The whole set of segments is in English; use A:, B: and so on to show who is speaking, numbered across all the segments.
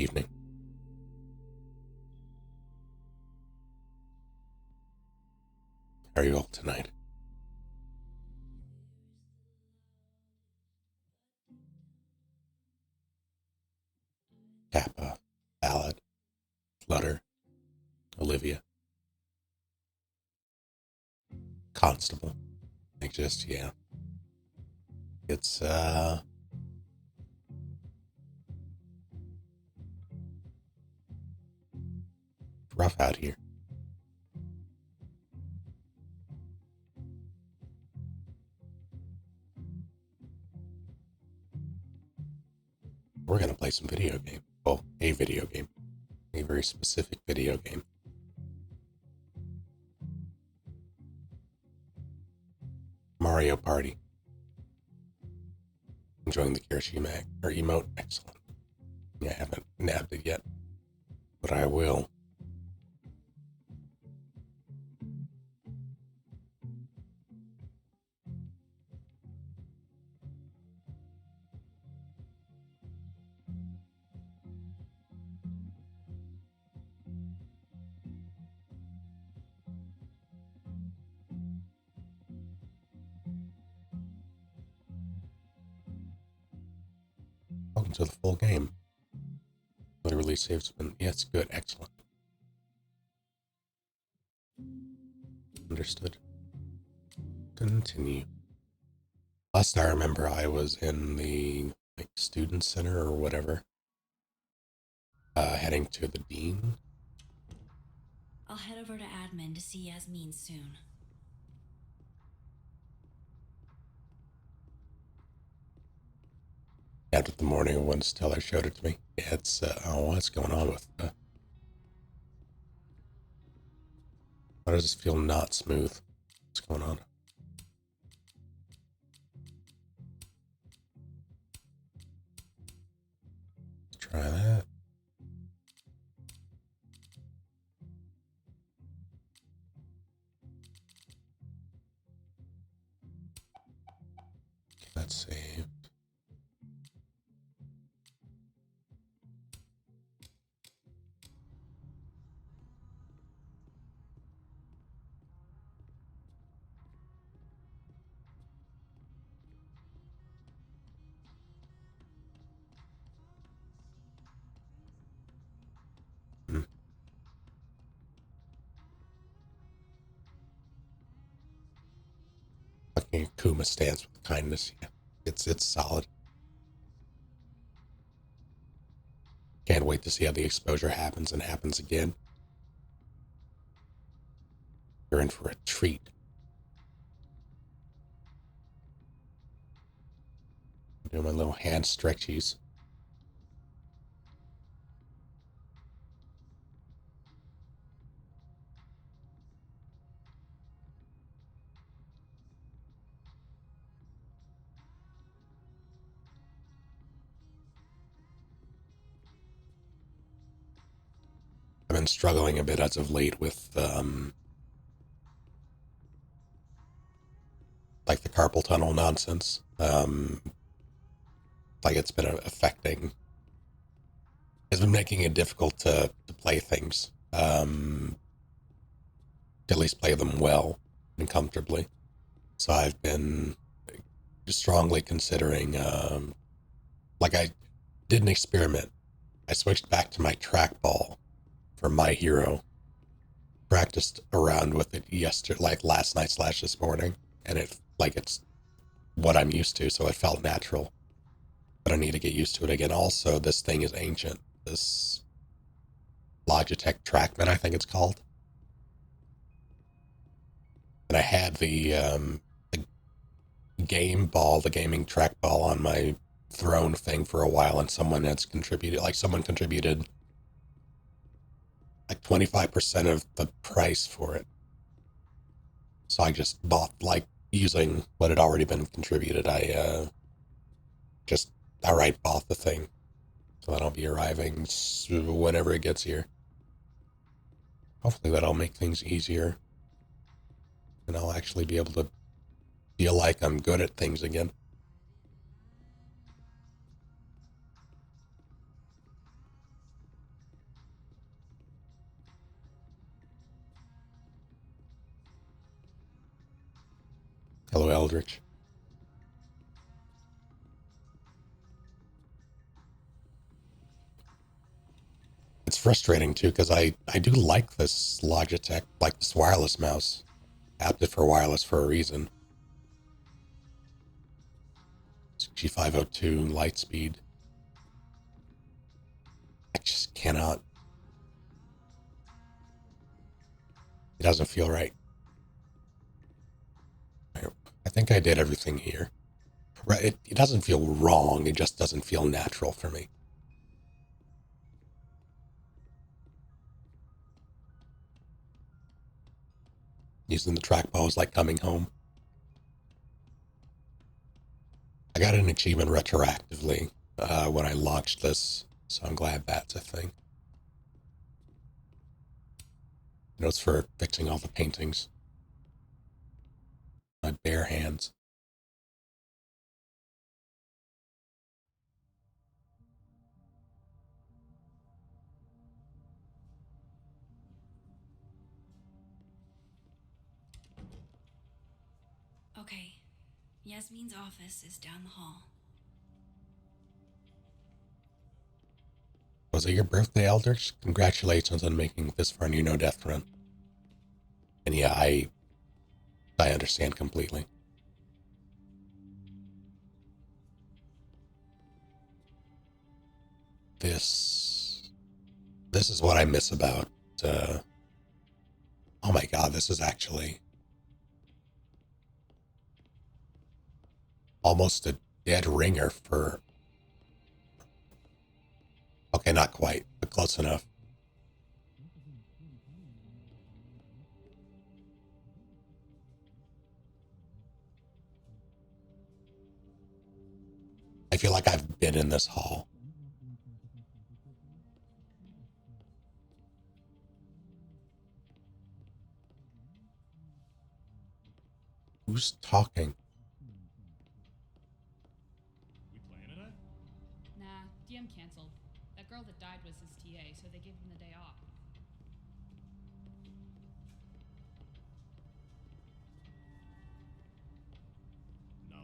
A: Evening. How are you all tonight? Kappa, Ballad, Flutter, Olivia, Constable. Like just, yeah. It's, rough out here. We're gonna play some video game. Well, a video game. A very specific video game. Mario Party. Enjoying the Kirishima or emote. Excellent. I haven't nabbed it yet, but I will. Welcome to the full game. The release saves been, yes, good, excellent. Understood. Continue. Last I remember, I was in the student center or whatever, heading to the dean.
B: I'll head over to admin to see Yasmin soon.
A: After the morning of when Stellar showed it to me. Yeah, it's, what's going on with, why does this feel not smooth? What's going on? Let's try that. Let's save. Fucking Akuma stands with kindness. Yeah, it's solid. Can't wait to see how the exposure happens and happens again. You're in for a treat. Doing my little hand stretchies. I've been struggling a bit as of late with like the carpal tunnel nonsense. Like it's been affecting. It's been making it difficult to play things. To at least play them well and comfortably. So I've been strongly considering. Like I did an experiment. I switched back to my trackball for My Hero. Practiced around with it yesterday, like last night / this morning, and it's what I'm used to, so it felt natural. But I need to get used to it again. Also, this thing is ancient. This Logitech Trackman, I think it's called. And I had the game ball, the gaming trackball on my throne thing for a while, and someone contributed like 25% of the price for it. So I just bought, like, using what had already been contributed. I just outright bought the thing. So that'll be arriving whenever it gets here. Hopefully that'll make things easier. And I'll actually be able to feel like I'm good at things again. Hello, Eldritch. It's frustrating too because I do like this Logitech, like this wireless mouse. Adapted for wireless for a reason. It's G502 Lightspeed. I just cannot. It doesn't feel right. I think I did everything here. Right? It doesn't feel wrong. It just doesn't feel natural for me. Using the trackball is like coming home. I got an achievement retroactively when I launched this, so I'm glad that's a thing. You know, it's for fixing all the paintings. My bare hands.
B: Okay, Yasmin's office is down the hall.
A: Was it your birthday, Eldritch? Congratulations on making it this far in your no-death run. And yeah, I understand completely. This is what I miss about. Oh my god, this is actually almost a dead ringer for. Okay, not quite, but close enough. I feel like I've been in this hall. Who's talking?
C: We playing today?
D: Nah, DM canceled. That girl that died was his TA, so they gave him the day off.
C: No.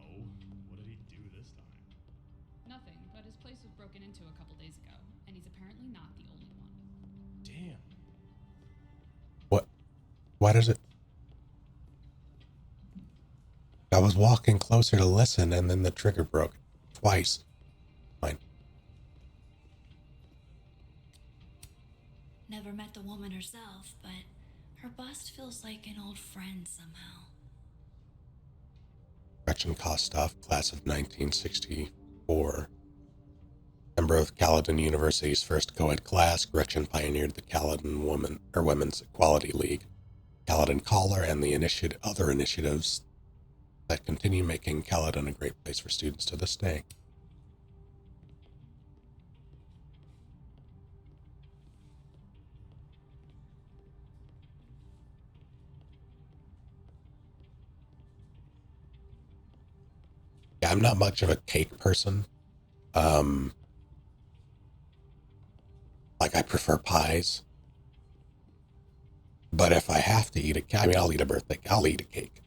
C: What did he do this time?
D: Nothing, but his place was broken into a couple days ago, and he's apparently not the only one.
C: Damn.
A: What? Why does it? I was walking closer to listen, and then the trigger broke twice. Fine.
B: Never met the woman herself, but her bust feels like an old friend somehow.
A: Gretchen Kostov, class of 1964. Member of Caledon University's first co-ed class, Gretchen pioneered the Caledon Women's Equality League, Caledon Collar, and the other initiatives that continue making Caledon a great place for students to this day. Yeah, I'm not much of a cake person. Like I prefer pies. But if I have to eat a cake, I mean, I'll eat a birthday cake. I'll eat a cake.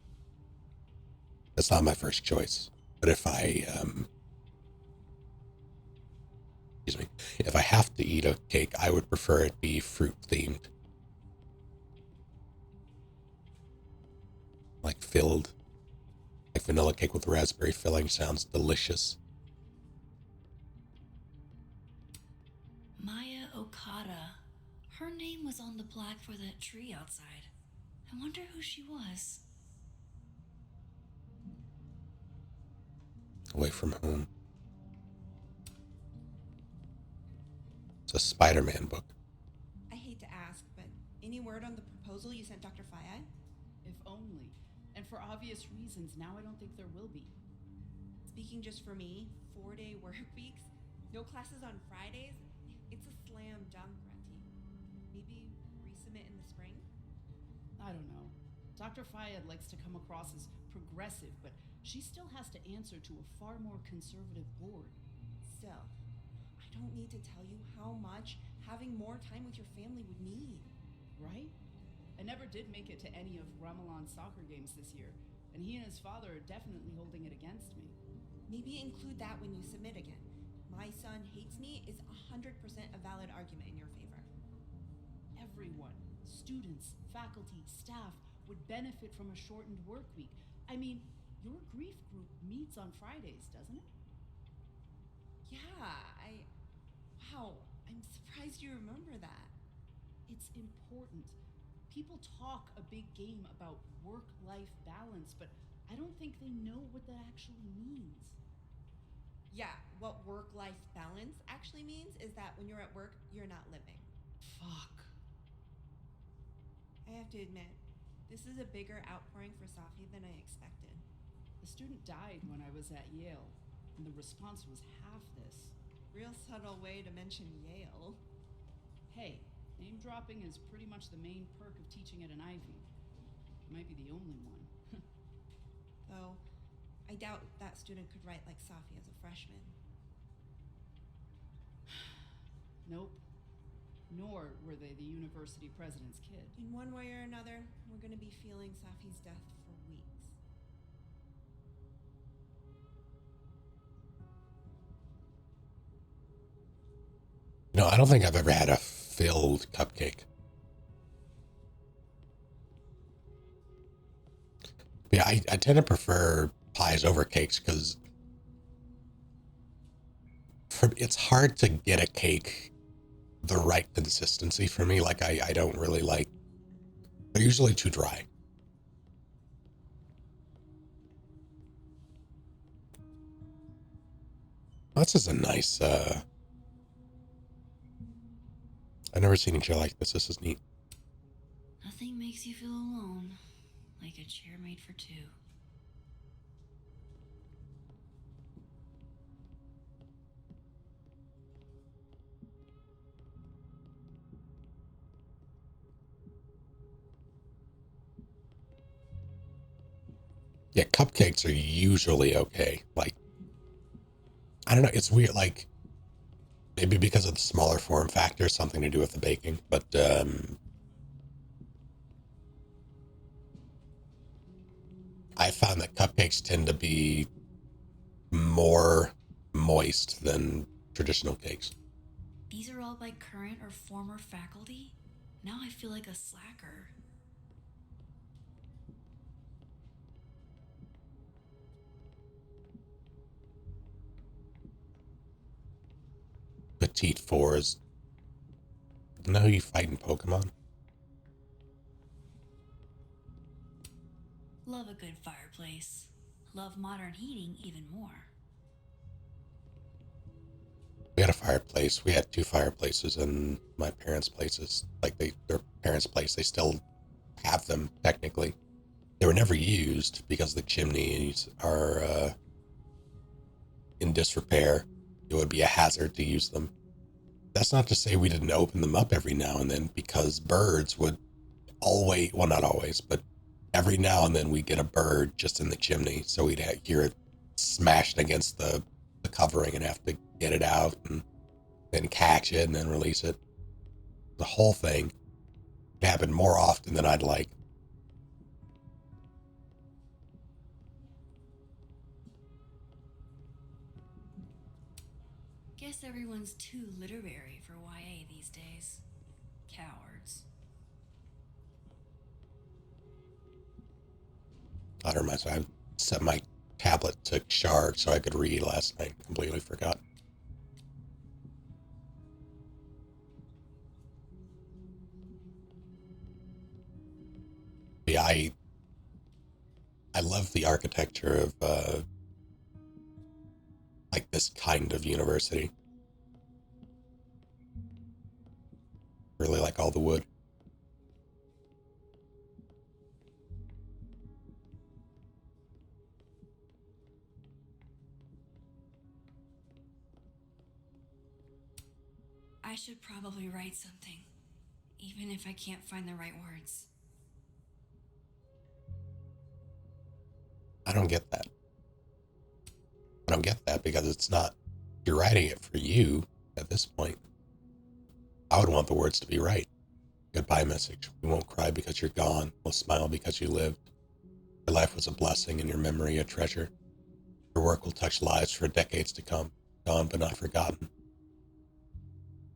A: That's not my first choice. But if if I have to eat a cake, I would prefer it be fruit themed. Like filled. Like vanilla cake with raspberry filling sounds delicious.
B: Maya Okada. Her name was on the plaque for that tree outside. I wonder who she was.
A: Away from home. It's a Spider-Man book.
E: I hate to ask, but any word on the proposal you sent Dr. Fayad?
F: If only. And for obvious reasons, now I don't think there will be.
E: Speaking just for me, 4-day work weeks, no classes on Fridays, it's a slam dunk, Rati. Maybe resubmit in the spring?
F: I don't know. Dr. Fayed likes to come across as progressive, but she still has to answer to a far more conservative board.
E: Still, I don't need to tell you how much having more time with your family would mean.
F: Right? I never did make it to any of Ramalan's soccer games this year, and and he and his father are definitely holding it against me.
E: Maybe include that when you submit again. My son hates me is 100% a valid argument in your favor.
F: Everyone, students, faculty, staff, would benefit from a shortened work week. I mean, your grief group meets on Fridays, doesn't it?
E: Yeah, Wow, I'm surprised you remember that.
F: It's important. People talk a big game about work-life balance, but I don't think they know what that actually means.
E: Yeah, what work-life balance actually means is that when you're at work, you're not living.
F: Fuck.
E: I have to admit, this is a bigger outpouring for Safi than I expected.
F: A student died when I was at Yale, and the response was half this.
E: Real subtle way to mention Yale.
F: Hey, name dropping is pretty much the main perk of teaching at an Ivy. Might be the only one.
E: Though, I doubt that student could write like Safi as a freshman.
F: Nope. Nor were they the university president's kid.
E: In one way or another, we're gonna be feeling Safi's death for weeks.
A: No, I don't think I've ever had a filled cupcake. Yeah, I tend to prefer pies over cakes because it's hard to get a cake the right consistency for me. Like, I don't really like, they're usually too dry. This is a nice, I've never seen a chair like this. This is neat.
B: Nothing makes you feel alone like a chair made for two.
A: Yeah, cupcakes are usually okay. Like, I don't know, it's weird, like, maybe because of the smaller form factor, something to do with the baking, but, I found that cupcakes tend to be more moist than traditional cakes.
B: These are all by current or former faculty? Now I feel like a slacker.
A: Petite Fours. You know who you fight in Pokemon?
B: Love a good fireplace. Love modern heating even more.
A: We had a fireplace. We had two fireplaces in my parents' places. Like, their parents' place, they still have them, technically. They were never used because the chimneys are in disrepair. It would be a hazard to use them. That's not to say we didn't open them up every now and then, because birds would always, well, not always, but every now and then we'd get a bird just in the chimney. So we'd hear it smashing against the covering and have to get it out and then catch it and then release it. The whole thing happened more often than I'd like.
B: Guess everyone's too literary for YA these days. Cowards.
A: I don't remember. I set my tablet to charge so I could read last night. Completely forgot. Yeah, I love the architecture of like this kind of university. Really like all the wood.
B: I should probably write something, even if I can't find the right words.
A: I don't get that. I don't get that because it's not, you're writing it for you at this point. I would want the words to be right. Goodbye message. We won't cry because you're gone. We'll smile because you lived. Your life was a blessing and your memory a treasure. Your work will touch lives for decades to come, gone but not forgotten.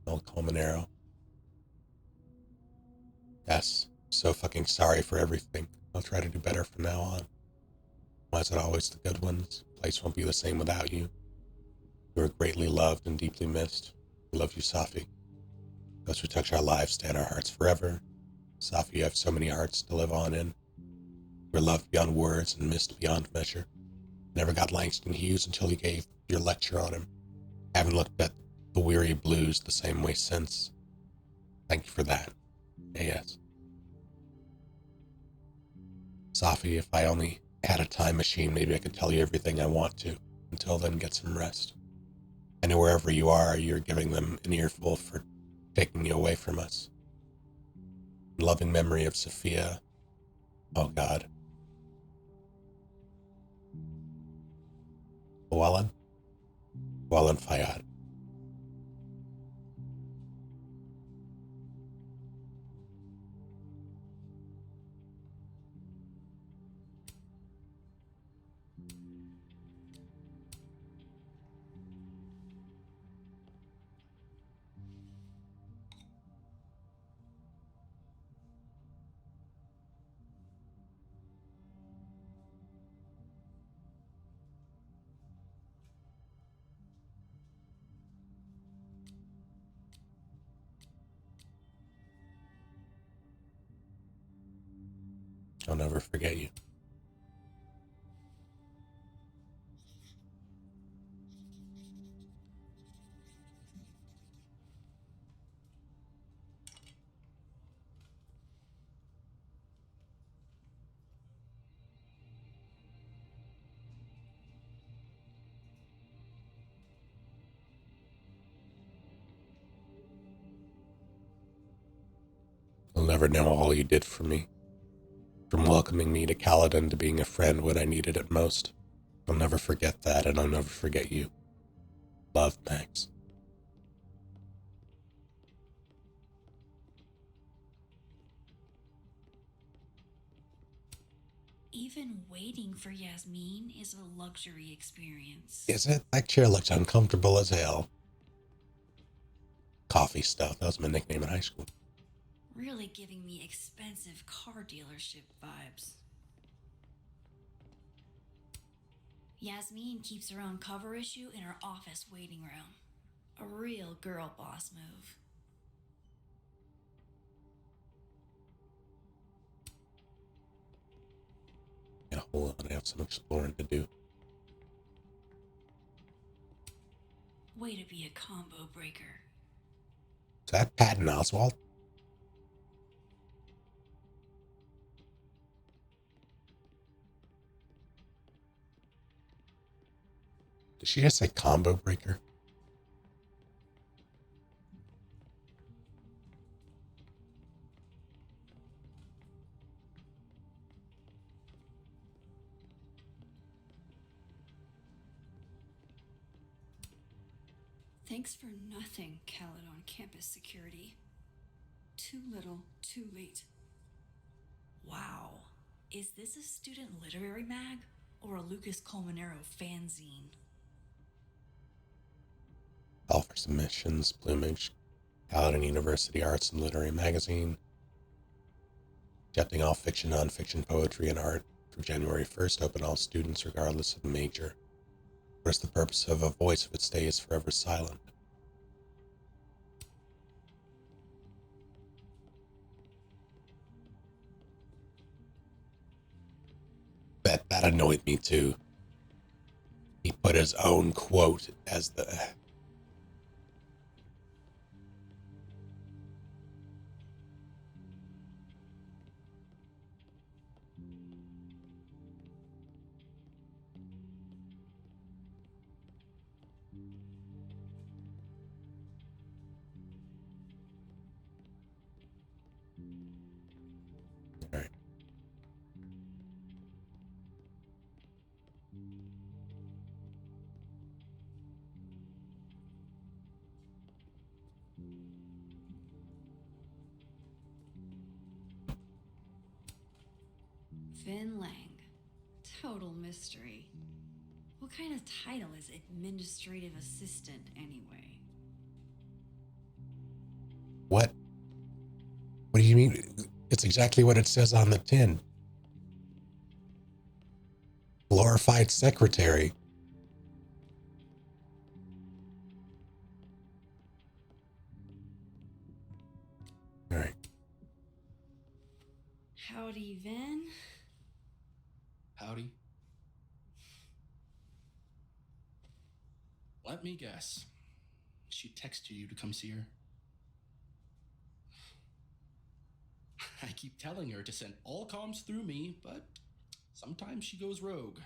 A: Old Colmenero. Yes, so fucking sorry for everything. I'll try to do better from now on. Why is it always the good ones? The place won't be the same without you. You are greatly loved and deeply missed. We love you, Safi. Those who touch our lives stay in our hearts forever. Safi, you have so many hearts to live on in. You were loved beyond words and missed beyond measure. Never got Langston Hughes until you gave your lecture on him. Haven't looked at the weary blues the same way since. Thank you for that. A.S. Safi, if I only had a time machine, maybe I could tell you everything I want to. Until then, get some rest. I know wherever you are, you're giving them an earful for taking you away from us. In loving memory of Sophia. Oh God. Wallen Fayad. I'll never forget you. You'll never know all you did for me. From welcoming me to Caledon to being a friend when I needed it most. I'll never forget that, and I'll never forget you. Love, Max.
B: Even waiting for Yasmin is a luxury experience.
A: Is it? That chair looks uncomfortable as hell. Coffee stuff. That was my nickname in high school.
B: Really giving me expensive car dealership vibes. Yasmin keeps her own cover issue in her office waiting room. A real girl boss move.
A: Yeah, hold on. I have some exploring to do.
B: Way to be a combo breaker.
A: Is that Patton Oswalt? Did she just say combo breaker?
B: Thanks for nothing, Caledon campus security. Too little, too late. Wow. Is this a student literary mag or a Lucas Colmenero fanzine?
A: Call for submissions, Plumage, Caledon University Arts and Literary Magazine. Accepting all fiction, nonfiction, poetry, and art through January 1st, open all students regardless of major. What is the purpose of a voice if it stays forever silent? That annoyed me too. He put his own quote as the... All right.
B: Finn Lang, Total mystery. What kind of title is administrative assistant anyway?
A: What? What do you mean? It's exactly what it says on the tin. Glorified secretary. All right.
B: Howdy, Vin.
G: Howdy. Let me guess. She texted you to come see her? I keep telling her to send all comms through me, but sometimes she goes rogue.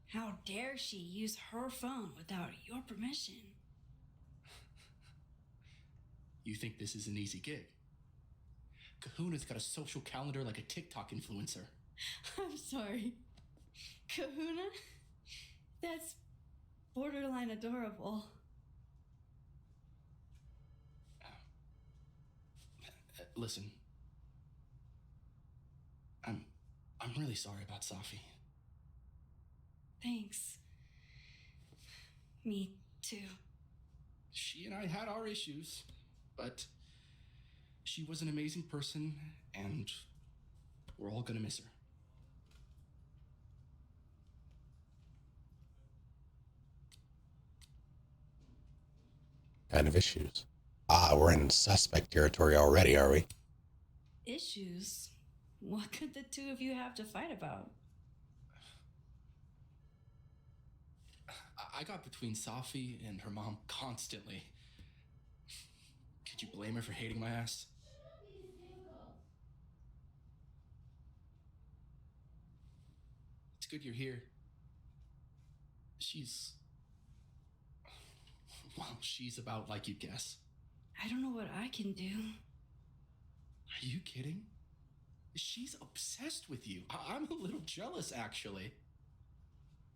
B: How dare she use her phone without your permission?
G: You think this is an easy gig? Kahuna's got a social calendar like a TikTok influencer.
B: I'm sorry. Kahuna? That's borderline adorable.
G: Listen. I'm really sorry about Safi.
B: Thanks. Me too.
G: She and I had our issues, but she was an amazing person, and we're all gonna miss her.
A: Kind of issues. Ah, we're in suspect territory already, are we?
B: Issues? What could the two of you have to fight about?
G: I got between Safi and her mom constantly. Could you blame her for hating my ass? It's good you're here. Well, she's about like you'd guess.
B: I don't know what I can do.
G: Are you kidding? She's obsessed with you. I'm a little jealous, actually.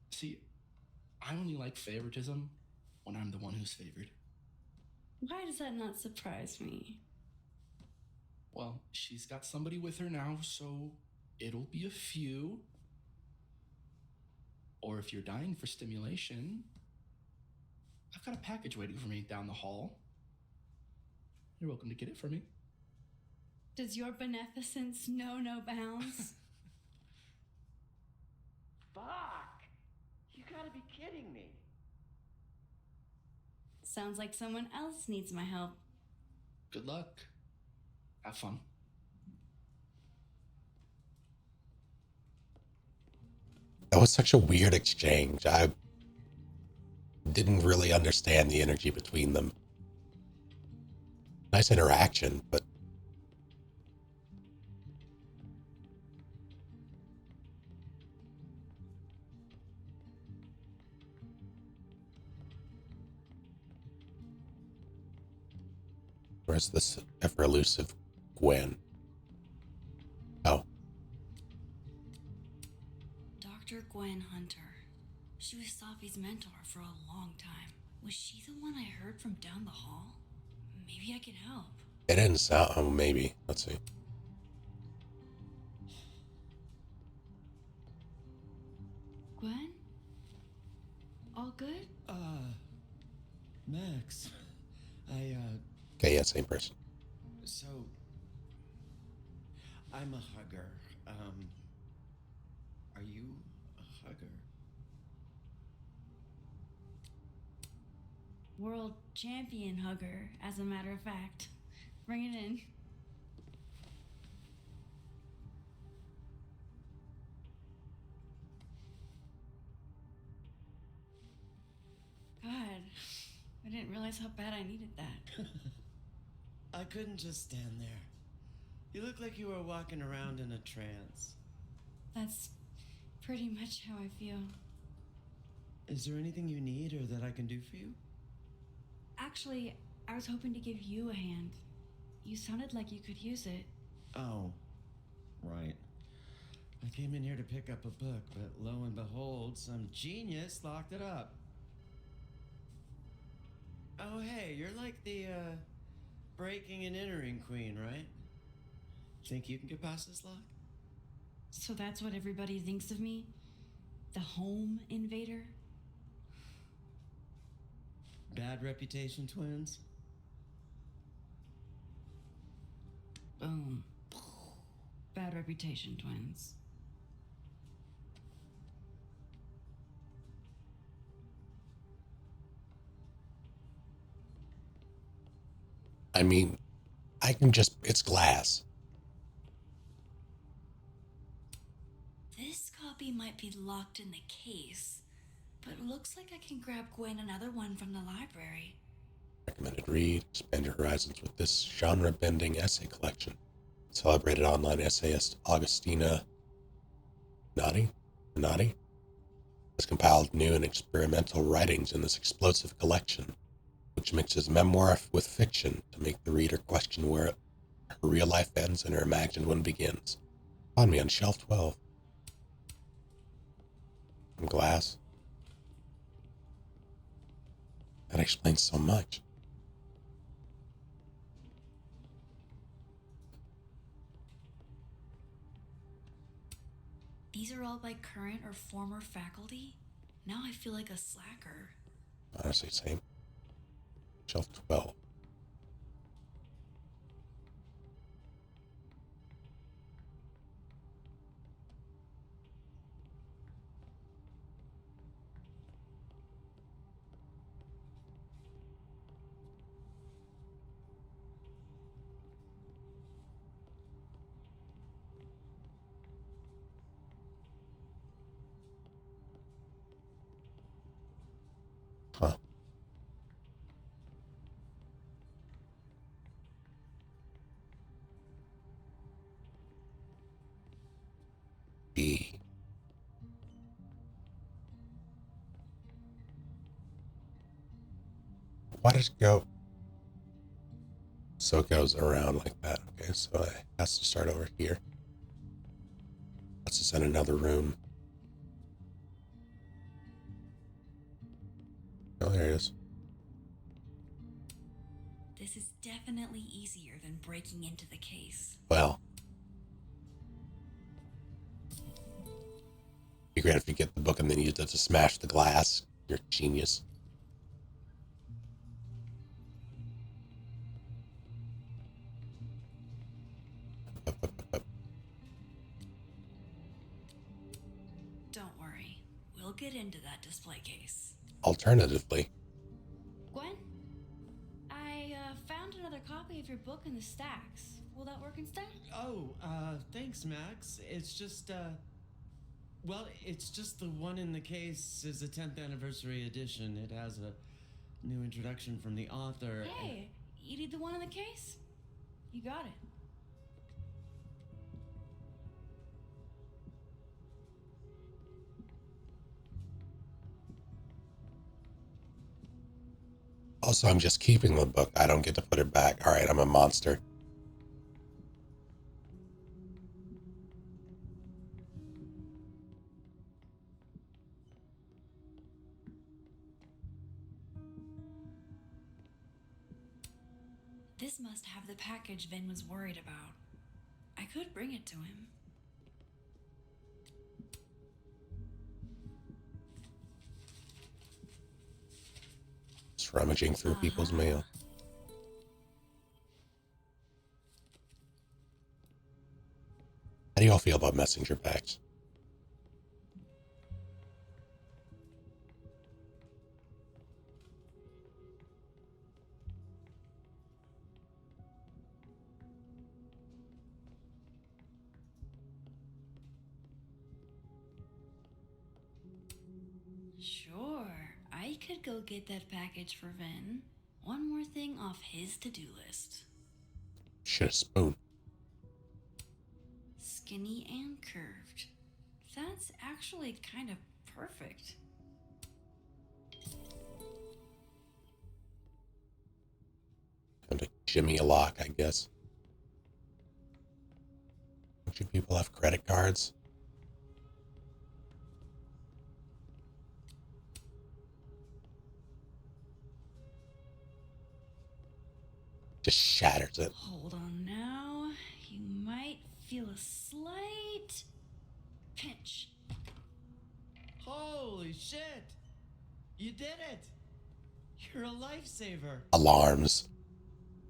G: See, I only like favoritism when I'm the one who's favored.
B: Why does that not surprise me?
G: Well, she's got somebody with her now, so it'll be a few. Or if you're dying for stimulation, I've got a package waiting for me down the hall. You're welcome to get it for me.
B: Does your beneficence know no bounds?
H: Fuck! You gotta be kidding me.
B: Sounds like someone else needs my help.
G: Good luck. Have fun.
A: That was such a weird exchange. I didn't really understand the energy between them. Nice interaction, but where's this ever elusive Gwen? Oh,
B: Dr. Gwen Hunter. She was Safi's mentor for a long time. Was she the one I heard from down the hall? Maybe I can help.
A: it didn't sound. Oh, maybe. Let's see.
B: Gwen? All good?
H: Max.
A: Okay, yeah, same person.
H: So. I'm a hugger. Are you a hugger?
B: World champion hugger, as a matter of fact. Bring it in. God, I didn't realize how bad I needed that.
H: I couldn't just stand there. You look like you were walking around in a trance.
B: That's pretty much how I feel.
H: Is there anything you need or that I can do for you?
B: Actually, I was hoping to give you a hand. You sounded like you could use it.
H: Oh, right. I came in here to pick up a book, but lo and behold, some genius locked it up. Oh, hey, you're like the, breaking and entering queen, right? Think you can get past this lock?
B: So that's what everybody thinks of me? The home invader?
H: Bad reputation, twins?
B: Boom. Bad reputation, twins.
A: I mean, I can just, it's glass.
B: This copy might be locked in the case, but it looks like I can grab Gwen another one from the library.
A: Recommended read, expand your horizons with this genre-bending essay collection. Celebrated online essayist Augustina Nadi has compiled new and experimental writings in this explosive collection, which mixes memoir with fiction to make the reader question where her real life ends and her imagined one begins. Find me on shelf 12. From glass. That explains so much.
B: These are all by current or former faculty? Now I feel like a slacker.
A: Honestly, same. Shelf 12. Huh. B. Why does it go? So it goes around like that. Okay, so it has to start over here. That's just in another room. Oh, there it is.
B: This is definitely easier than breaking into the case.
A: Well, be great if you get the book and then you use it to smash the glass. You're a genius.
B: Don't worry, we'll get into that display case.
A: Alternatively,
B: Gwen? I found another copy of your book in the stacks. Will that work instead?
H: Oh, thanks, Max. It's just, well, it's just the one in the case is a 10th anniversary edition. It has a new introduction from the author.
B: Hey, you need the one in the case? You got it.
A: also, I'm just keeping the book. I don't get to put it back. All right, I'm a monster.
B: This must have the package Vin was worried about. I could bring it to him.
A: Just rummaging through people's mail. How do y'all feel about messenger bags?
B: Sure, I could go get that package for Vin. One more thing off his to-do list.
A: Shit, a spoon.
B: Skinny and curved. That's actually kind of perfect.
A: Time to jimmy a lock, I guess. Don't you people have credit cards? Just shatters it.
B: Hold on now. You might feel a slight pinch.
H: Holy shit! You did it! You're a lifesaver.
A: Alarms.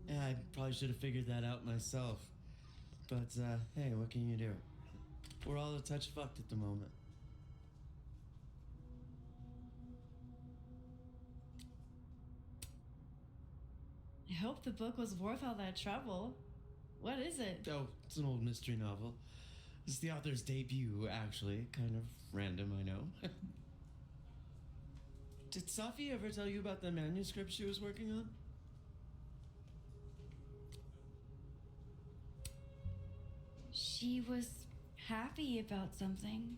H: Yeah, I probably should have figured that out myself. But, hey, what can you do? We're all a touch fucked at the moment.
I: I hope the book was worth all that trouble. What is it?
H: Oh, it's an old mystery novel. It's the author's debut, actually. Kind of random, I know. Did Safi ever tell you about the manuscript she was working on?
B: She was happy about something,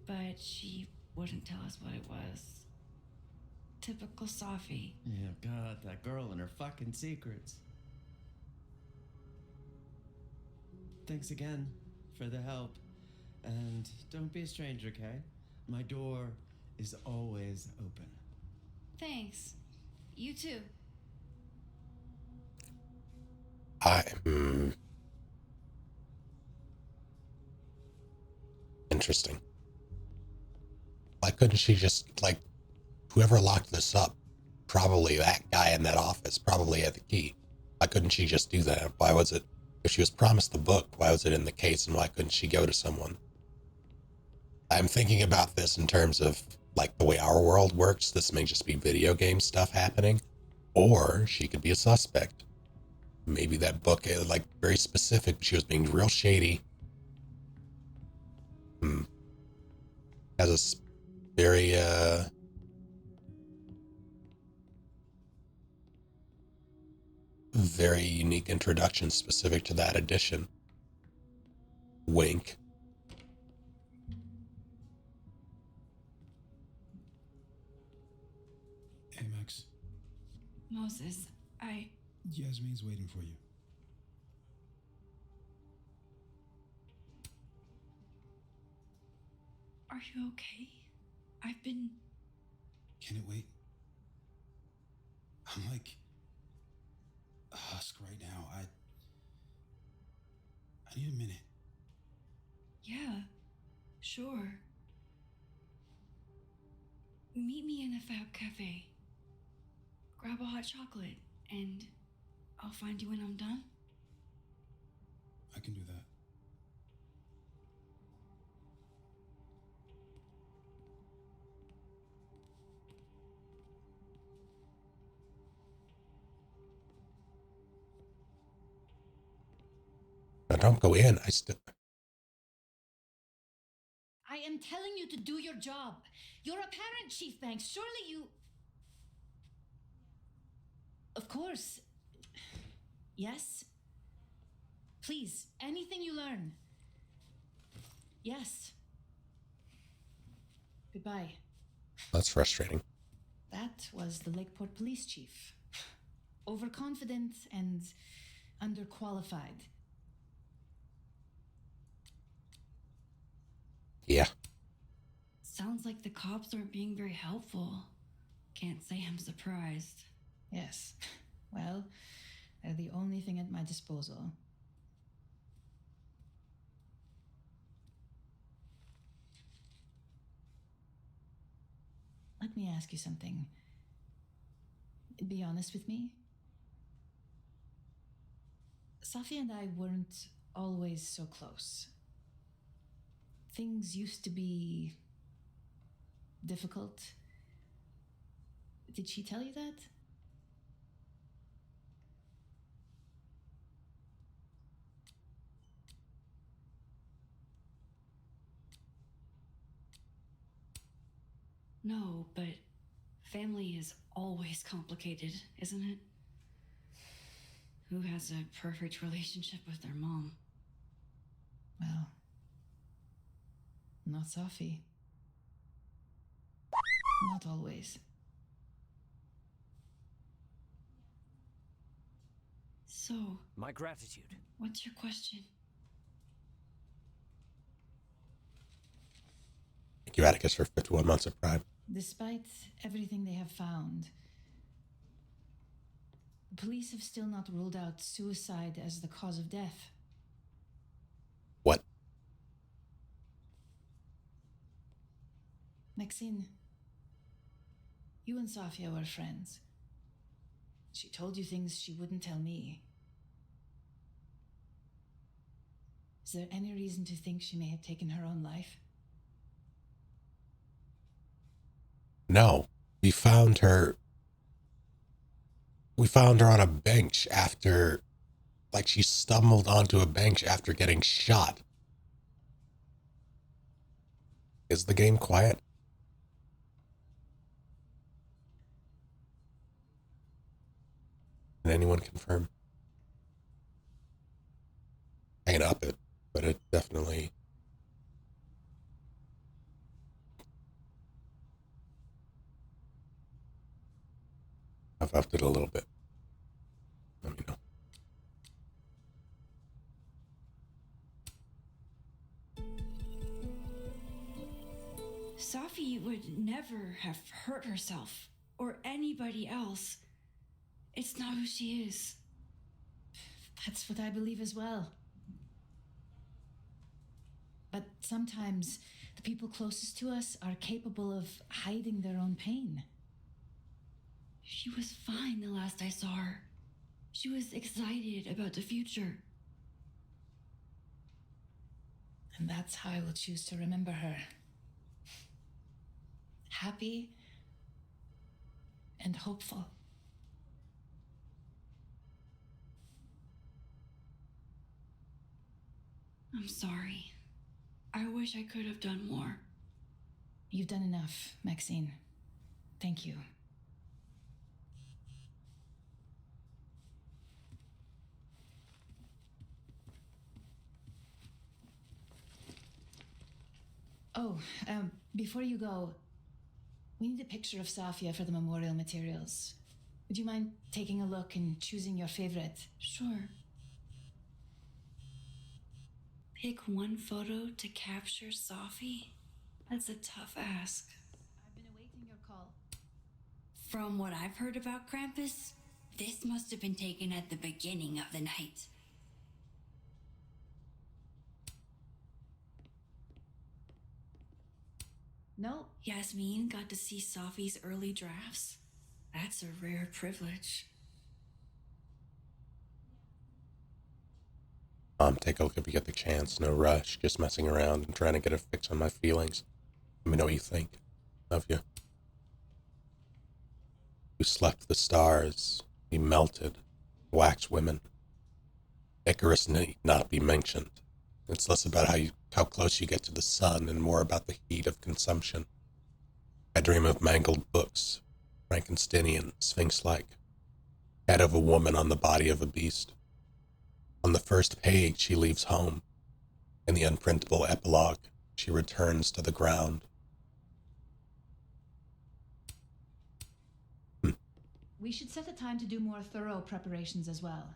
B: but she wouldn't tell us what it was. Typical Safi.
H: Yeah, God, that girl and her fucking secrets. Thanks again for the help. And don't be a stranger, okay? My door is always open.
B: Thanks. You too.
A: Interesting. Why couldn't she just, like, whoever locked this up, probably that guy in that office, probably had the key. Why couldn't she just do that? Why was it, if she was promised the book, why was it in the case and why couldn't she go to someone? I'm thinking about this in terms of, like, the way our world works. This may just be video game stuff happening, or she could be a suspect. Maybe that book, like, very specific, she was being real shady. Has a very, very unique introduction specific to that edition. Wink.
J: Hey, Max.
B: Moses,
J: Yasmin's waiting for you.
B: Are you okay? I've been...
J: Can it wait? I'm like a husk right now. I need a minute.
B: Yeah, sure. Meet me in a Fab Cafe. Grab a hot chocolate, and I'll find you when I'm done.
J: I can do that.
A: Now don't go in.
K: I am telling you to do your job. You're a parent, Chief Banks. Surely you... Of course. Yes? Please, anything you learn. Yes. Goodbye.
A: That's frustrating.
K: That was the Lakeport Police Chief. Overconfident and underqualified.
A: Yeah.
B: Sounds like the cops aren't being very helpful. Can't say I'm surprised.
K: Yes. Well, they're the only thing at my disposal. Let me ask you something. Be honest with me. Safi and I weren't always so close. Things used to be difficult. Did she tell you that?
B: No, but family is always complicated, isn't it? Who has a perfect relationship with their mom?
K: Well, not Safi. Not always.
B: So,
L: My gratitude.
B: what's your question?
A: Thank you, Atticus, for 51 months of Prime.
K: Despite everything they have found, the police have still not ruled out suicide as the cause of death.
A: What?
I: Maxine, you and Sofia were friends. She told you things she wouldn't tell me. Is there any reason to think she may have taken her own life?
A: No, we found her. We found her on a bench after, like, she stumbled onto a bench after getting shot. Is the game quiet? Can anyone confirm? I can up it, but it definitely... I've upped it a little bit. Let me know.
B: Safi would never have hurt herself or anybody else. It's not who she is.
I: That's what I believe as well. But sometimes the people closest to us are capable of hiding their own pain.
B: She was fine the last I saw her. She was excited about the future.
I: And that's how I will choose to remember her. Happy and hopeful.
B: I'm sorry. I wish I could have done more.
I: You've done enough, Maxine. Thank you. Oh, before you go, we need a picture of Safia for the memorial materials. Would you mind taking a look and choosing your favorite?
B: Sure. Pick one photo to capture Safi? That's a tough ask.
I: I've been awaiting your call.
B: From what I've heard about Krampus, this must have been taken at the beginning of the night.
I: No.
B: Yasmin got to see Safi's early drafts. That's a rare privilege.
A: Take a look if you get the chance. No rush. Just messing around and trying to get a fix on my feelings. Let me know what you think. Love you. We slept the stars. We melted. Wax women. Icarus need not be mentioned. It's less about how close you get to the sun and more about the heat of consumption. I dream of mangled books, Frankensteinian, Sphinx-like, head of a woman on the body of a beast. On the first page, she leaves home. In the unprintable epilogue, she returns to the ground.
I: We should set a time to do more thorough preparations as well.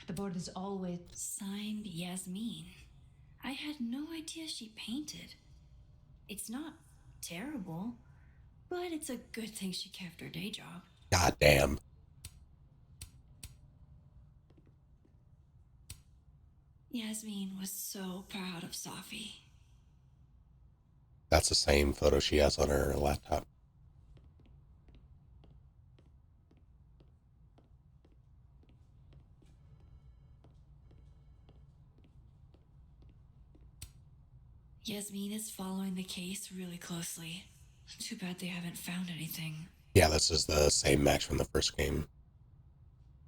I: The board is always...
B: Signed, Yasmin. I had no idea she painted. It's not terrible, but it's a good thing she kept her day job.
A: Goddamn.
B: Yasmin was so proud of Safi.
A: That's the same photo she has on her laptop.
B: Yasmin is following the case really closely. Too bad they haven't found anything.
A: Yeah, this is the same match from the first game.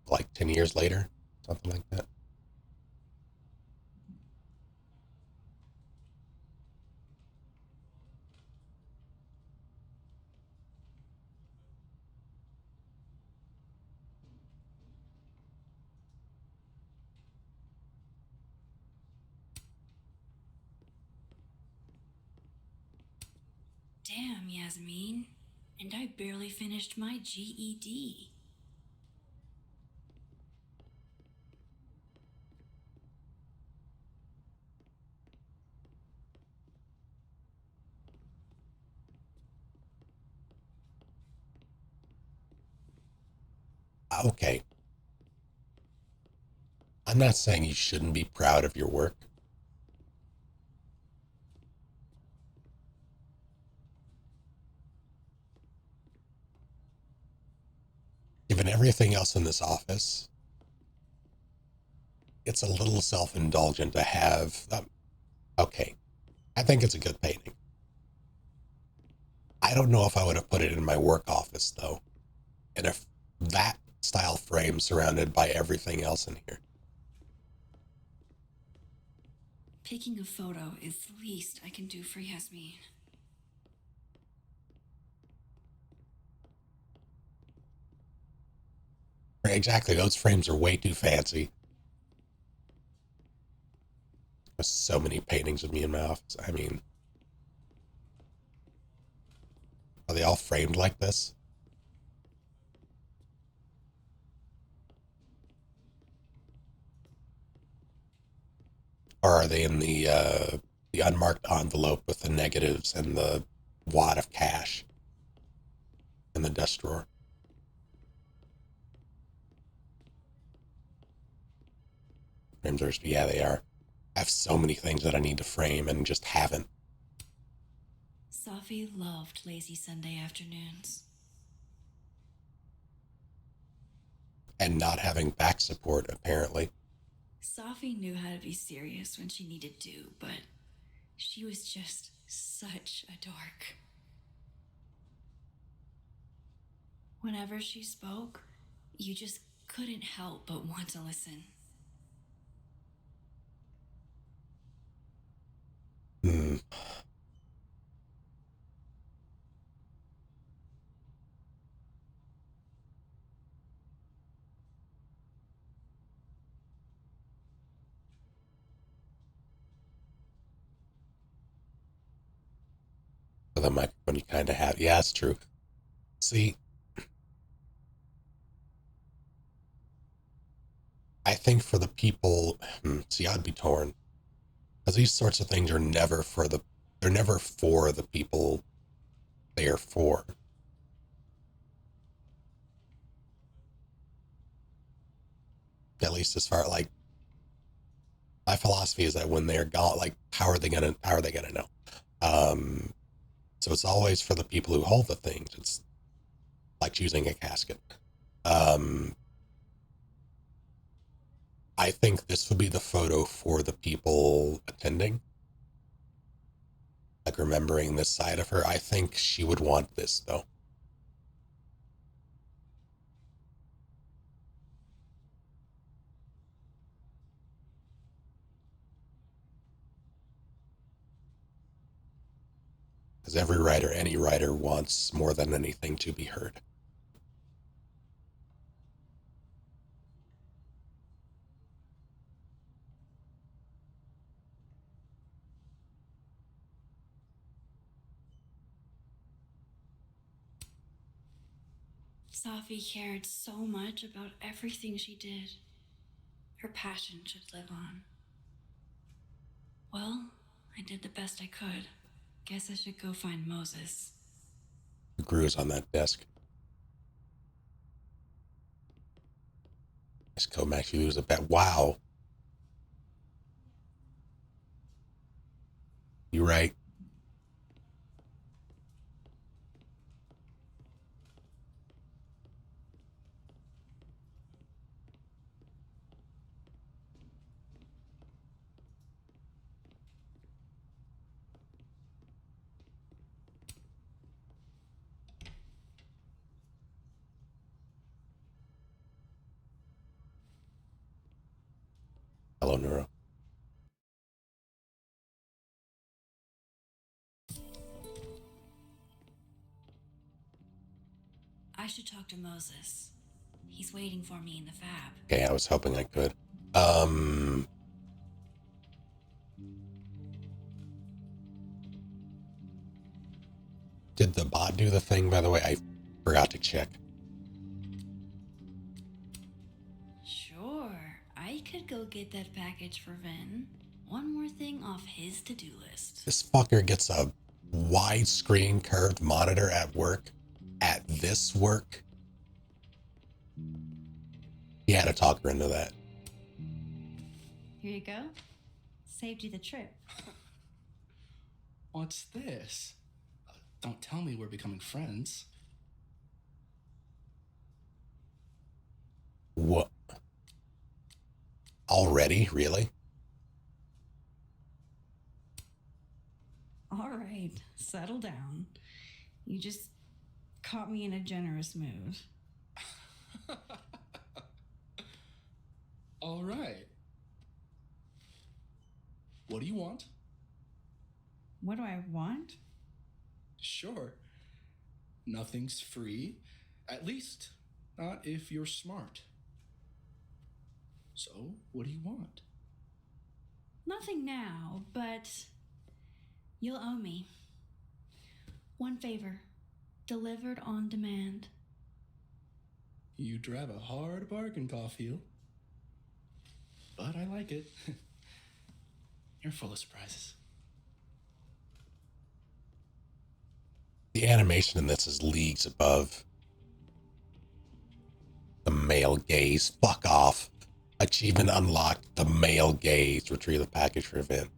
A: Like 10 years later, something like that.
B: Damn, Yasmin. And I barely finished my GED.
A: Okay. I'm not saying you shouldn't be proud of your work. given everything else in this office, it's a little self-indulgent to have. Okay, I think it's a good painting. I don't know if I would have put it in my work office, though. And if that style frame surrounded by everything else in here.
B: Picking a photo is the least I can do for Yasmin.
A: Exactly, those frames are way too fancy. There's so many paintings of me in my office. I mean, are they all framed like this? Or are they in the unmarked envelope with the negatives and the wad of cash in the desk drawer? Frames are, yeah, they are. I have so many things that I need to frame and just haven't.
B: Safi loved lazy Sunday afternoons.
A: And not having back support, apparently.
B: Safi knew how to be serious when she needed to, but she was just such a dork. Whenever she spoke, you just couldn't help but want to listen.
A: For the microphone, you kind of have. Yeah, it's true. See, I think for the people, see, I'd be torn. Because these sorts of things are never for the, they're never for the people they are for. At least as far, like, my philosophy is that when they're gone, like, how are they gonna know? So it's always for the people who hold the things. It's like choosing a casket. I think this would be the photo for the people attending. Like remembering this side of her. I think she would want this though. Because every writer, any writer wants more than anything to be heard.
B: Safi cared so much about everything she did. Her passion should live on. Well, I did the best I could. Guess I should go find Moses.
A: The Gru's on that desk. This Comax, you lose a bet. Wow. You right. Hello, Neuro.
B: I should talk to Moses. He's waiting for me in the fab.
A: Okay, I was hoping I could. Did the bot do the thing, by the way? I forgot to check.
B: Sure, I could go get that package for Vin. One more thing off his to-do list.
A: This fucker gets a widescreen curved monitor at work. At this work. He had to talk her into that.
K: Here you go. Saved you the trip.
G: What's this? Don't tell me we're becoming friends.
A: What? Already? Really?
B: All right, settle down. You just caught me in a generous mood.
G: All right. What do you want?
B: What do I want?
G: Sure. Nothing's free. At least, not if you're smart. So, what do you want?
B: Nothing now, but you'll owe me. One favor, delivered on demand.
G: You drive a hard bargain, Caulfield. But I like it. You're full of surprises.
A: The animation in this is leagues above the male gaze. Fuck off. Achievement unlocked. The male gaze. Retrieve the package for event.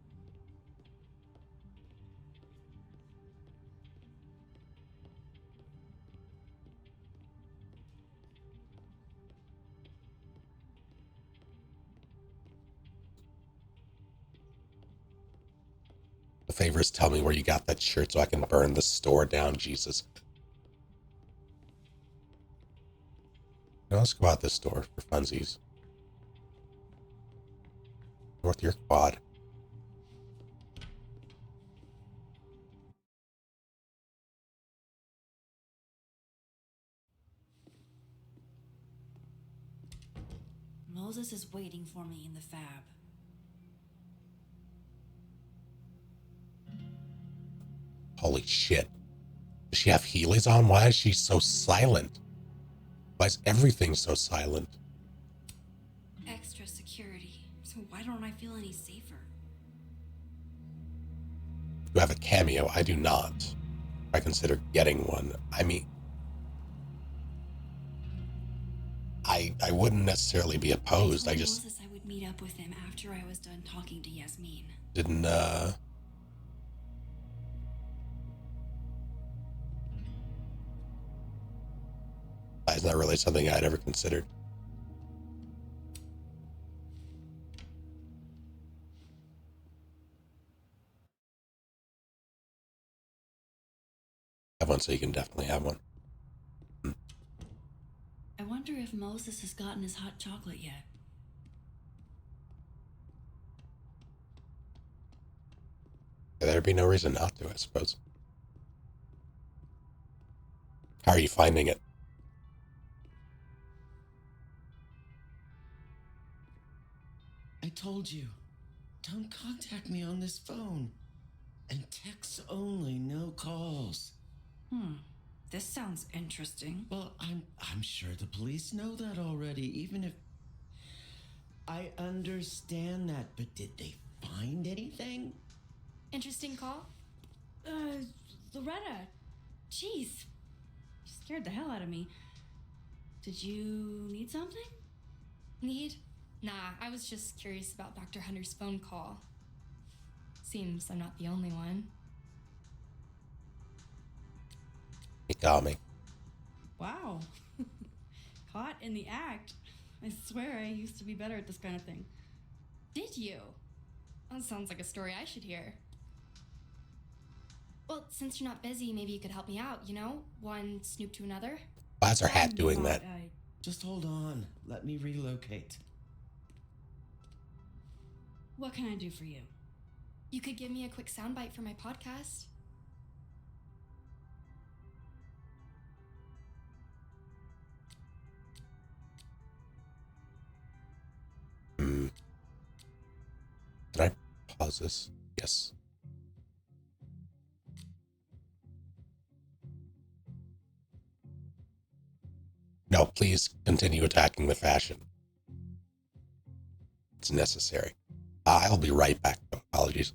A: The favors tell me where you got that shirt so I can burn the store down, Jesus. Now let's go out this door for funsies. North your quad.
B: Moses is waiting for me in the fab.
A: Holy shit. Does she have Heelys on? Why is she so silent? Why is everything so silent?
B: Extra security. So why don't I feel any safer?
A: You have a cameo. I do not. I consider getting one. I mean, I wouldn't necessarily be opposed. I just
B: Moses I would meet up with him after I was done talking to Yasmin.
A: didn't, It's not really something I'd ever considered. Have one, so you can definitely have one.
B: I wonder if Moses has gotten his hot chocolate yet.
A: There'd be no reason not to, I suppose. How are you finding it?
H: I told you, don't contact me on this phone. And texts only, no calls.
B: This sounds interesting.
H: Well, I'm sure the police know that already, even if I understand that, but did they find anything?
K: Interesting call?
B: Loretta. Jeez. You scared the hell out of me. Did you need something?
K: Need? Nah, I was just curious about Dr. Hunter's phone call. Seems I'm not the only one.
A: He got me.
B: Wow. Caught in the act. I swear I used to be better at this kind of thing.
K: Did you? That sounds like a story I should hear. Well, since you're not busy, maybe you could help me out, you know? One snoop to another.
A: Why is her hat doing that?
H: Just hold on. Let me relocate.
B: What can I do for you?
K: You could give me a quick soundbite for my podcast.
A: Can I pause this? Yes. No, please continue attacking the fashion. It's necessary. I'll be right back. Apologies.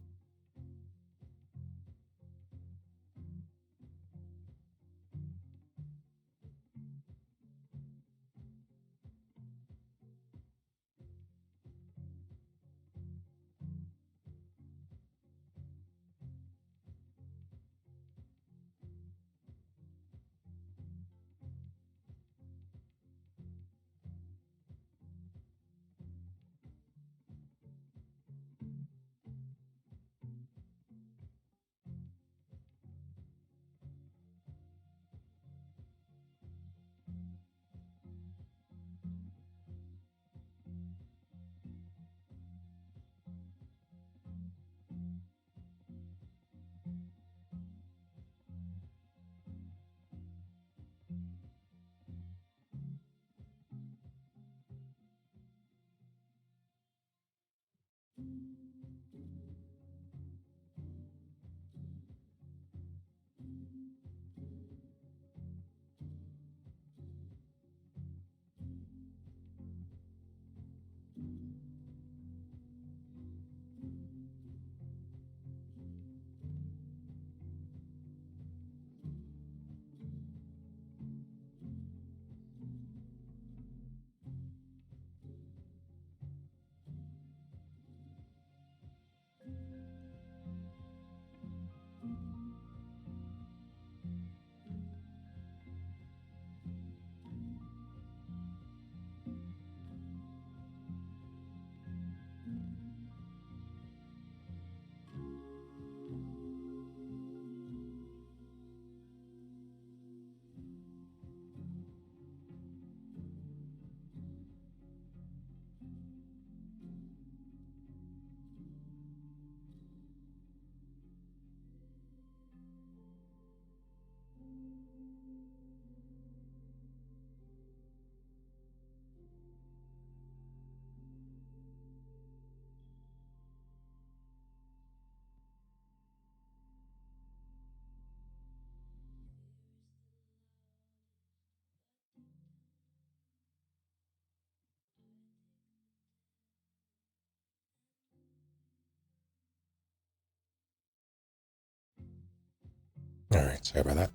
A: Alright, sorry about that.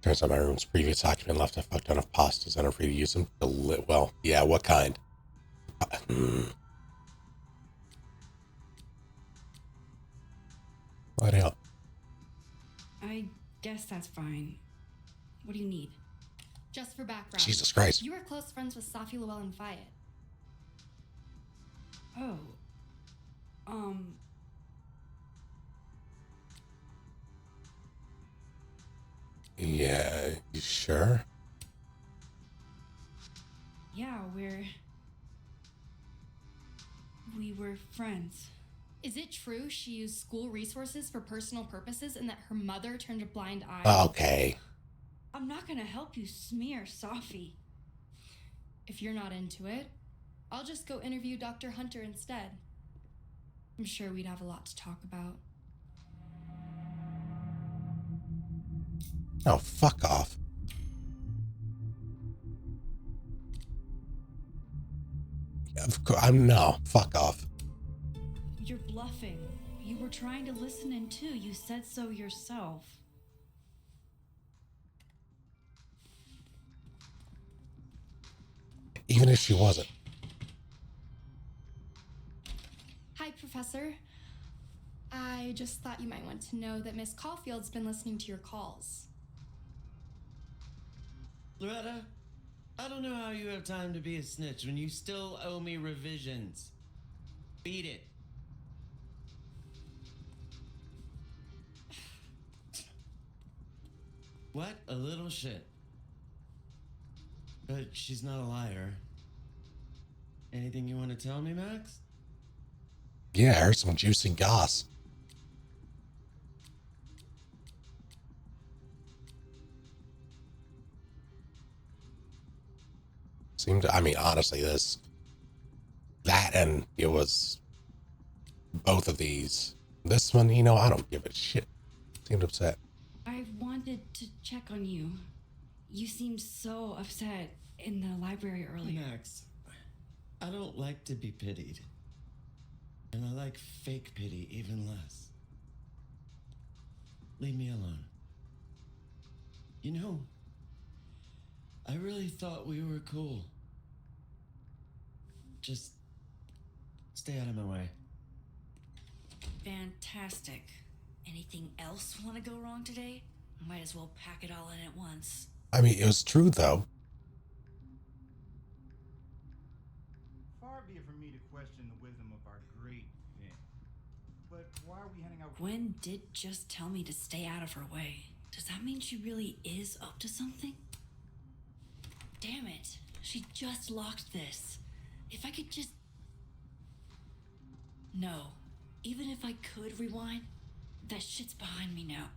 A: Turns out my room's previous occupant left a fuck ton of pastas and I'm free to use them. Well, yeah, what kind? What else?
B: I guess that's fine. What do you need?
K: Just for background.
A: Jesus Christ.
K: You were close friends with Safi Llewellyn and Fayed.
B: Oh.
A: Yeah, you sure?
B: Yeah, we were friends.
K: Is it true she used school resources for personal purposes and that her mother turned a blind eye?
A: Okay.
B: I'm not gonna help you smear Safi.
K: If you're not into it, I'll just go interview Dr. Hunter instead. I'm sure we'd have a lot to talk about.
A: Oh, fuck off. Of course, no, fuck off.
B: You're bluffing. You were trying to listen in too. You said so yourself.
A: Even if she wasn't.
K: Hi, Professor. I just thought you might want to know that Miss Caulfield's been listening to your calls.
H: Loretta, I don't know how you have time to be a snitch when you still owe me revisions. Beat it. What a little shit. But she's not a liar. Anything you want to tell me, Max?
A: Yeah, I heard some juicy goss. I mean, honestly, that and it was both of these. This one, I don't give a shit. Seemed upset.
B: I wanted to check on you. You seemed so upset in the library earlier.
H: Max, I don't like to be pitied. And I like fake pity even less. Leave me alone. I really thought we were cool. Just stay out of my way.
B: Fantastic. Anything else want to go wrong today? Might as well pack it all in at once.
A: I mean, it was true, though.
J: Far be it from me to question the wisdom of our great Gwen. But why are we hanging out?
B: Gwen did just tell me to stay out of her way. Does that mean she really is up to something? Damn it. She just locked this. If I could just... No. Even if I could rewind, that shit's behind me now.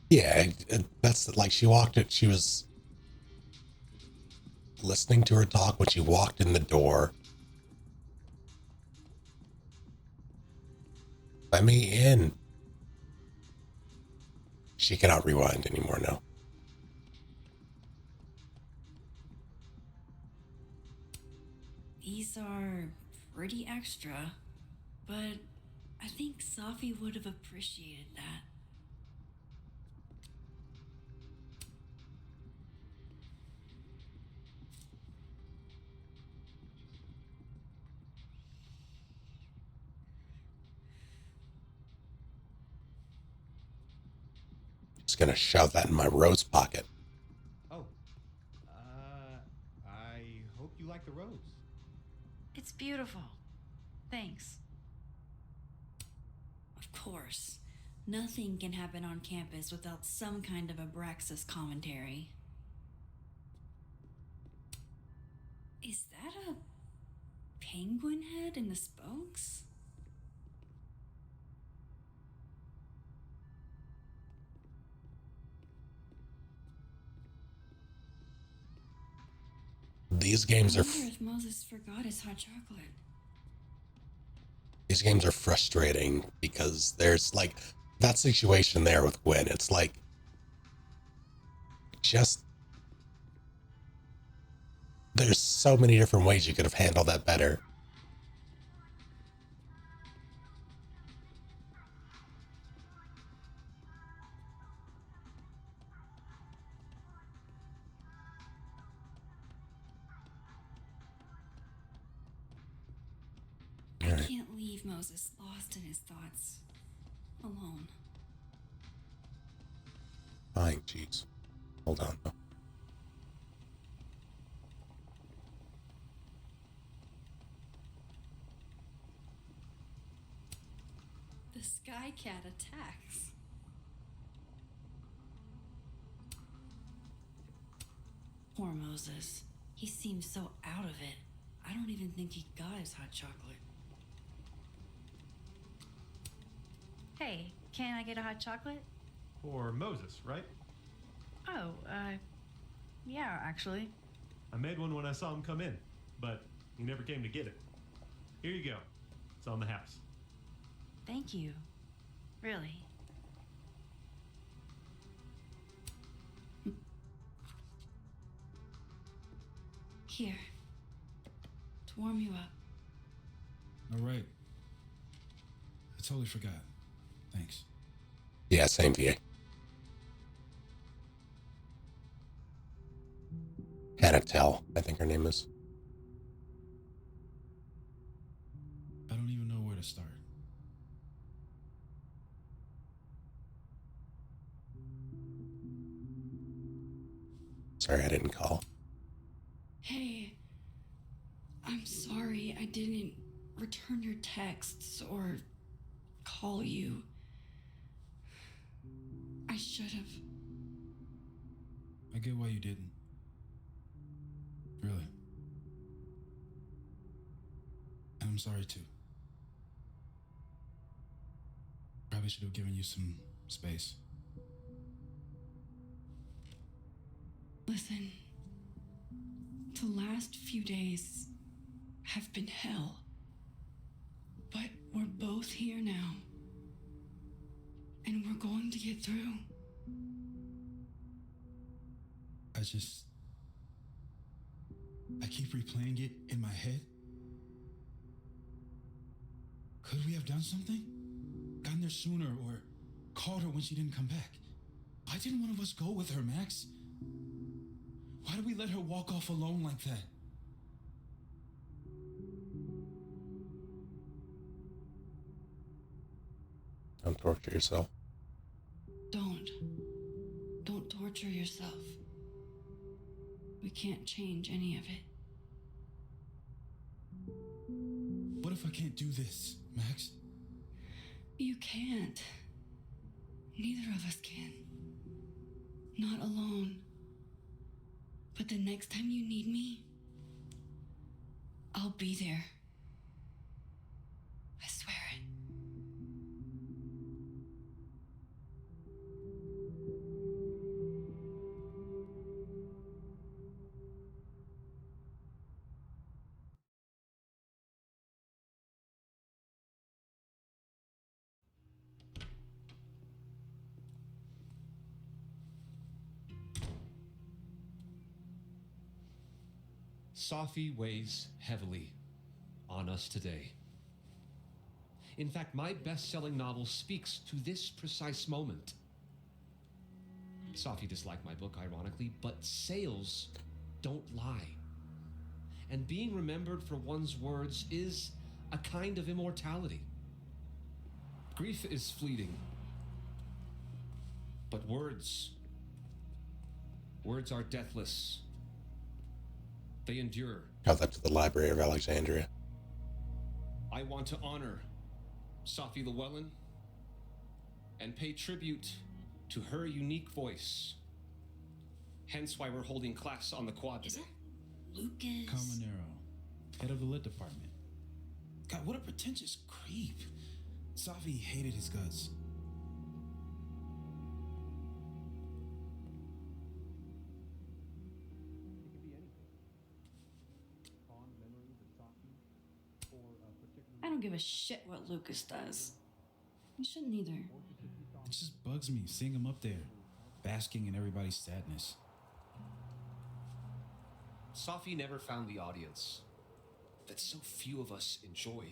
A: Yeah, that's like she walked it. She was listening to her talk when she walked in the door. Let me in. She cannot rewind anymore now.
B: These are pretty extra, but I think Safi would have appreciated that.
A: Just gonna shove that in my rose pocket.
J: Oh, I hope you like the rose.
B: It's beautiful. Thanks. Of course. Nothing can happen on campus without some kind of Abraxas commentary. Is that a penguin head in the spokes?
A: These games
B: I
A: are
B: wonder if Moses forgot his hot chocolate.
A: these games are frustrating because there's like that situation there with Gwen. It's like just there's so many different ways you could have handled that better. right.
B: can't leave Moses lost in his thoughts. Alone.
A: Fine, jeez. Hold on, though.
B: The Sky Cat attacks. Poor Moses. He seems so out of it. I don't even think he got his hot chocolate.
L: Hey, can I get a hot chocolate?
C: For Moses, right?
L: Oh, yeah, actually.
C: I made one when I saw him come in, but he never came to get it. Here you go. It's on the house.
L: Thank you. Really.
B: Here. To warm you up.
M: All right. I totally forgot. Thanks.
A: Yeah, same VA. Hannah Tell, I think her name is.
M: I don't even know where to start.
A: Sorry I didn't call.
B: Hey, I'm sorry I didn't return your texts or call you. I should have.
M: I get why you didn't. Really. And I'm sorry too. Probably should have given you some space.
B: Listen, the last few days have been hell. But we're both here now. And we're going to get through.
M: I keep replaying it in my head. Could we have done something? Gotten there sooner or called her when she didn't come back? Why didn't one of us go with her, Max? Why did we let her walk off alone like that?
A: Don't torture yourself.
B: Don't torture yourself. We can't change any of it.
M: What if I can't do this, Max?
B: You can't. Neither of us can. Not alone. But the next time you need me, I'll be there. I swear it.
N: Safi weighs heavily on us today. In fact, my best-selling novel speaks to this precise moment. Safi disliked my book, ironically, but sales don't lie. And being remembered for one's words is a kind of immortality. Grief is fleeting, but words are deathless. They endure.
A: Got that to the Library of Alexandria.
N: I want to honor Safi Llewellyn and pay tribute to her unique voice. Hence why we're holding class on the quad today.
B: Lucas.
M: Camonero, head of the lit department. God, what a pretentious creep. Safi hated his guts.
B: I don't give a shit what Lucas does. You shouldn't either.
M: It just bugs me seeing him up there, basking in everybody's sadness.
N: Safi never found the audience that so few of us enjoy.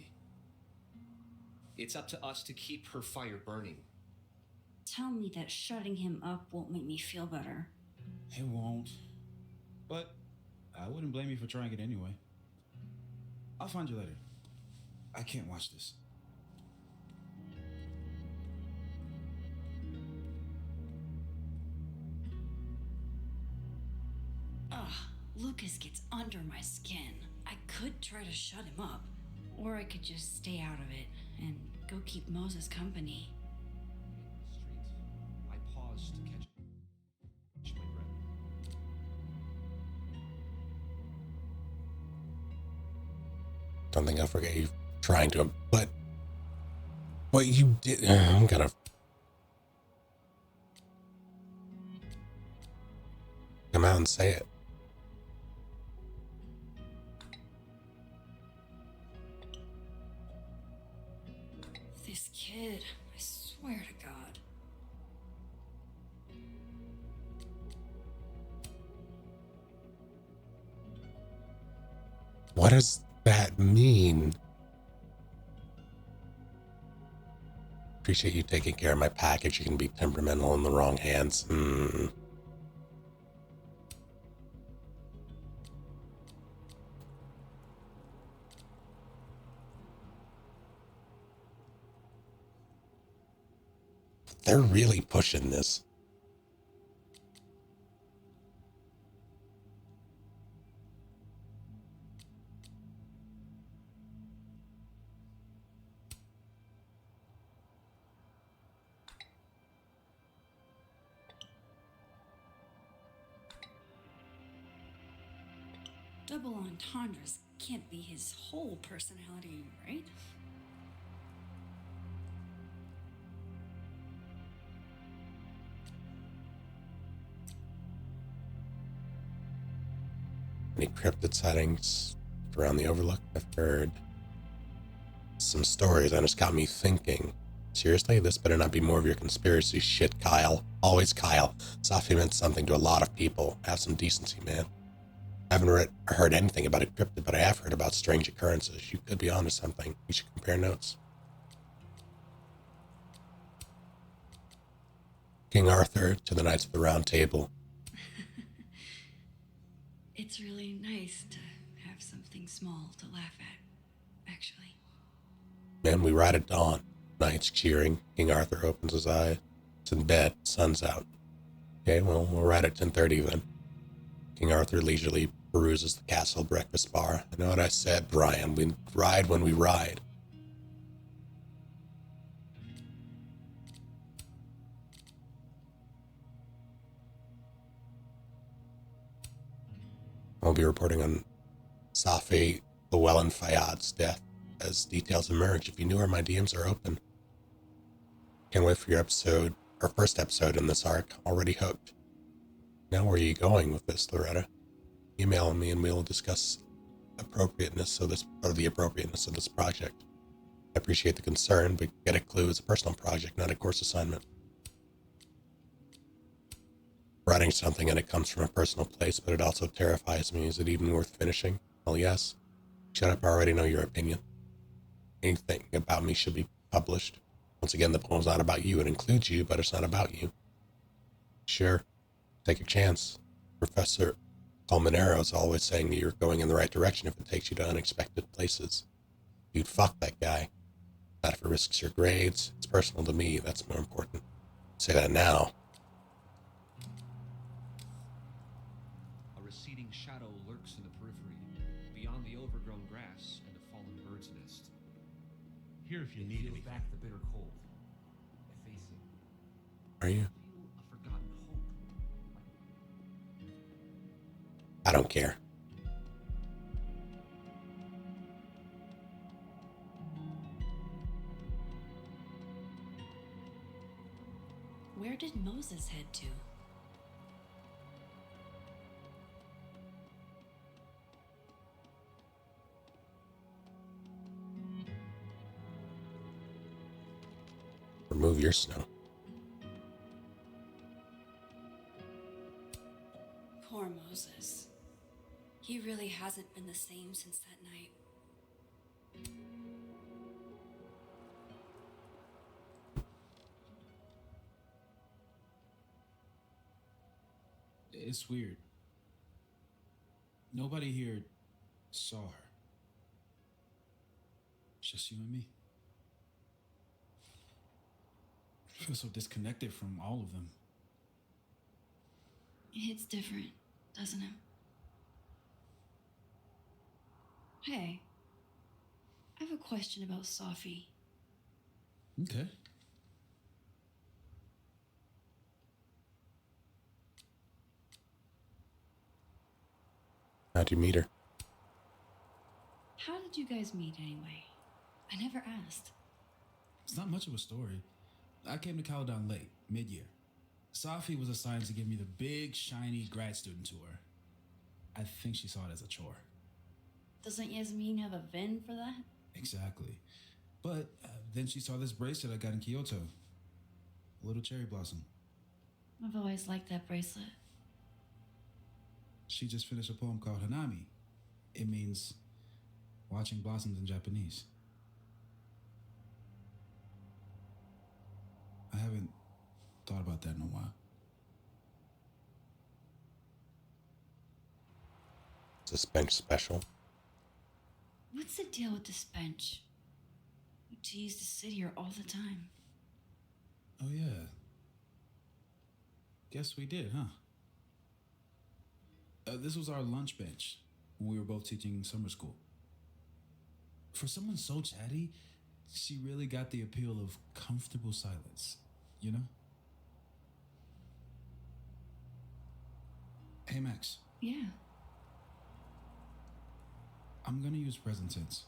N: It's up to us to keep her fire burning.
B: Tell me that shutting him up won't make me feel better.
M: It won't. But I wouldn't blame you for trying it anyway. I'll find you later. I can't watch this.
B: Ugh, Lucas gets under my skin. I could try to shut him up, or I could just stay out of it and go keep Moses company.
N: I paused to catch my breath.
A: Don't think I'll forget you trying to, but what you did, I'm gonna come out and say it.
B: This kid, I swear to God.
A: What does that mean? Appreciate you taking care of my package. You can be temperamental in the wrong hands. They're really pushing this.
B: Double entendres can't be his whole personality, right?
A: Any cryptid sightings around the Overlook? I've heard some stories and it's got me thinking. Seriously, this better not be more of your conspiracy shit, Kyle. Always Kyle. Safi meant something to a lot of people. Have some decency, man. I haven't heard anything about a cryptid, but I have heard about strange occurrences. You could be onto something. We should compare notes. King Arthur to the Knights of the Round Table.
B: It's really nice to have something small to laugh at, actually.
A: Man, we ride at dawn. Knights cheering. King Arthur opens his eyes. It's in bed. Sun's out. Okay, well, we'll ride at 10:30 then. King Arthur leisurely peruses the castle breakfast bar. I know what I said, Brian. We ride when we ride. I'll be reporting on Safi Llewellyn Fayyad's death as details emerge. If you knew her, my DMs are open. Can't wait for your episode, our first episode in this arc. Already hooked. Now where are you going with this, Loretta? Email me and we'll discuss the appropriateness of this project. I appreciate the concern, but get a clue, it's a personal project, not a course assignment. Writing something and it comes from a personal place, but it also terrifies me. Is it even worth finishing? Well, yes. Shut up, I already know your opinion. Anything about me should be published. Once again, the poem's not about you. It includes you, but it's not about you. Sure, take a chance. Professor Colmenero is always saying that you're going in the right direction if it takes you to unexpected places. You'd fuck that guy. Not if it risks your grades. It's personal to me, that's more important. Say that now.
N: A receding shadow lurks in the periphery, beyond the overgrown grass and a fallen bird's nest.
C: Here if you need me.
N: Back the bitter cold. I face it.
A: Are you?
N: A forgotten hope.
A: I don't care.
B: Where did Moses head to?
A: Remove your snow.
B: Poor Moses. He really hasn't been the same since that night.
M: It's weird. Nobody here saw her. It's just you and me. I feel so disconnected from all of them.
B: It hits different, doesn't it? Hey, I have a question about Safi.
M: Okay.
A: How'd you meet her?
B: How did you guys meet anyway? I never asked.
M: It's not much of a story. I came to Caledon late, mid-year. Safi was assigned to give me the big, shiny grad student tour. I think she saw it as a chore.
B: Doesn't Yasmin have a VIN for that?
M: Exactly. But then she saw this bracelet I got in Kyoto. A little cherry blossom.
B: I've always liked that bracelet.
M: She just finished a poem called Hanami. It means watching blossoms in Japanese. I haven't thought about that in a while.
A: It's a bench special.
B: What's the deal with this bench? We used to sit here all the time.
M: Oh, yeah. Guess we did, huh? This was our lunch bench when we were both teaching summer school. For someone so chatty, she really got the appeal of comfortable silence, you know? Hey, Max.
B: Yeah.
M: I'm gonna use present tense.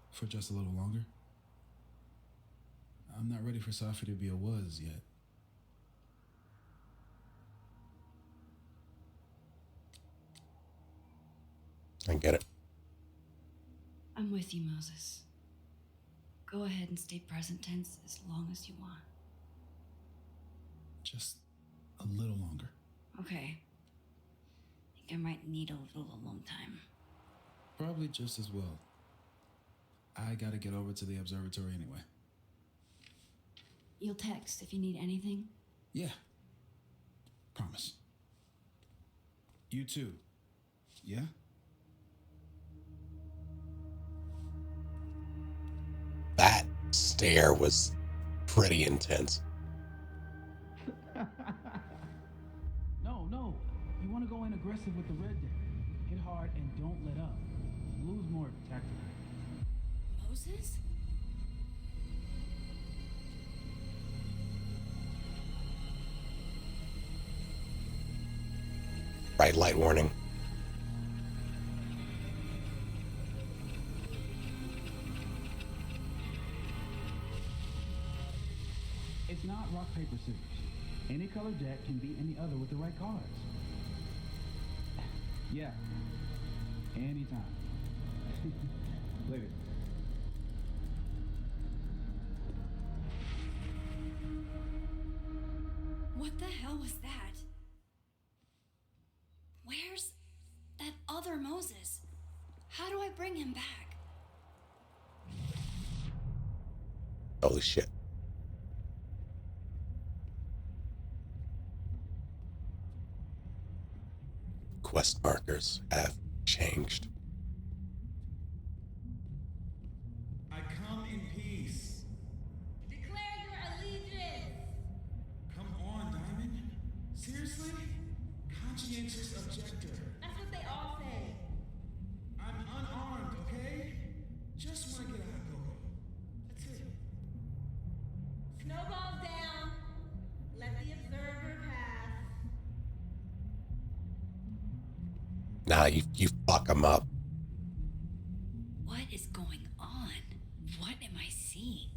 M: For just a little longer. I'm not ready for Safi to be a was yet.
A: I get it.
B: I'm with you, Moses. Go ahead and stay present tense as long as you want.
M: Just a little longer.
B: Okay. I think I might need a little alone time.
M: Probably just as well. I gotta get over to the observatory anyway.
B: You'll text if you need anything?
M: Yeah. Promise. You too. Yeah?
A: That stare was pretty intense.
G: No. You want to go in aggressive with the red deck. Hit hard and don't let up. Lose more tactically.
B: Moses?
A: Bright light warning.
G: It's not rock, paper, scissors. Any color deck can beat any other with the right cards. Yeah. Anytime. Later.
B: What the hell was that? Where's that other Moses? How do I bring him back?
A: Holy shit. Quest markers have changed.
J: I come in peace.
E: Declare your allegiance.
J: Come on, Diamond. Seriously? Conscientious objector.
E: That's what they all say.
J: I'm unarmed, okay? Just want to get a hot cocoa. That's it.
E: Snowballs down. Let the observer pass.
A: Nah, you fuck them up.
B: What is going on? What am I seeing?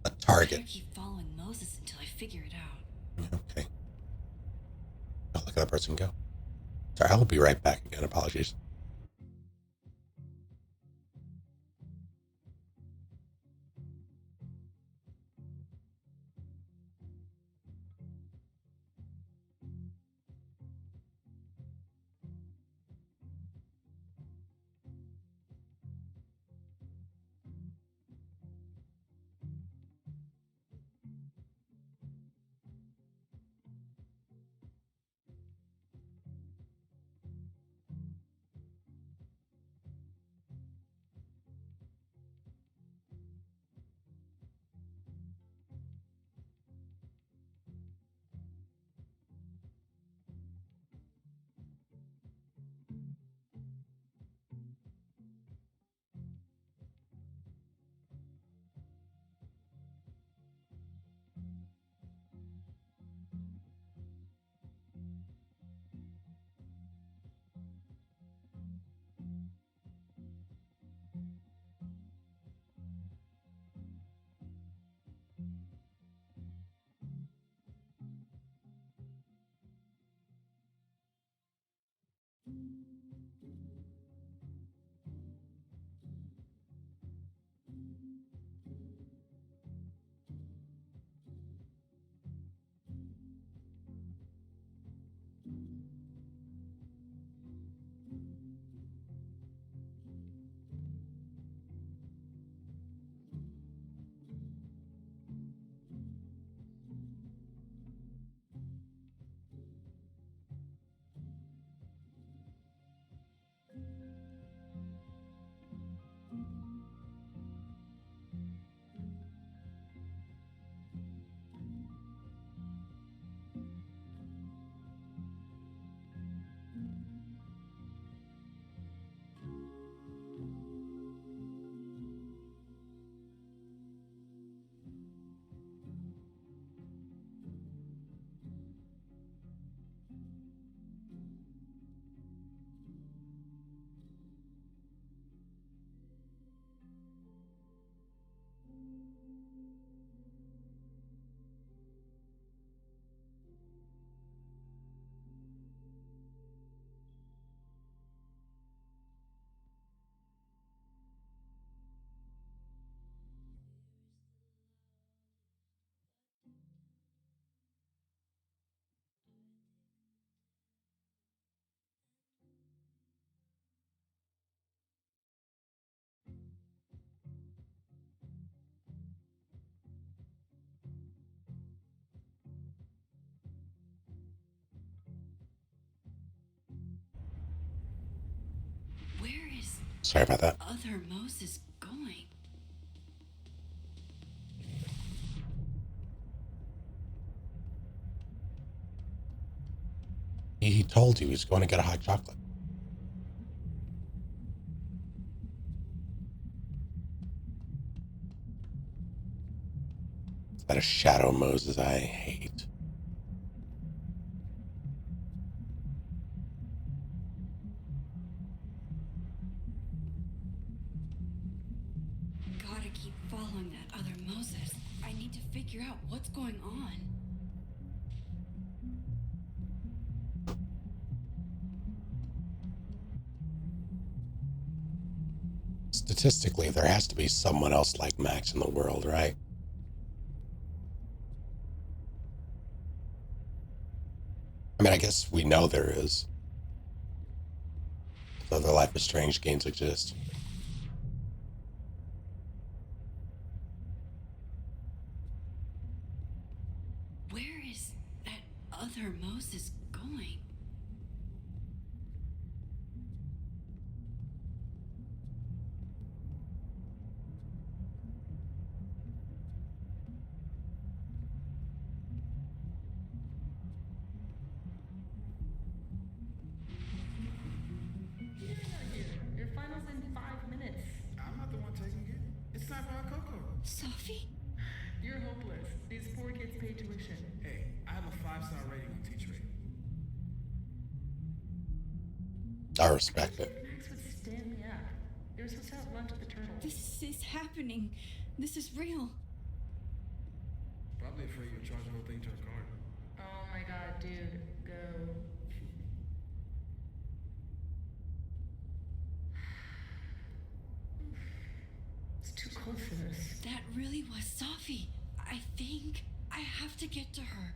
A: A
B: I'm
A: target.
B: gonna keep following Moses until I figure it out.
A: Okay. Oh, look at that person go. Sorry, I'll be right back again. Apologies. Sorry about that.
B: Other Moses going?
A: He told you he's going to get a hot chocolate. Is that a shadow Moses I hate?
B: Gotta keep following that other Moses. I need to figure out what's going on.
A: Statistically, there has to be someone else like Max in the world, right? I mean, I guess we know there is. Other Life is Strange games exist.
B: Where is that other Moses going?
O: Your final's in 5 minutes.
M: I'm not the one taking it. It's time for our Coco.
B: Sophie?
O: You're hopeless. These poor kids pay tuition.
M: Hey, I have a 5-star rating on Teacherate.
A: I respect it.
O: Max would stand me up. They were supposed to have lunch at the Turtle.
B: This is happening. This is real.
M: Probably afraid you'll charge the whole thing to her card.
O: Oh my god, dude. Go. It's too cold for this.
B: That really was Sophie. I think I have to get to her.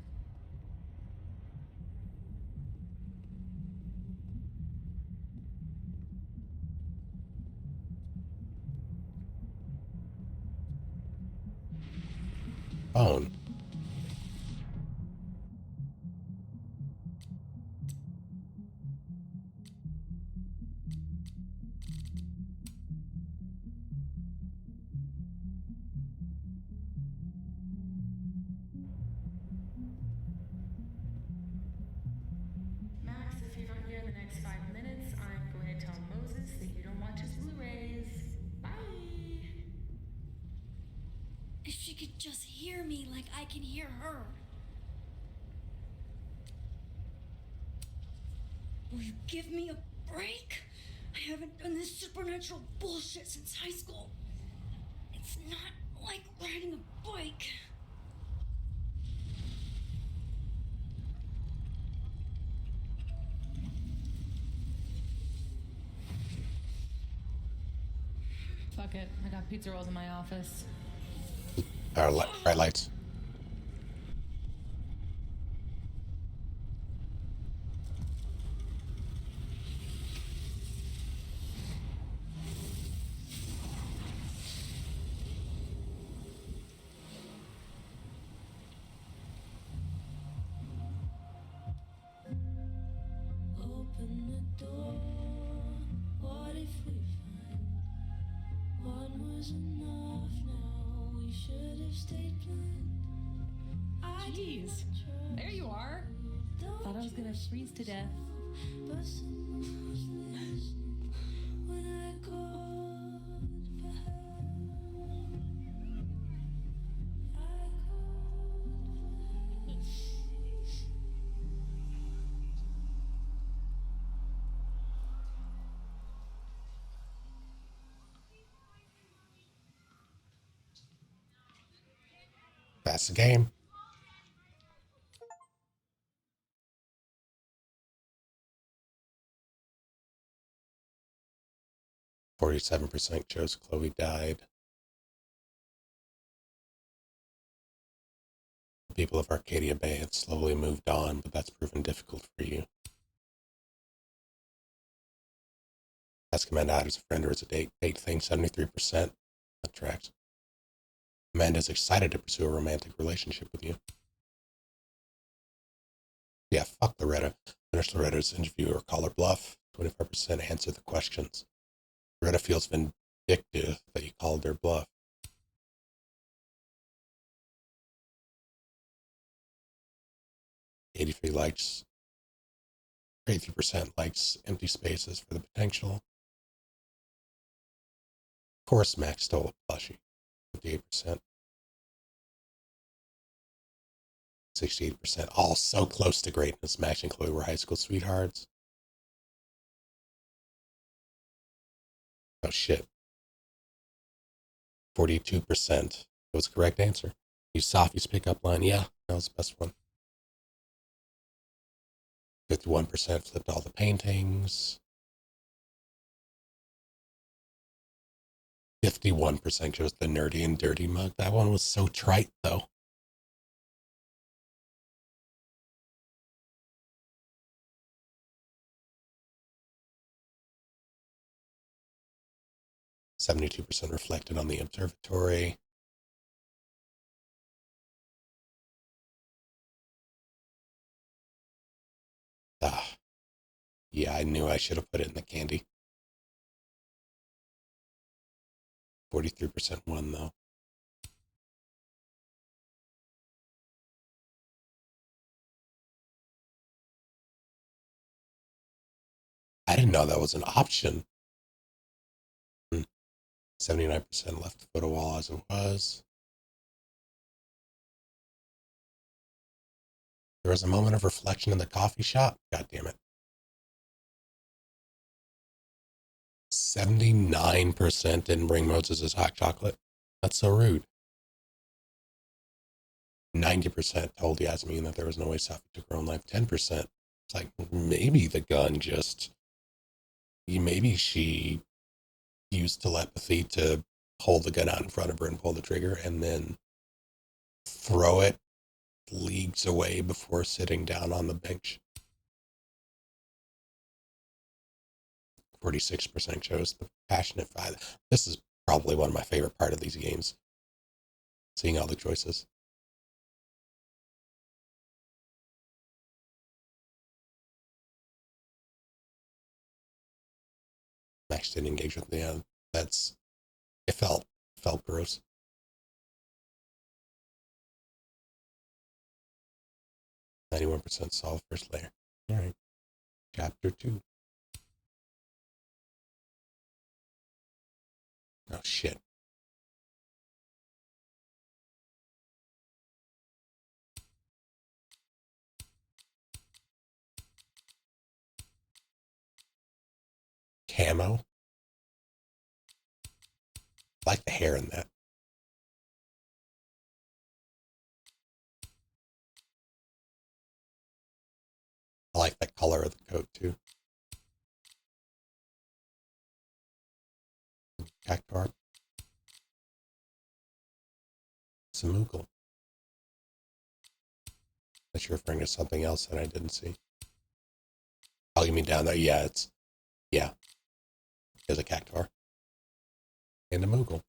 A: Phone.
O: Max, if you're not here in the next 5 minutes, I'm going to tell Moses that you don't watch his Blu-rays. Bye.
B: If she could just hear me like I can hear her. Will you give me a break? I haven't done this supernatural bullshit since high school. It's not like riding a bike.
O: Fuck it. I got pizza rolls in my office.
A: Bright lights.
P: Open the door. What if we find one was enough now? We should have stayed blind.
O: Jeez. There you are. Thought I was gonna freeze to death.
P: But someone's listening when I called for help.
A: That's the game. %47% chose Chloe died. The people of Arcadia Bay had slowly moved on, but that's proven difficult for you. Ask Amanda out as a friend or as a date. Date thing, 73%. That tracks. Amanda's excited to pursue a romantic relationship with you. Yeah, fuck Loretta. Finish Loretta's interview or call her bluff. 25% answer the questions. Greta feels vindictive that you called their bluff. $83 likes, 83% likes empty spaces for the potential. Of course, Max stole a plushie. 58%. 68%. All so close to greatness. Max and Chloe were high school sweethearts. Oh shit. 42% was the correct answer. Use Sophie's pickup line. Yeah, that was the best one. 51% flipped all the paintings. 51% chose the nerdy and dirty mug. That one was so trite, though. %72% reflected on the observatory. Yeah, I knew I should have put it in the candy. 43% won, though. I didn't know that was an option. 79% left the photo wall as it was. There was a moment of reflection in the coffee shop. God damn it. 79% didn't bring Moses' hot chocolate. That's so rude. 90% told Yasmin that there was no way Safi took her own life. 10%. It's like, maybe the gun just... Maybe she used telepathy to hold the gun out in front of her and pull the trigger and then throw it leagues away before sitting down on the bench. 46% chose the passionate father. This is probably one of my favorite part of these games. Seeing all the choices. Max didn't engage with me. It felt gross. %91% solved first layer. All right. Chapter 2. Oh, shit. Camo. I like the hair in that. I like the color of the coat, too. Cactuar. Samoogle. Unless you're referring to something else that I didn't see. Oh, you mean down there? Yeah, there's a Cactuar. And a Moogle.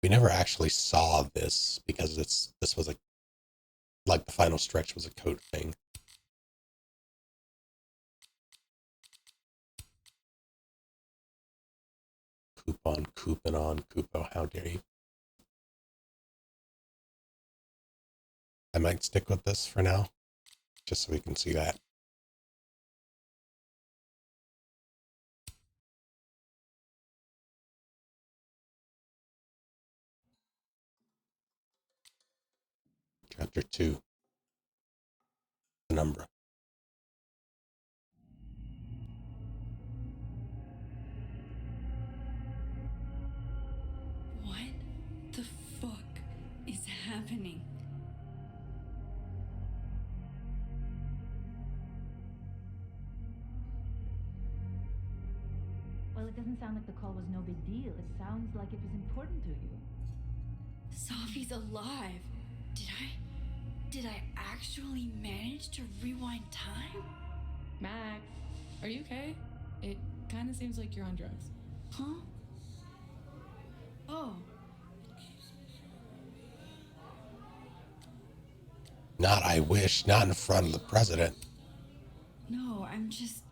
A: We never actually saw this because this was like the final stretch was a coat thing. Coupon, Coupo, how dare you. I might stick with this for now, just so we can see that. Chapter 2. Penumbra.
B: What the fuck is happening?
I: Well, it doesn't sound like the call was no big deal. It sounds like it was important to you.
B: Sophie's alive. Did I actually manage to rewind time?
O: Max, are you okay? It kind of seems like you're on drugs.
B: Huh? Oh.
A: Not I wish, not in front of the president.
B: No, I'm just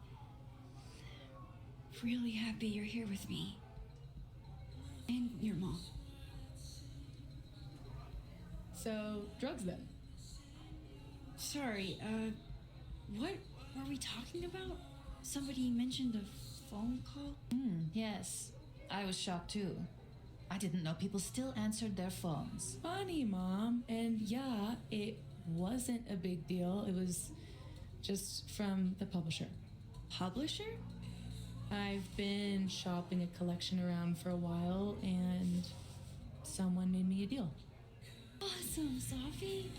B: really happy you're here with me. And your mom.
O: So, drugs then?
B: Sorry, what were we talking about? Somebody mentioned a phone call?
I: Yes. I was shocked too. I didn't know people still answered their phones.
O: Funny, Mom. And yeah, it wasn't a big deal. It was just from the publisher.
B: Publisher?
O: I've been shopping a collection around for a while, and someone made me a deal.
B: Awesome, Sophie.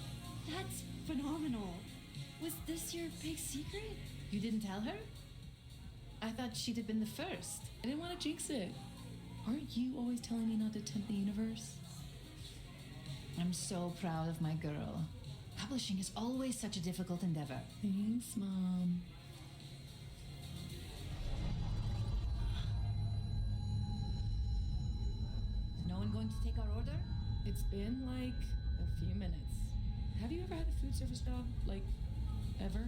B: That's phenomenal. Was this your big secret?
I: You didn't tell her? I thought she'd have been the first.
O: I didn't want to jinx it. Aren't you always telling me not to tempt the universe?
I: I'm so proud of my girl. Publishing is always such a difficult endeavor.
O: Thanks, Mom.
I: Is no one going to take our order?
O: It's been like a few minutes. Have you ever had a food service job? Like, ever?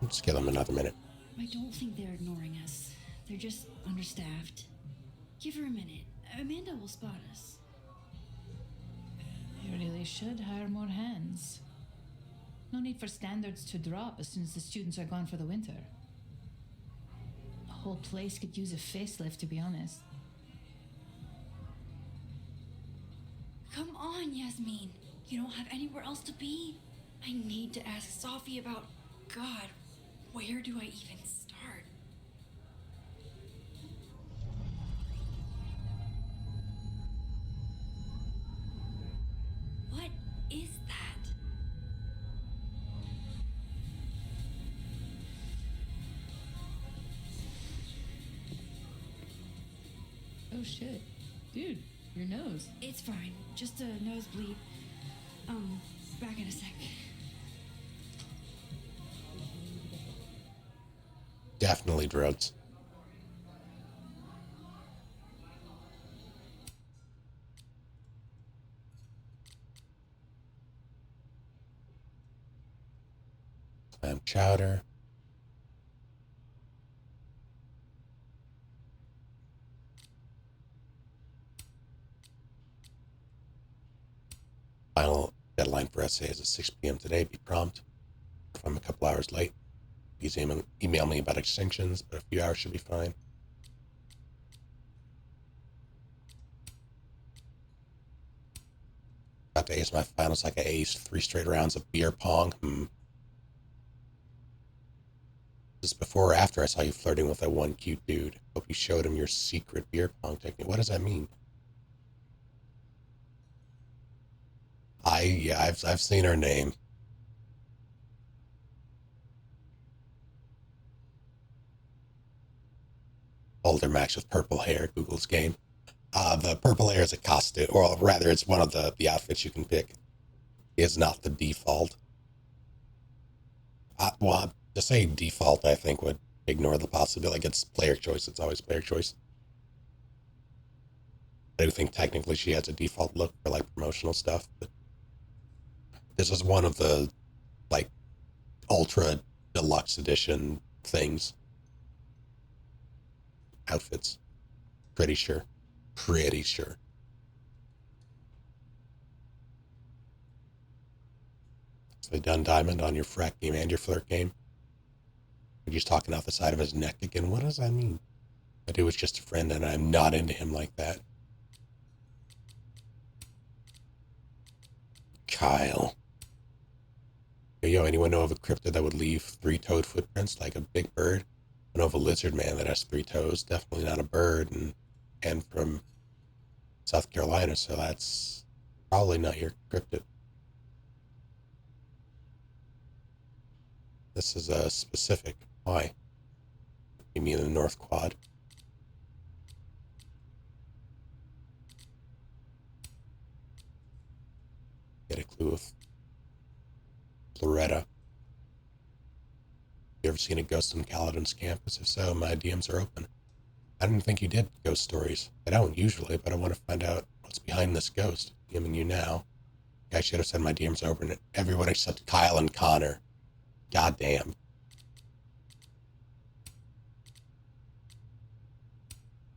A: Just give them another minute.
B: I don't think they're ignoring us. They're just understaffed. Give her a minute. Amanda will spot us.
I: You really should hire more hands. No need for standards to drop as soon as the students are gone for the winter. The whole place could use a facelift, to be honest.
B: Come on, Yasmin. You don't have anywhere else to be? I need to ask Sophie about... God, where do I even start? What is that?
O: Oh shit. Dude, your nose.
B: It's fine. Just a nosebleed. Back in a sec.
A: Definitely drugs. Clam chowder. Final deadline for essays is 6 p.m. today. Be prompt. If I'm a couple hours late, please email me about extinctions, but a few hours should be fine. About to ace my finals like I aced 3 straight rounds of beer pong. Just before or after I saw you flirting with that one cute dude. Hope you showed him your secret beer pong technique. What does that mean? I've seen her name. Older Max with purple hair, Google's game. The purple hair is a costume, or rather, it's one of the outfits you can pick. It's not the default. Well, to say default, I think, would ignore the possibility. Like, it's player choice. It's always player choice. I do think technically she has a default look for, like, promotional stuff, but this is one of the, like, ultra deluxe edition things. Outfits. Pretty sure. Pretty sure. So they done Diamond on your frack game and your flirt game. He's talking out the side of his neck again. What does that mean? That dude was just a friend and I'm not into him like that. Kyle. Yo, anyone know of a cryptid that would leave 3-toed footprints like a big bird? I know of a lizard man that has 3 toes. Definitely not a bird, and from South Carolina, so that's Probably not your cryptid. This is a specific. Why? You mean the North Quad? Get a clue of Loretta. You ever seen a ghost on Caledon's campus? If so, my DMs are open. I didn't think you did ghost stories. I don't usually, but I want to find out what's behind this ghost. DMing you now. I should have sent my DMs over to everyone except Kyle and Connor. God damn.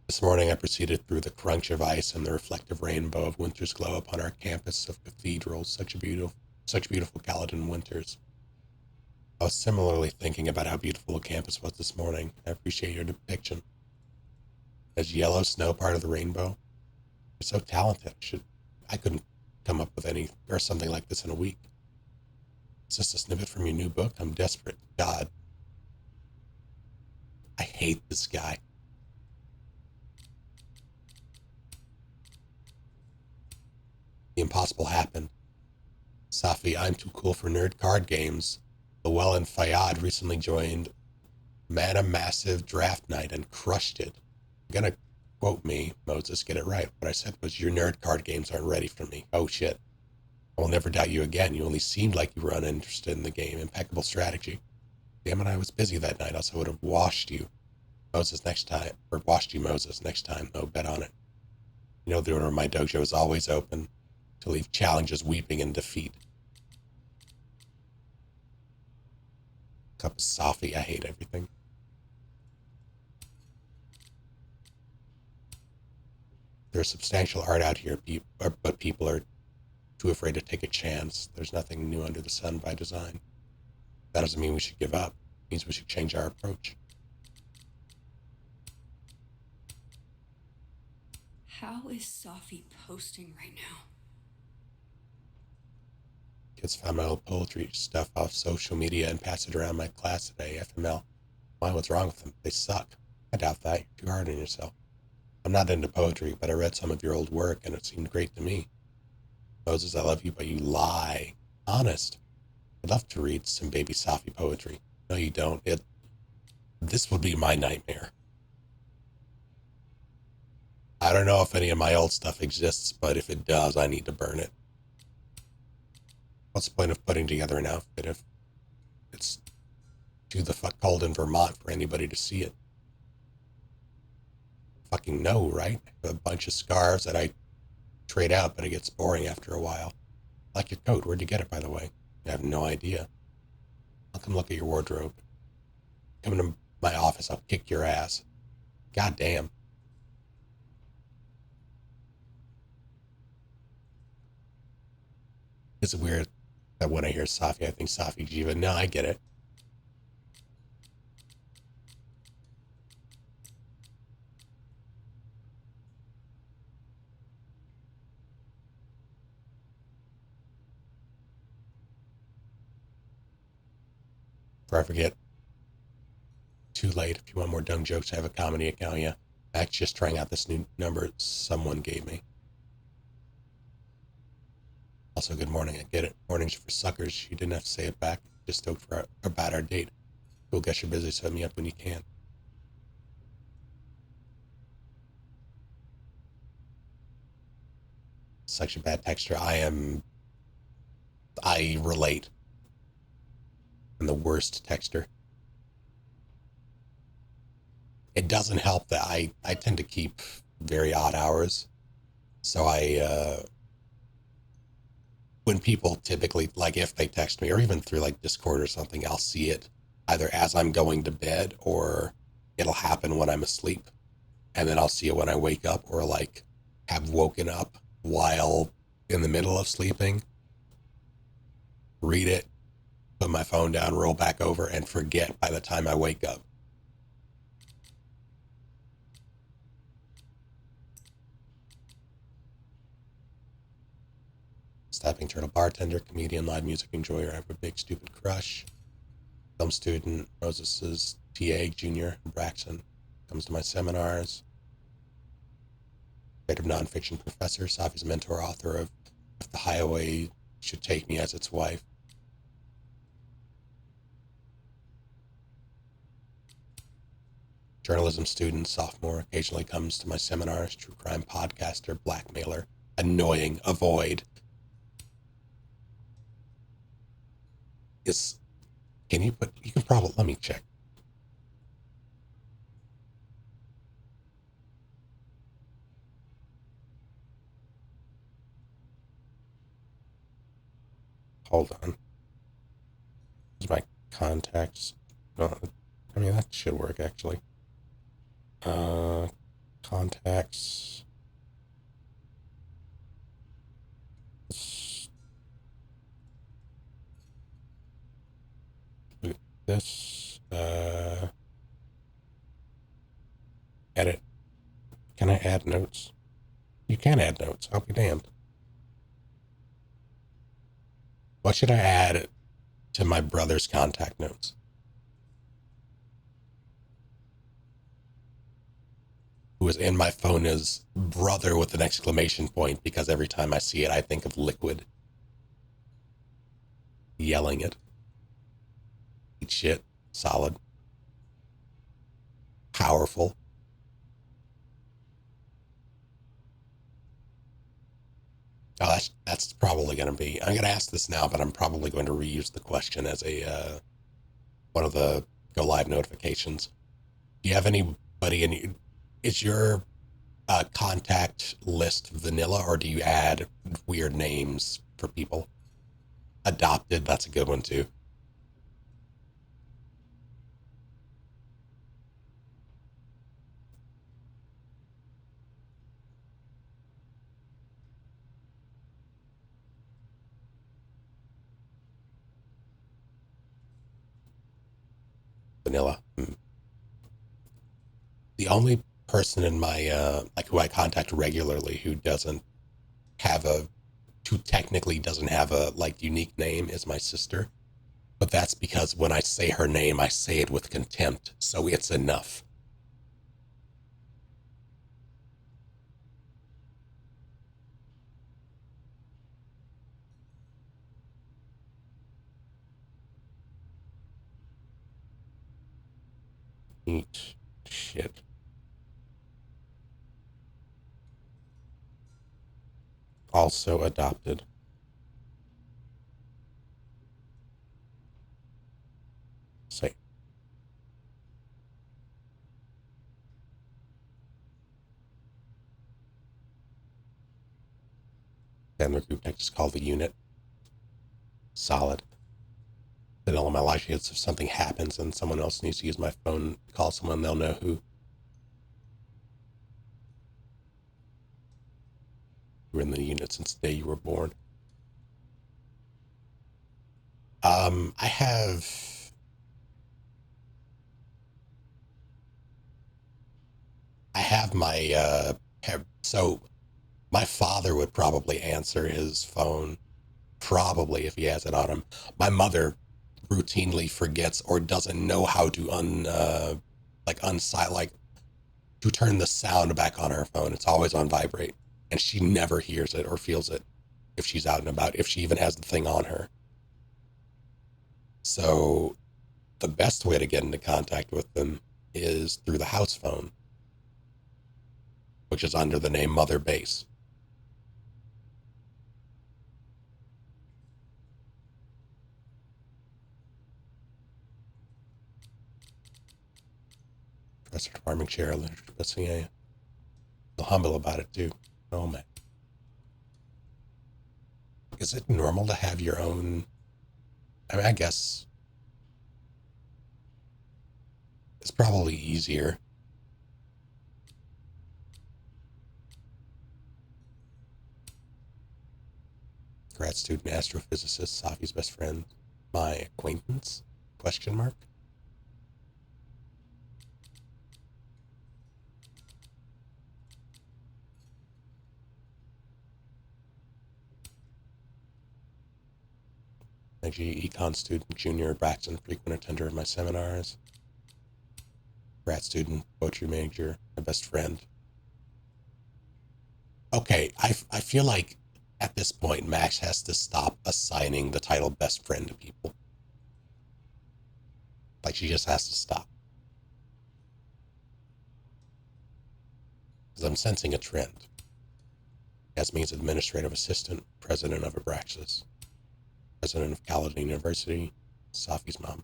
A: This morning I proceeded through the crunch of ice and the reflective rainbow of winter's glow upon our campus of cathedrals, such beautiful Caledon winters. I was similarly thinking about how beautiful the campus was this morning. I appreciate your depiction. Is yellow snow part of the rainbow? You're so talented. I couldn't come up with any or something like this in a week. Is this a snippet from your new book? I'm desperate. God. I hate this guy. The impossible happened. Safi, I'm too cool for nerd card games. Llewellyn Fayyad recently joined Mana Massive Draft Night and crushed it. You're gonna quote me, Moses, get it right. What I said was your nerd card games aren't ready for me. Oh shit. I will never doubt you again. You only seemed like you were uninterested in the game. Impeccable strategy. Damn it, I was busy that night, else I would have washed you. Moses next time, or washed you Moses next time, though, bet on it. You know the door of my dojo is always open to leave challenges weeping in defeat. Cup of Safi, I hate everything. There's substantial art out here, but people are too afraid to take a chance. There's nothing new under the sun by design. That doesn't mean we should give up. It means we should change our approach.
B: How is Safi posting right now?
A: Kids found my old poetry stuff off social media and passed it around my class today, FML. Why, what's wrong with them? They suck. I doubt that. You're too hard on yourself. I'm not into poetry, but I read some of your old work and it seemed great to me. Moses, I love you, but you lie. Honest. I'd love to read some baby Safi poetry. No, you don't. This would be my nightmare. I don't know if any of my old stuff exists, but if it does, I need to burn it. What's the point of putting together an outfit if it's too the fuck cold in Vermont for anybody to see it? Fucking no, right? I have a bunch of scarves that I trade out, but it gets boring after a while. I like your coat. Where'd you get it, by the way? I have no idea. I'll come look at your wardrobe. Come to my office, I'll kick your ass. God damn. It's weird that when I hear Safi, I think Safi Jiva. No, I get it. Before I forget, too late. If you want more dumb jokes, I have a comedy account, yeah. Max just trying out this new number someone gave me. Also, good morning. I get it. Mornings are for suckers. You didn't have to say it back. Just stoked about our date. Cool, guess you're busy, so hit me up when you can. Such a bad texture. I relate. I'm the worst texter. It doesn't help that I tend to keep very odd hours. So when people typically, like if they text me or even through like Discord or something, I'll see it either as I'm going to bed or it'll happen when I'm asleep. And then I'll see it when I wake up or like have woken up while in the middle of sleeping, read it, put my phone down, roll back over, and forget by the time I wake up. Snapping Turtle bartender, comedian, live music enjoyer. I have a big stupid crush. Film student, Moses' TA, junior, Braxton. Comes to my seminars. Creative nonfiction professor. Safi's mentor, author of the highway should take me as its wife. Journalism student, sophomore, occasionally comes to my seminars, true crime podcaster, blackmailer, annoying, avoid. You can probably, let me check. Hold on. Here's my contacts. No, I mean, that should work, actually. Contacts. Look at this. Edit. Can I add notes? You can add notes. I'll be damned. What should I add to my brother's contact notes? Who is in my phone as brother with an exclamation point, because every time I see it, I think of liquid. Yelling it. Eat shit. Solid. Powerful. Oh, that's probably going to be... I'm going to ask this now, but I'm probably going to reuse the question as a one of the Go Live notifications. Do you have anybody in you? Is your contact list vanilla, or do you add weird names for people? Adopted, that's a good one too. Vanilla. The only person in my who I contact regularly who technically doesn't have a unique name is my sister, but that's because when I say her name, I say it with contempt, so it's enough. Eat shit. Also adopted. Say. Then the group text is called the unit. Solid. Then all of my likelihoods, if something happens and someone else needs to use my phone, call someone, they'll know who. You were in the unit since the day you were born. I have my, so my father would probably answer his phone, probably if he has it on him. My mother routinely forgets or doesn't know how to to turn the sound back on her phone. It's always on vibrate, and she never hears it or feels it if she's out and about, if she even has the thing on her. So the best way to get into contact with them is through the house phone, which is under the name Mother Base. Professor Department Chair, literature, but yeah, feel humble about it too. Oh man. Is it normal to have your own? I mean, I guess it's probably easier. Grad student astrophysicist, Safi's best friend, my acquaintance? Question mark. Econ student, junior, Braxton, frequent attender of my seminars. Grad student, poetry major, my best friend. Okay, I feel like at this point, Max has to stop assigning the title best friend to people. Like, she just has to stop. Because I'm sensing a trend. Yasmin's administrative assistant, president of Abraxas, president of Caledon University, Safi's mom.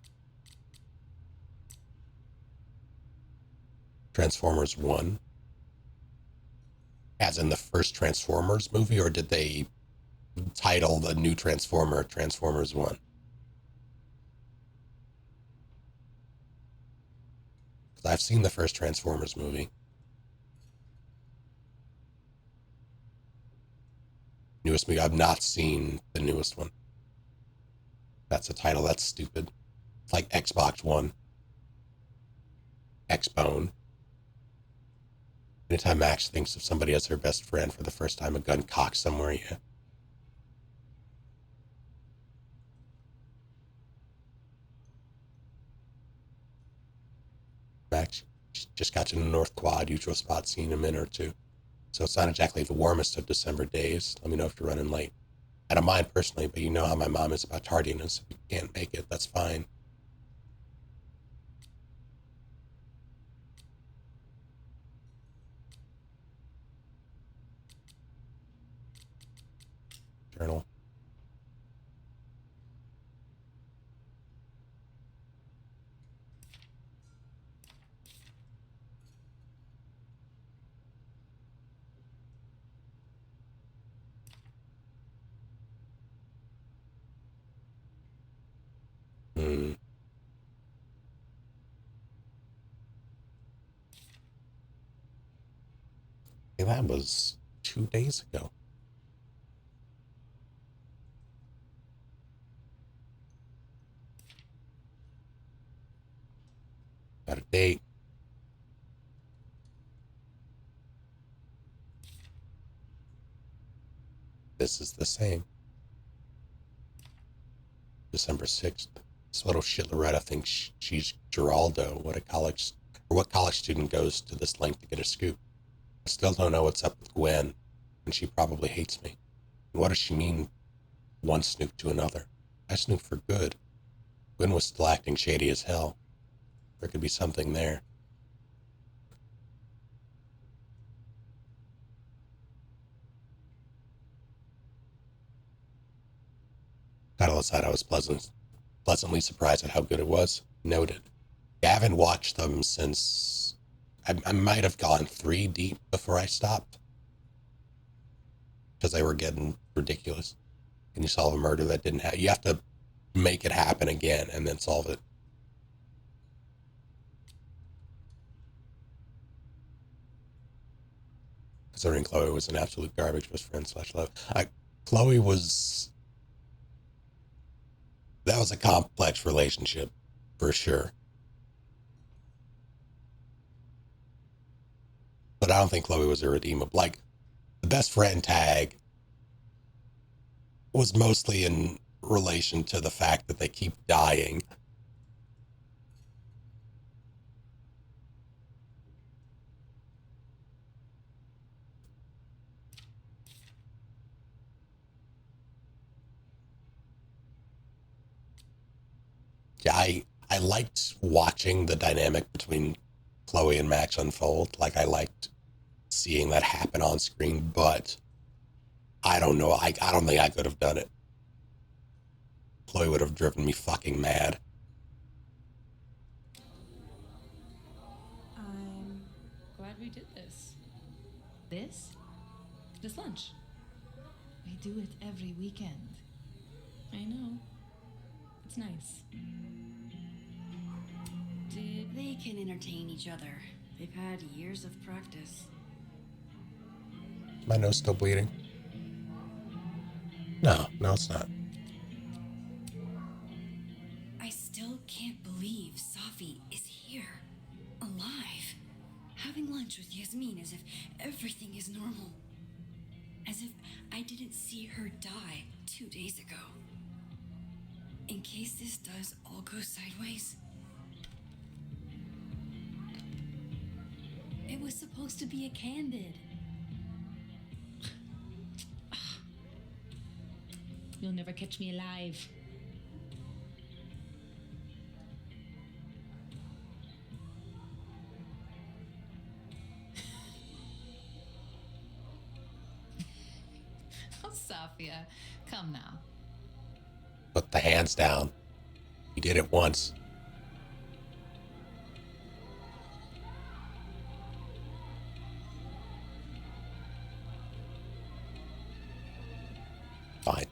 A: Transformers 1. As in the first Transformers movie, or did they title the new Transformer Transformers 1? Because I've seen the first Transformers movie. Newest movie. I've not seen the newest one. That's a title. That's stupid. It's like Xbox One. X-Bone. Anytime Max thinks of somebody as her best friend for the first time, a gun cocks somewhere, yeah. Max just got to the North Quad, usual spot, seen in a minute or two. So it's not exactly the warmest of December days. Let me know if you're running late. I don't mind personally, but you know how my mom is about tardiness. If you can't make it, that's fine. Journal. Hey, that was 2 days ago. Got a date. This is the same. December 6th. This little shit Loretta thinks she's Geraldo. What college student goes to this length to get a scoop? I still don't know what's up with Gwen, and she probably hates me. And what does she mean, one snoop to another? I snoop for good. Gwen was still acting shady as hell. There could be something there. Title aside, I was pleasantly surprised at how good it was. Noted. I haven't watched them since... I might have gone 3 deep before I stopped. Because they were getting ridiculous. Can you solve a murder that didn't happen? You have to make it happen again and then solve it. Considering Chloe was an absolute garbage best friend / love. Chloe was... That was a complex relationship, for sure. But I don't think Chloe was irredeemable. Like, the best friend tag was mostly in relation to the fact that they keep dying. Yeah, I liked watching the dynamic between Chloe and Max unfold. Like, I liked seeing that happen on screen, but I don't know. I don't think I could have done it. Chloe would have driven me fucking mad.
K: I'm glad we did this.
I: This?
K: This lunch.
I: We do it every weekend.
K: I know. It's nice.
B: They can entertain each other. They've had years of practice.
A: My nose still bleeding? No, it's not.
B: I still can't believe Safi is here, alive, having lunch with Yasmin as if everything is normal. As if I didn't see her die 2 days ago. In case this does all go sideways. It was supposed to be a candid.
I: You'll never catch me alive. Oh, Sophia, come now.
A: Put the hands down. You did it once. Fine.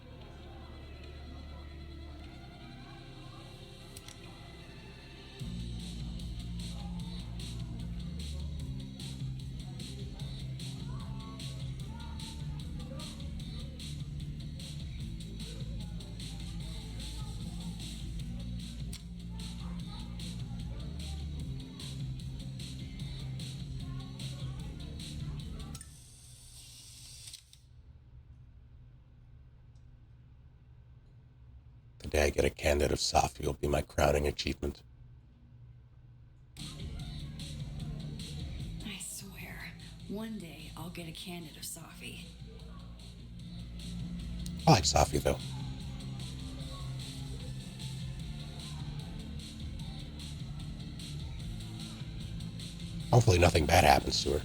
A: The day I get a candidate of Safi will be my crowning achievement.
B: I swear, one day I'll get a candid of Safi.
A: I like Safi, though. Hopefully nothing bad happens to her.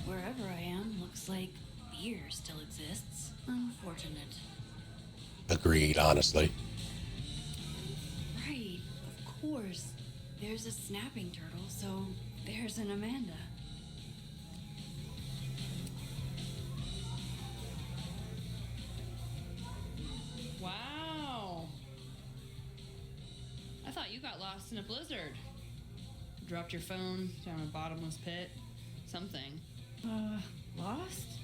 B: Wherever I am, looks like beer still exists. Unfortunate.
A: Agreed, honestly.
B: Right, of course. There's a snapping turtle, so there's an Amanda.
D: Wow. I thought you got lost in a blizzard. Dropped your phone down a bottomless pit. Something.
B: Lost?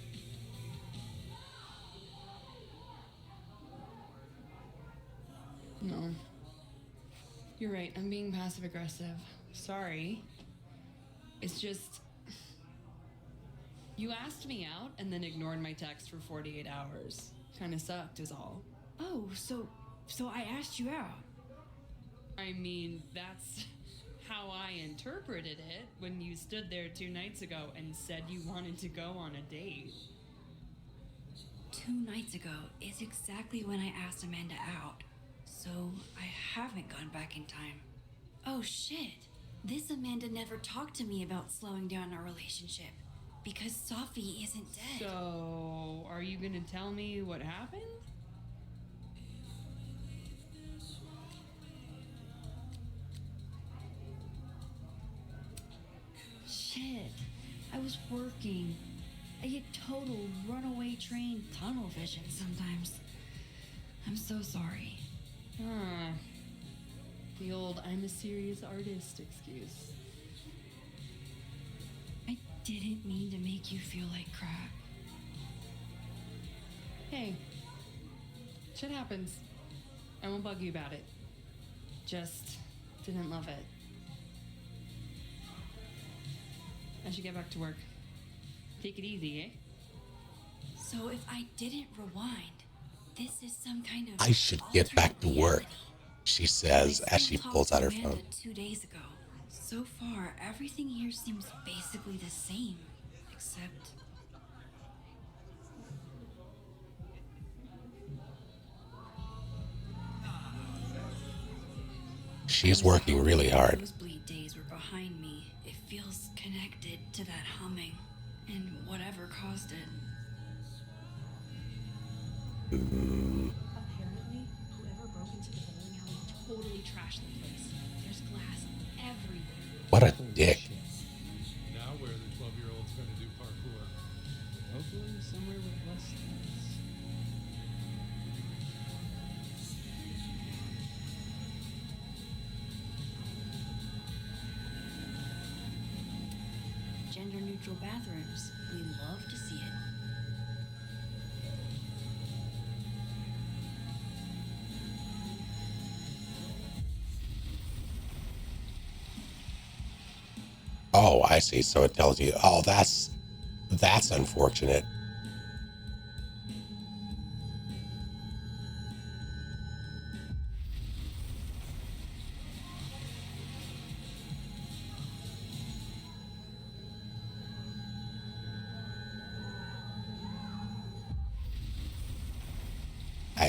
D: No. You're right. I'm being passive aggressive. Sorry. It's just. You asked me out and then ignored my text for 48 hours. Kinda sucked, is all.
B: Oh, so I asked you out.
D: I mean, that's how I interpreted it when you stood there 2 nights ago and said you wanted to go on a date.
B: 2 nights ago is exactly when I asked Amanda out, so I haven't gone back in time. Oh shit! This Amanda never talked to me about slowing down our relationship because Safi isn't dead.
D: So, are you gonna tell me what happened?
B: Shit, I was working. I get total runaway train tunnel vision sometimes. I'm so sorry.
D: Ah, the old I'm a serious artist excuse.
B: I didn't mean to make you feel like crap.
D: Hey, shit happens. I won't bug you about it. Just didn't love it. I should get back to work. Take it easy, eh?
B: So if I didn't rewind, this is some kind of
A: I should get back to work, she says as she pulls out her
B: Amanda
A: phone.
B: 2 days ago. So far, everything here seems basically the same, except
A: She's working really hard.
B: those bleed days were behind me. It feels connected to that humming and whatever caused it.
F: Apparently, whoever broke into the bowling alley totally trashed the place. There's glass everywhere.
A: What a dick.
Q: Now where are the 12-year-olds going to do parkour?
D: Hopefully somewhere with less stress.
B: Gender neutral bathrooms. We love to see it.
A: Oh, I see. So it tells you, oh, that's unfortunate.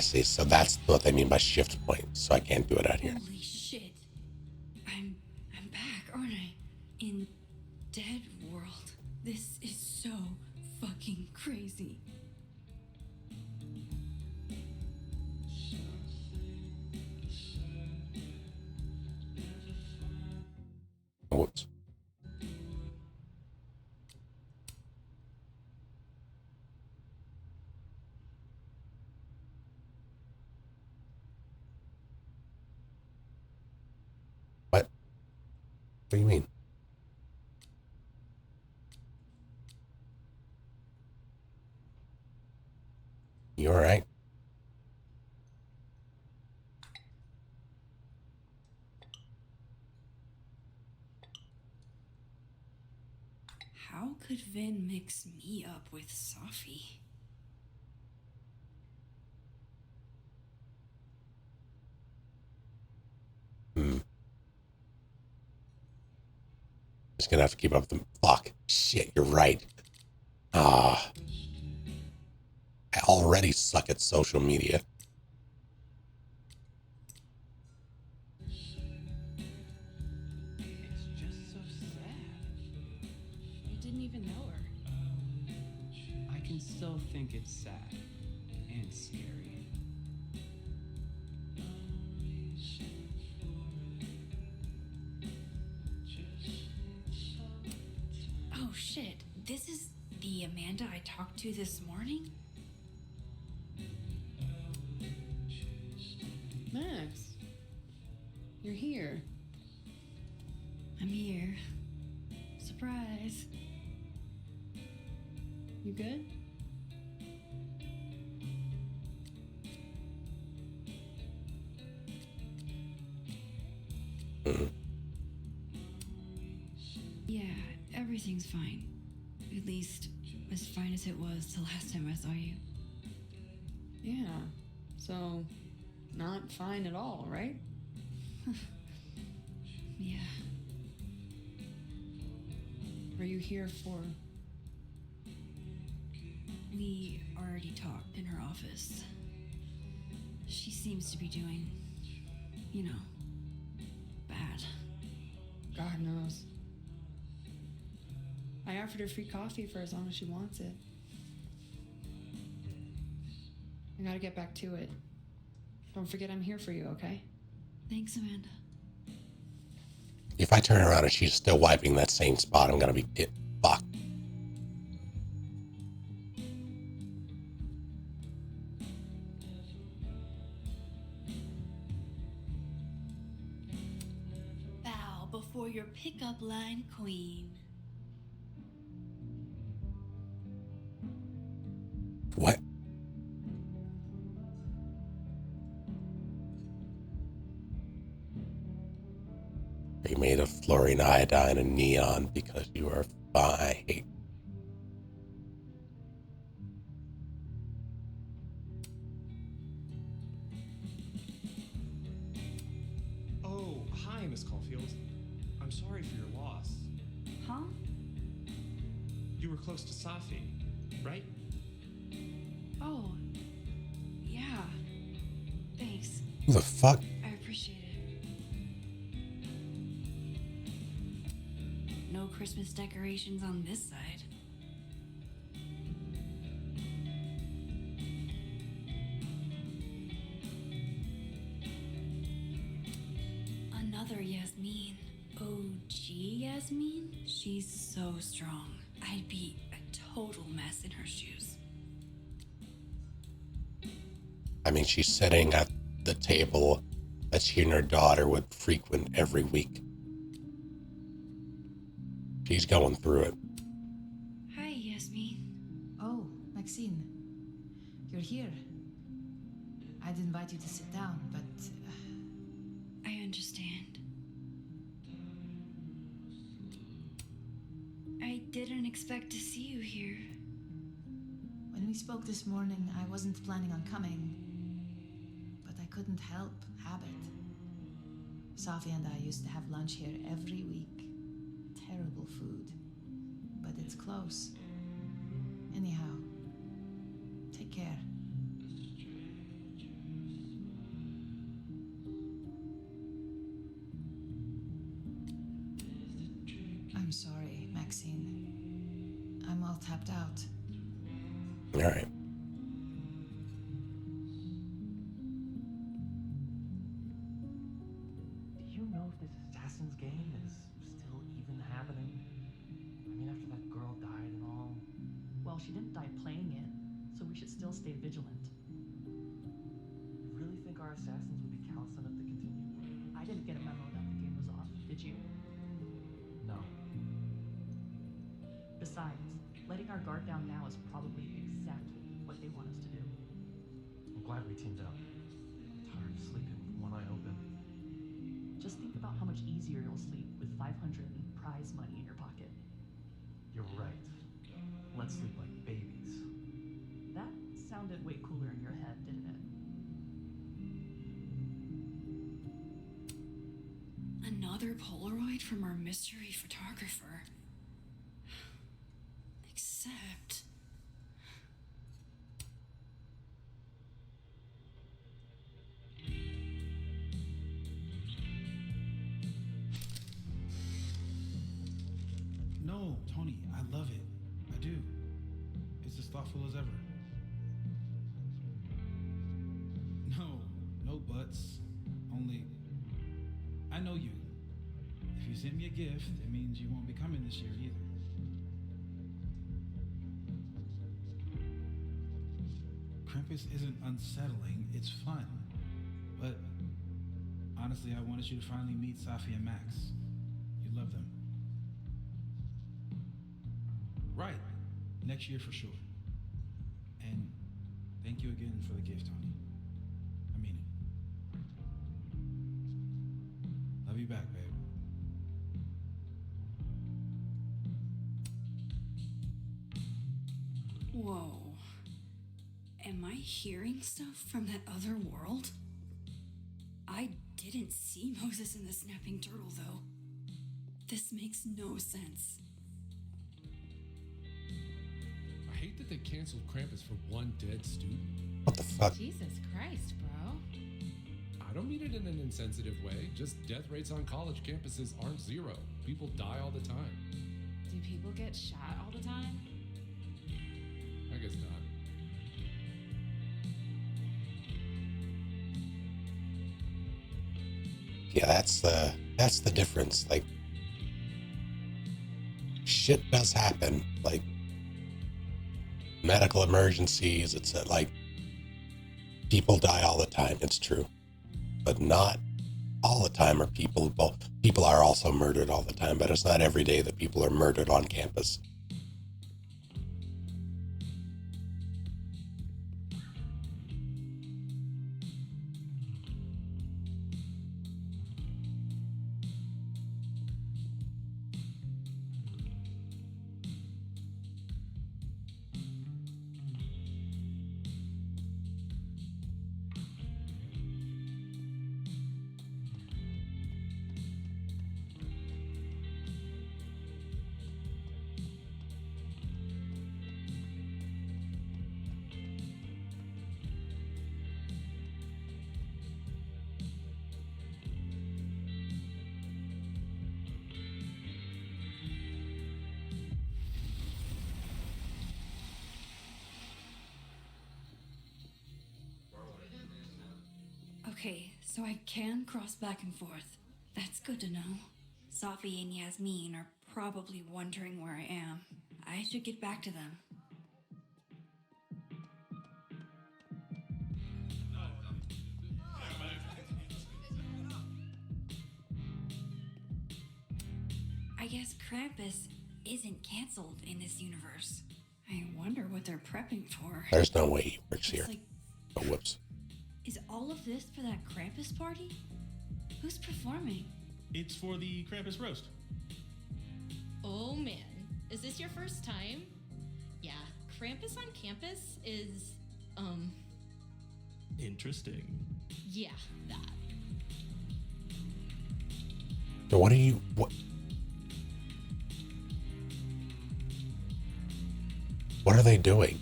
A: I see. So that's what they mean by shift point. So I can't do it out here.
B: Holy shit. I'm back, aren't I? In Dead World. This is so fucking crazy.
A: Whoops. What? What do you mean? You alright?
B: How could Vin mix me up with Safi?
A: Just gonna have to keep up with them. Fuck. Shit, you're right. Ah. I already suck at social media.
F: It's just so sad. You didn't even know her.
R: I can still think it's sad and scary.
B: Oh shit, this is the Amanda I talked to this morning?
D: Max, you're here.
B: I'm here. Surprise.
D: You good?
B: Yeah, everything's fine. At least, as fine as it was the last time I saw you.
D: Yeah. So, not fine at all, right?
B: Yeah.
D: Were you here for...
B: We already talked in her office. She seems to be doing, you know, bad.
D: God knows. I offered her free coffee for as long as she wants it. I gotta get back to it. Don't forget I'm here for you, okay?
B: Thanks, Amanda.
A: If I turn around and she's still wiping that same spot, I'm gonna be fucked.
B: Bow before your pickup line queen.
A: What? Are you made of fluorine, iodine, and neon because you are fine?
N: Oh, hi, Miss Caulfield. I'm sorry for your loss.
B: Huh?
N: You were close to Safi, right?
B: Oh. Yeah. Thanks.
A: Who the fuck?
B: I appreciate it. No Christmas decorations on this side. Another Yasmin. OG Yasmin? She's so strong. I'd be a total mess in her shoes.
A: I mean, she's sitting at the table that she and her daughter would frequent every week. She's going through it.
B: Hi, Yasmin.
I: Oh, Maxine. You're here. I'd invite you to sit down, but...
B: I understand. I didn't expect to see you here.
I: When we spoke this morning, I wasn't planning on coming. But I couldn't help habit. Safi and I used to have lunch here every week. Terrible food. But it's close. Anyhow, take care. Maxine. I'm all tapped out.
A: All right.
S: Do you know if this Assassin's game is still even happening? I mean, after that girl died and all.
T: Well, she didn't die playing it, so we should still stay vigilant.
S: You really think our assassins would be callous enough to continue?
T: I didn't get a memo that the game was off, did you?
S: No.
T: Besides, letting our guard down now is probably exactly what they want us to do.
S: I'm glad we teamed up. I'm tired of sleeping with one eye open.
T: Just think about how much easier you'll sleep with 500 in prize money in your pocket.
S: You're right. Let's sleep like babies.
T: That sounded way cooler in your head, didn't it?
B: Another Polaroid from our mystery photographer. Except...
M: No, Tony, I love it. I do. It's as thoughtful as ever. No buts. Only, I know you. If you send me a gift, it means you won't be coming this year either. Krampus isn't unsettling, it's fun. But honestly, I wanted you to finally meet Safi and Max. You love them. Right. Next year for sure. And thank you again for the gift, Tony. I mean it. Love you back, babe.
B: Whoa. Am I hearing stuff from that other world? I didn't see Moses in the snapping turtle, though. This makes no sense.
Q: I hate that they canceled Krampus for one dead student.
A: What the fuck?
D: Jesus Christ, bro.
Q: I don't mean it in an insensitive way. Just death rates on college campuses aren't zero. People die all the time.
D: Do people get shot all the time?
Q: I guess not.
A: Yeah, that's the difference. Like, shit does happen. Like, medical emergencies. It's like people die all the time. It's true, but not all the time are people. Well, people are also murdered all the time, but it's not every day that people are murdered on campus.
B: Okay, so I can cross back and forth. That's good to know. Safi and Yasmin are probably wondering where I am. I should get back to them. I guess Krampus isn't canceled in this universe. I wonder what they're prepping for.
A: There's no way he works here.
B: Like,
A: Oh, whoops.
B: is all of this for that Krampus party? Who's performing?
C: It's for the Krampus roast.
D: Oh man, is this your first time? Yeah, Krampus on campus is,
C: Interesting.
D: yeah, that.
A: So what are you? What are they doing?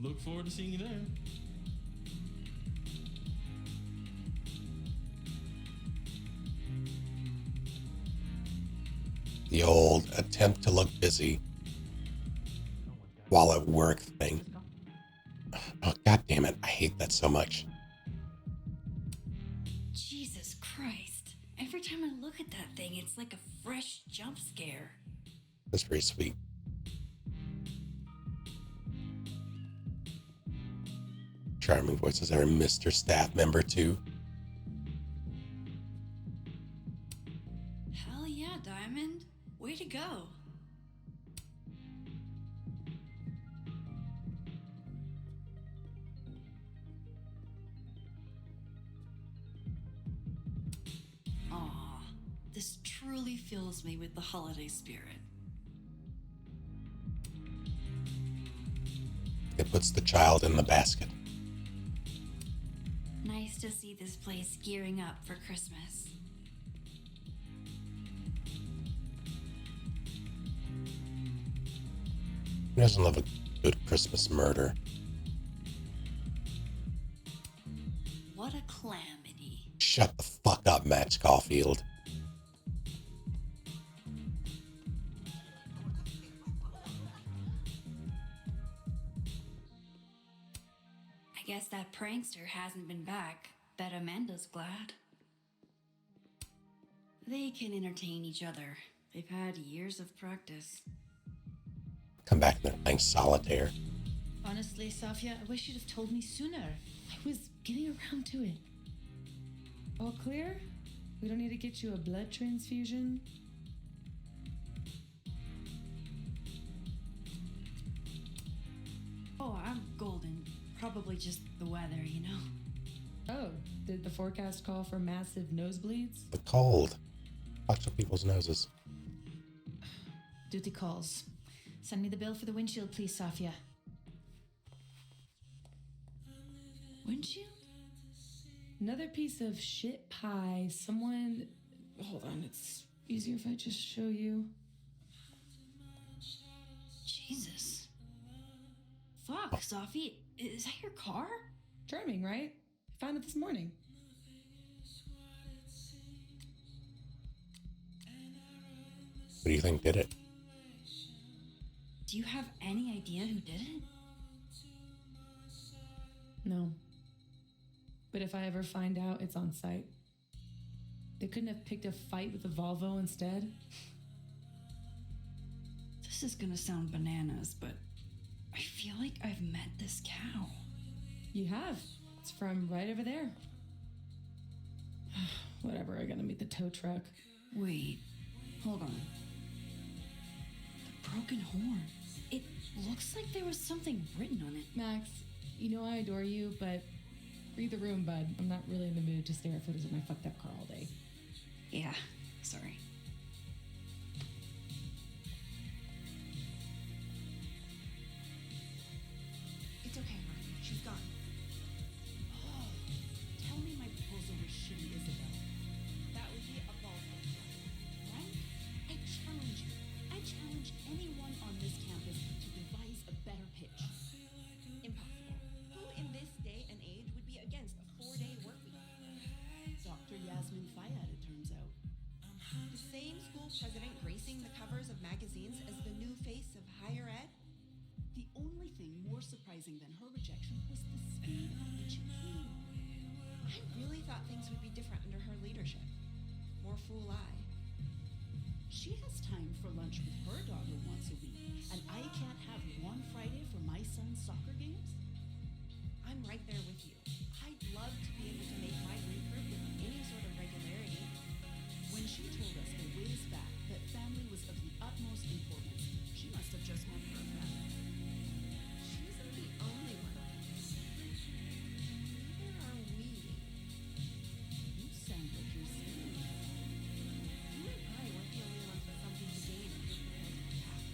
C: Look forward to seeing you there.
A: The old attempt to look busy while at work thing. Oh, God damn it. I hate that so much.
B: Jesus Christ. Every time I look at that thing, it's like a fresh jump scare.
A: That's very sweet. Charming voices there. Mr. Staff Member 2.
B: Hell yeah, Diamond. Way to go. Aw, this truly fills me with the holiday spirit.
A: It puts the child in the basket.
B: Nice to see this place gearing up for Christmas.
A: Who doesn't love a good Christmas murder?
B: What a calamity.
A: Shut the fuck up, Max Caulfield.
B: I guess that prankster hasn't been back. Bet Amanda's glad. They can entertain each other. They've had years of practice.
A: Come back and they're playing solitaire.
F: Honestly, Safia, I wish you'd have told me sooner. I was getting around to it.
D: All clear? We don't need to get you a blood transfusion?
B: Oh, I'm golden. Probably just the weather, you know?
D: Oh, did the forecast call for massive nosebleeds?
A: The cold. Fucks with people's noses.
I: Duty calls. Send me the bill for the windshield, please, Safia.
B: Windshield?
D: Another piece of shit pie. Someone... Hold on, it's easier if I just show you.
B: Jesus. Fuck, Sophie. Is that your car?
D: Charming, right? I found it this morning.
A: What do you think did it?
B: Do you have any idea who did it?
D: No. But if I ever find out, it's on site. They couldn't have picked a fight with the Volvo instead?
B: This is gonna sound bananas, but I feel like I've met this cow.
D: You have. It's from right over there. Whatever, I gotta meet the tow truck.
B: Wait, hold on. The broken horn. It looks like there was something written on it.
D: Max, you know I adore you, but read the room, bud. I'm not really in the mood to stare at photos of my fucked up car all day.
B: Yeah, sorry.
E: It's okay, Martha. She's gone.
F: Oh, tell me my proposal was shitty, Isabel.
E: That would be a ballsy job.
F: Right? I challenge you. I challenge anyone on this campus to devise a better pitch.
E: Impossible. Who in this day and age would be against a 4-day work week?
F: Dr. Yasmin Fayyad, it turns out.
E: The same school president gracing the covers of magazines as the new face of higher ed?
F: The only thing more surprising than her rejection was the speed at which it came.
E: I really thought things would be different under her leadership. More fool I.
F: She has time for lunch with her daughter once a week, and I can't have one Friday for my son's soccer games?
E: I'm right there with you. I'd love to be able to make my grief group with any sort of regularity.
F: When she told us a ways back that family was of the utmost importance, she must have just meant her family.
E: She isn't the only one. Neither are we.
F: You sound like you're serious.
E: You and I weren't the only ones with something to gain and you're prepared to attack.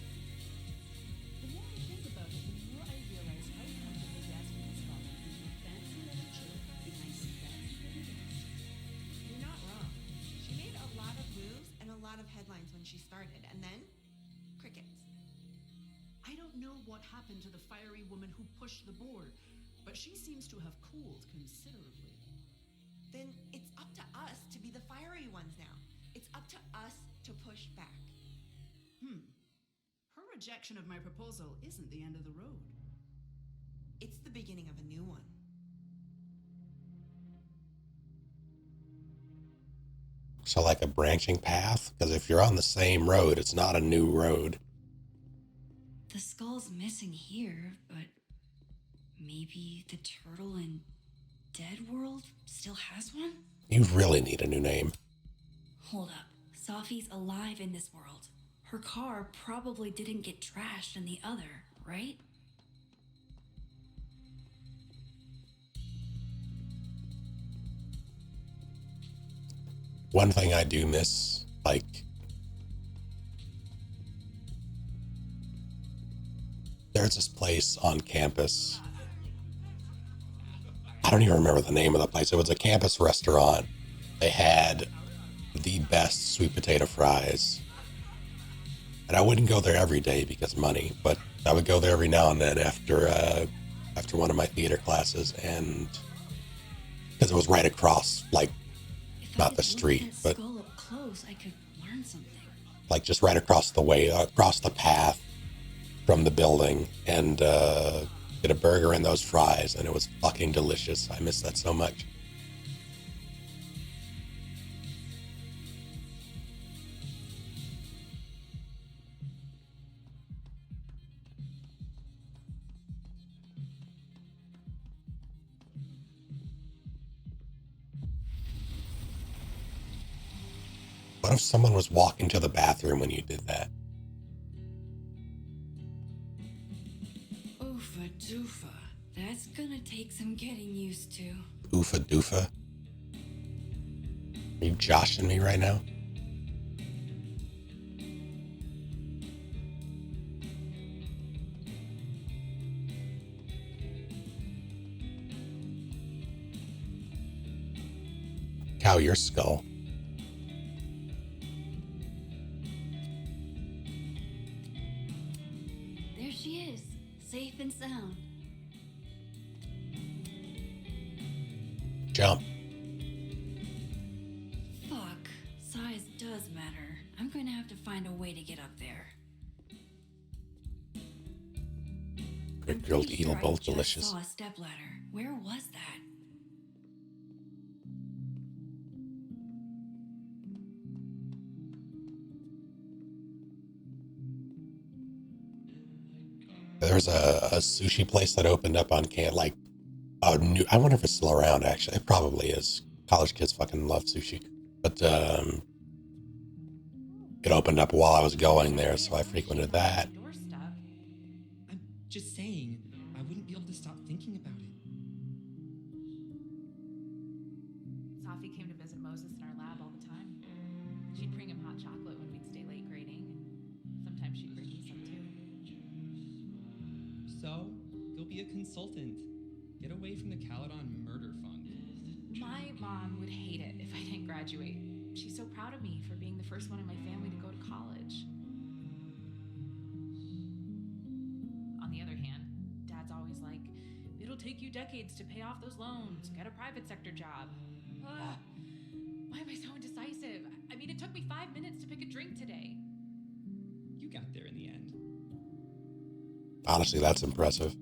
F: The more I think about it, the more I realize how comfortable Yasmin has gotten in her fancy leather chair behind her fancy windows.
E: You're not wrong. She made a lot of moves and a lot of headlines when she started, and then crickets.
F: I don't know what happened to the fiery woman who pushed the board, but she seems to have cooled considerably.
E: Then it's up to us to be the fiery ones now. It's up to us to push back.
F: Her rejection of my proposal isn't the end of the road.
E: It's the beginning of a new one.
A: So like a branching path? Because if you're on the same road, it's not a new road.
B: The skull's missing here, but maybe the turtle in Dead World still has one?
A: You really need a new name.
B: Hold up. Safi's alive in this world. Her car probably didn't get trashed in the other, right?
A: One thing I do miss, like, there's this place on campus. I don't even remember the name of the place. It was a campus restaurant. They had the best sweet potato fries. And I wouldn't go there every day because money, but I would go there every now and then after one of my theater classes, and because it was right across, like, not the street, but
B: Skull up close, I could learn something.
A: like just right across the way, across the path from the building, and get a burger and those fries, and it was fucking delicious. I miss that so much. What if someone was walking to the bathroom when you did that?
B: Oofa doofa. That's gonna take some getting used to.
A: Oofa doofa? Are you joshing me right now? Cow your skull.
B: There she is, safe and sound.
A: Jump.
B: Fuck, size does matter. I'm going to have to find a way to get up there.
A: Good grilled
B: Pretty sure I
A: eatable,
B: just
A: delicious.
B: saw a stepladder. Where was that?
A: There's a sushi place that opened up on like a new. I wonder if it's still around. Actually, it probably is. College kids fucking love sushi, but it opened up while I was going there, so I frequented that.
R: I'm just saying, I wouldn't be able to stop thinking about it.
T: Safi came to visit Moses in our lab all the time. She'd bring him hot chocolate when we'd stay late grading, and sometimes she'd bring me some too.
R: So, go be a consultant. Get away from the Caledon Murder Fund.
T: My mom would hate it if I didn't graduate. She's so proud of me for being the first one in my family to go to college. On the other hand, Dad's always like, it'll take you decades to pay off those loans. Get a private sector job. Ugh. Why am I so indecisive? I mean, it took me 5 minutes to pick a drink today.
R: You got there in the end.
A: Honestly, that's impressive.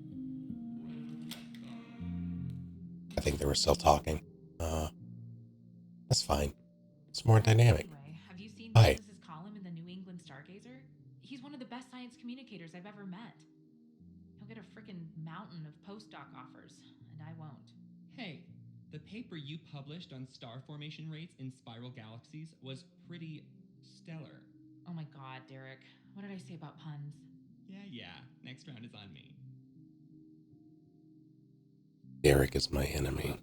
A: I think they were still talking. That's fine. It's more dynamic.
T: Anyway, have you seen
A: Hi.
T: Moses' column in the New England Stargazer? He's one of the best science communicators I've ever met. He'll get a frickin' mountain of postdoc offers, and I won't.
R: Hey, the paper you published on star formation rates in spiral galaxies was pretty stellar.
T: Oh my god, Derek. What did I say about puns?
R: Yeah. Next round is on me.
A: Derek is my enemy.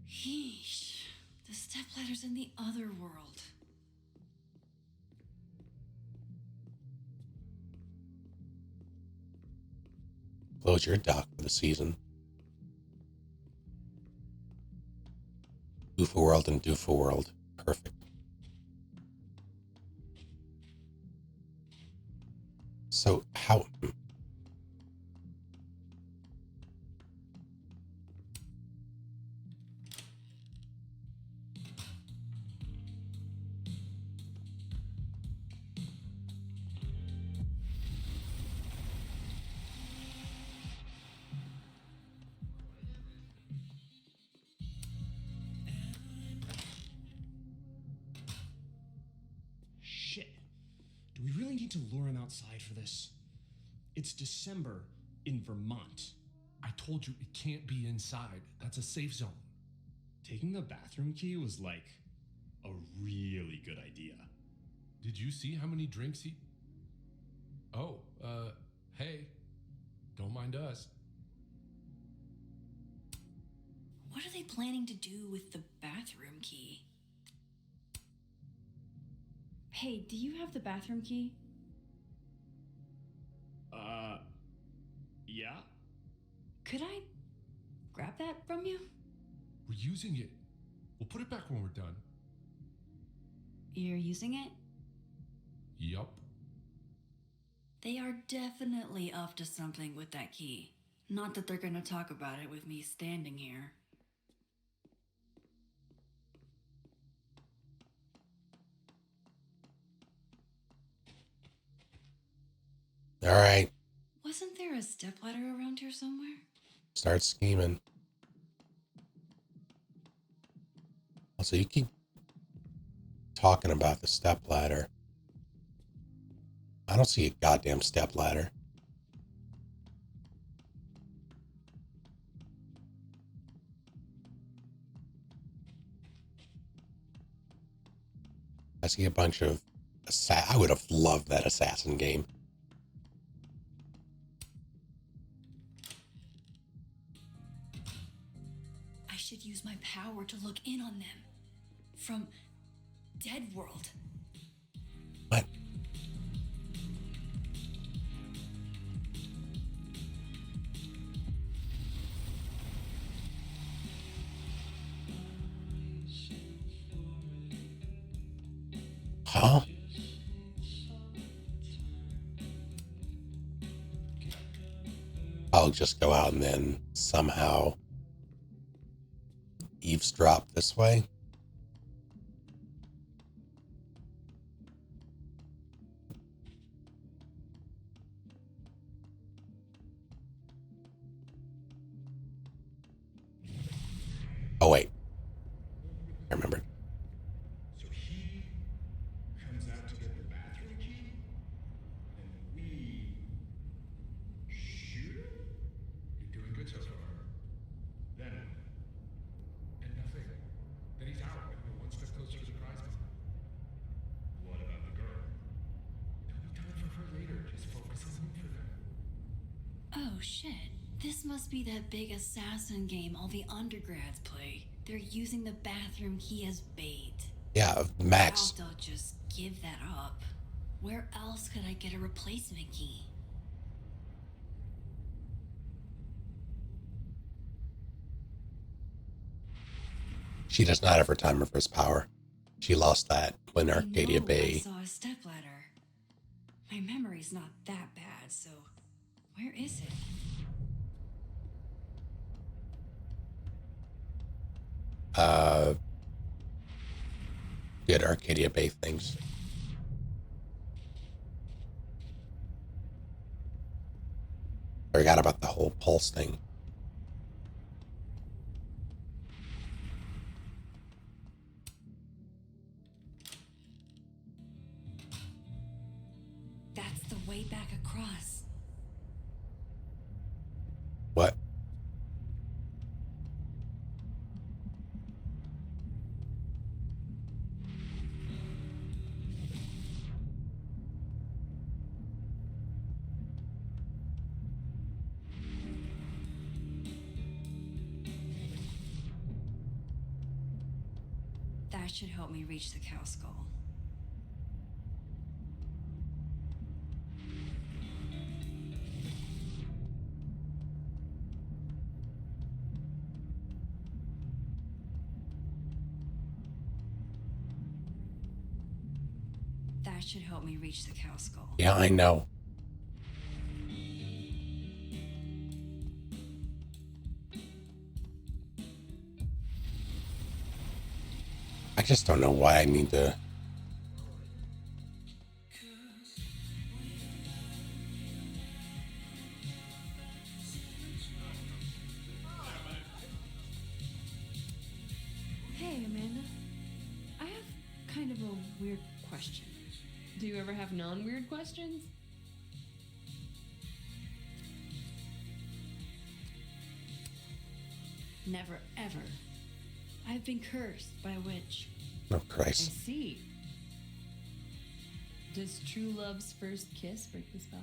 B: Yeesh. The stepladder's in the other world.
A: Close your dock for the season. Goofa World and Doofa World. Perfect. So how?
U: Shit. Do we really need to lure him outside for this? It's December in Vermont.
Q: I told you it can't be inside. That's a safe zone.
U: Taking the bathroom key was like a really good idea.
Q: Did you see how many drinks he... Oh, hey. Don't mind us.
B: What are they planning to do with the bathroom key?
K: Hey, do you have the bathroom key?
U: Yeah?
B: Could I grab that from you?
Q: We're using it. We'll put it back when we're done.
B: You're using it?
Q: Yup.
B: They are definitely up to something with that key. Not that they're gonna talk about it with me standing here.
A: All right.
B: Wasn't there a stepladder around here somewhere?
A: Start scheming. Also, you keep talking about the stepladder. I don't see a goddamn stepladder. I see a bunch of... I would have loved that assassin game.
B: I should use my power to look in on them. From Dead World.
A: What? Huh? I'll just go out and then somehow eavesdrop this way. Oh, wait. I remembered.
M: So he comes out to get the bathroom key, and we shoot him? You're doing good so far. Then
Q: And nothing. Then he's out, and we're one step closer to the prize money.
M: what about the girl?
Q: There'll be time for her later. Just focus on him for now.
B: Oh shit. This must be that big assassin game all the undergrads play. They're using the bathroom key as bait.
A: Yeah, Max.
B: Doubt they'll just give that up. Where else could I get a replacement key?
A: She does not have her time reverse power. She lost that when Arcadia
B: I
A: Bay.
B: saw a stepladder. My memory's not that bad, so where is it?
A: Did Arcadia Bay things. Forgot about the whole pulse thing.
B: That's the way back across.
A: What?
B: That should help me reach the cow skull. That should help me reach the cow skull.
A: Yeah, I know. just don't know why I need to.
B: Hey, Amanda. I have kind of a weird question.
D: Do you ever have non-weird questions?
B: Never, ever. I've been cursed by a witch.
A: Oh,
D: I
A: Christ.
D: see. Does true love's first kiss break the spell?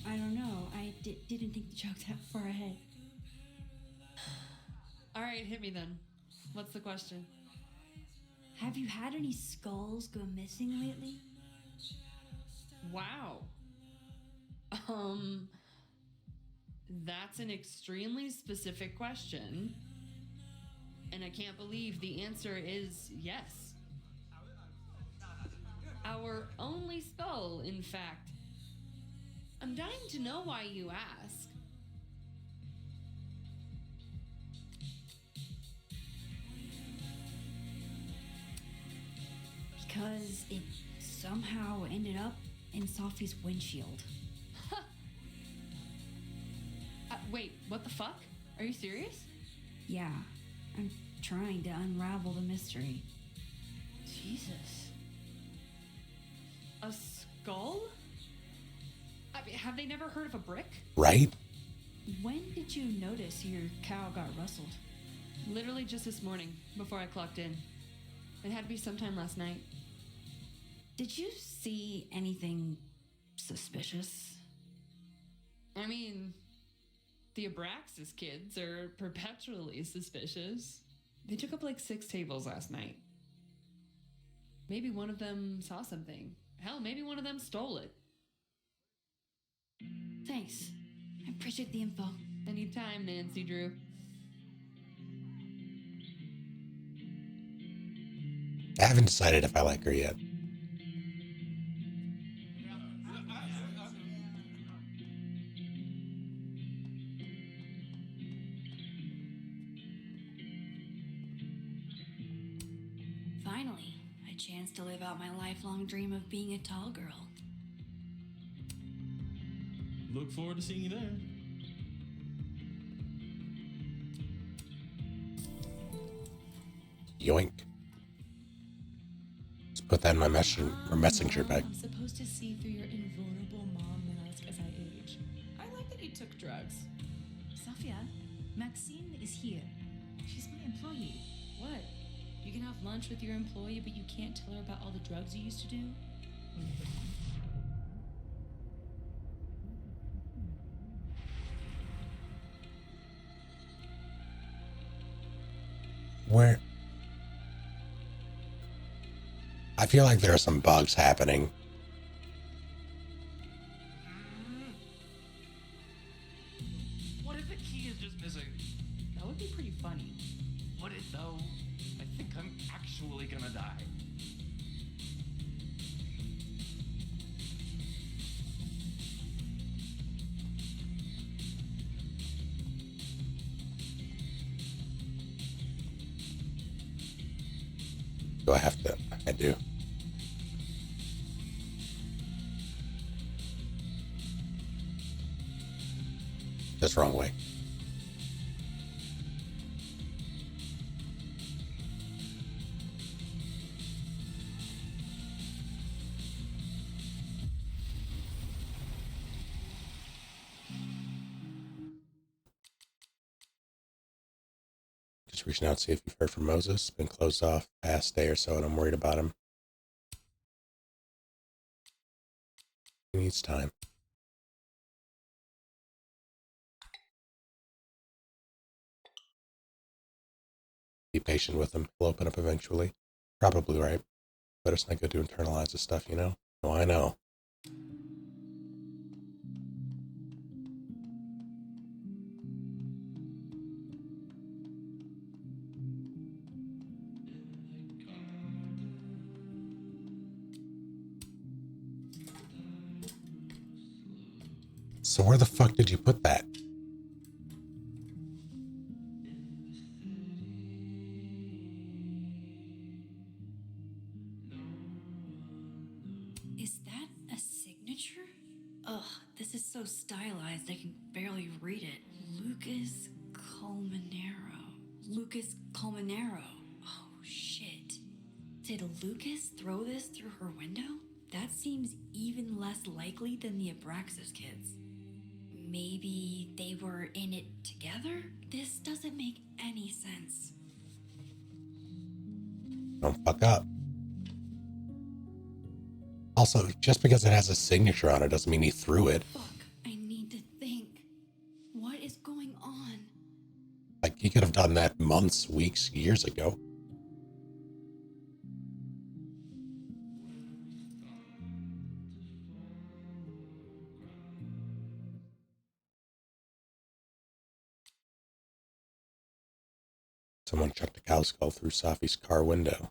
B: I don't know. I didn't think the joke that far ahead.
D: All right, hit me then. What's the question?
B: Have you had any skulls go missing lately?
D: Wow. That's an extremely specific question. And I can't believe the answer is yes. Our only skull, in fact. I'm dying to know why you ask.
B: Because it somehow ended up in Sophie's windshield.
D: Wait, what the fuck? Are you serious?
B: Yeah, I'm trying to unravel the mystery.
D: Jesus. A skull? I mean, have they never heard of a brick?
A: Right?
B: When did you notice your cow got rustled?
D: Literally just this morning, before I clocked in. It had to be sometime last night.
B: Did you see anything suspicious?
D: I mean, the Abraxas kids are perpetually suspicious. They took up like 6 tables last night. Maybe one of them saw something. Hell, maybe one of them stole it.
B: Thanks. I appreciate the info.
D: Anytime, Nancy Drew.
A: I haven't decided if I like her yet.
B: Finally, a chance to live out my lifelong dream of being a tall girl.
C: Look forward to seeing you there.
A: Yoink. Let's put that in my messenger bag.
H: I'm supposed to see through your invulnerable mom mask as I age. I like that he took drugs.
F: Sophia, Maxine is here. She's my employee.
H: What? You can have lunch with your employee, but you can't tell her about all the drugs you used to do?
A: Where? I feel like there are some bugs happening.
G: What if the key is just missing?
H: That would be pretty funny.
G: Would it though? I think I'm actually gonna die.
A: Do I have to? I do. That's wrong way. Just reaching out to see if you've heard from Moses. Been closed off past day or so, and I'm worried about him. He needs time. Be patient with him. He'll open up eventually. Probably right. But it's not good to internalize the stuff, you know? Oh, I know. So where the fuck did you put that?
B: Ugh, this is so stylized I can barely read it. Lucas Colmenero. Lucas Colmenero. Oh, shit. Did Lucas throw this through her window? That seems even less likely than the Abraxas kids. Maybe they were in it together? This doesn't make any sense.
A: Don't fuck up. Also, just because it has a signature on it doesn't mean he threw it.
B: Fuck, I need to think. What is going on?
A: Like, he could have done that months, weeks, years ago. Someone chucked a cow skull through Safi's car window.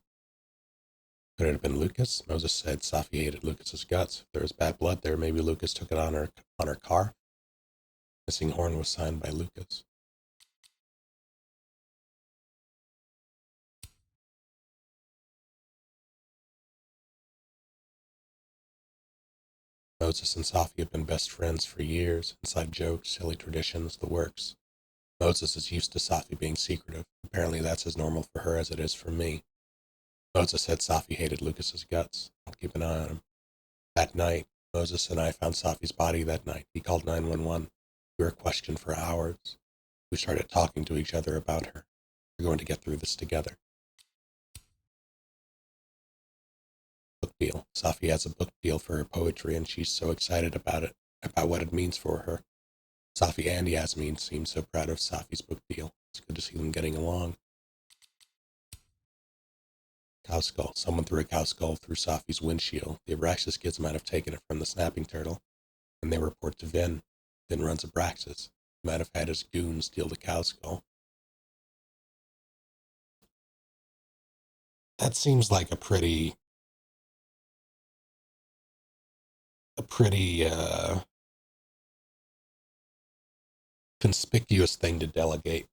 A: Could it have been Lucas? Moses said Safi hated Lucas's guts. If there was bad blood there, maybe Lucas took it on her car. Missing horn was signed by Lucas. Moses and Safi have been best friends for years. Inside jokes, silly traditions, the works. Moses is used to Safi being secretive. Apparently that's as normal for her as it is for me. Moses said Safi hated Lucas's guts. I'll keep an eye on him. That night, Moses and I found Safi's body that night. He called 911. We were questioned for hours. We started talking to each other about her. We're going to get through this together. Book deal. Safi has a book deal for her poetry, and she's so excited about it, about what it means for her. Safi and Yasmin seem so proud of Safi's book deal. It's good to see them getting along. Cow skull. Someone threw a cow skull through Safi's windshield. The Abraxas kids might have taken it from the snapping turtle, and they report to Vin. Vin runs Abraxas. He might have had his goons steal the cow skull. That seems like a pretty conspicuous thing to delegate.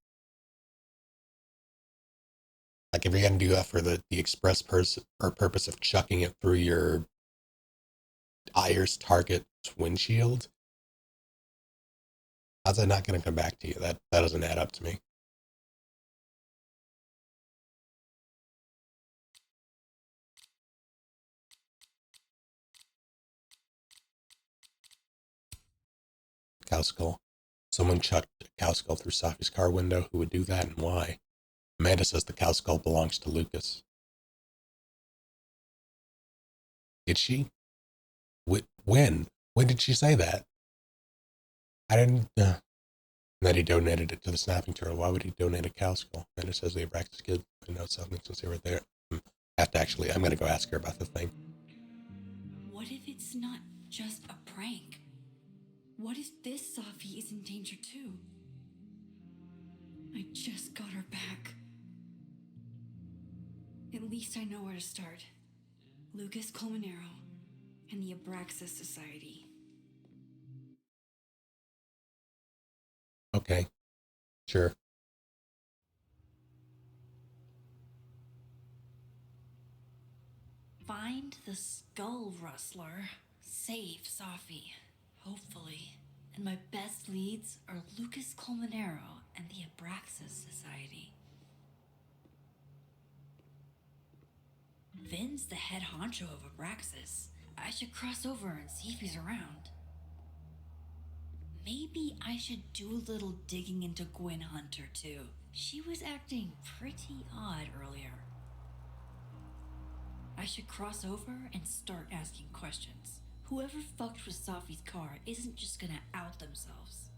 A: Like, if you're going to do that for the express purpose of chucking it through your Ayers target windshield, how's that not going to come back to you? That doesn't add up to me. Cow skull. Someone chucked a cow skull through Safi's car window. Who would do that and why? Amanda says the cow skull belongs to Lucas. Did she? When? When did she say that? I didn't... And that he donated it to the snapping turtle. Why would he donate a cow skull? Amanda says the Abraxas kid knows something since they were there. I'm going to go ask her about the thing.
B: What if it's not just a prank? What if this Safi is in danger too? I just got her back. At least I know where to start. Lucas Colmenero and the Abraxas Society.
A: Okay. Sure.
B: Find the Skull Rustler. Save Safi. Hopefully. And my best leads are Lucas Colmenero and the Abraxas Society. Vin's the head honcho of Abraxas. I should cross over and see if he's around. Maybe I should do a little digging into Gwen Hunter too. She was acting pretty odd earlier. I should cross over and start asking questions. Whoever fucked with Safi's car isn't just gonna out themselves.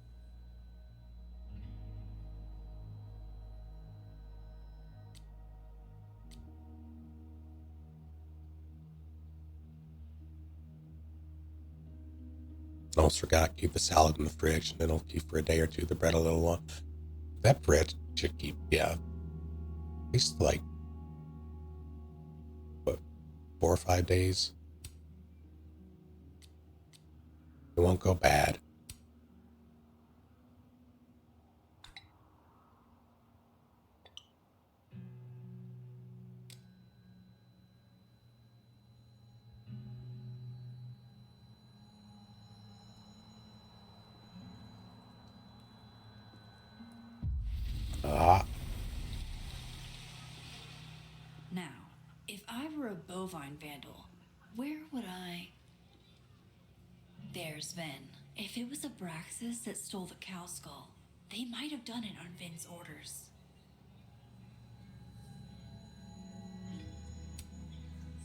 A: Almost forgot, keep the salad in the fridge, and it'll keep for a day or two, the bread a little long. That bread should keep, yeah, at least like, what, 4 or 5 days? It won't go bad.
B: bovine vandal. Where would I... There's Ven. If it was Abraxas that stole the cow skull, they might have done it on Ven's orders.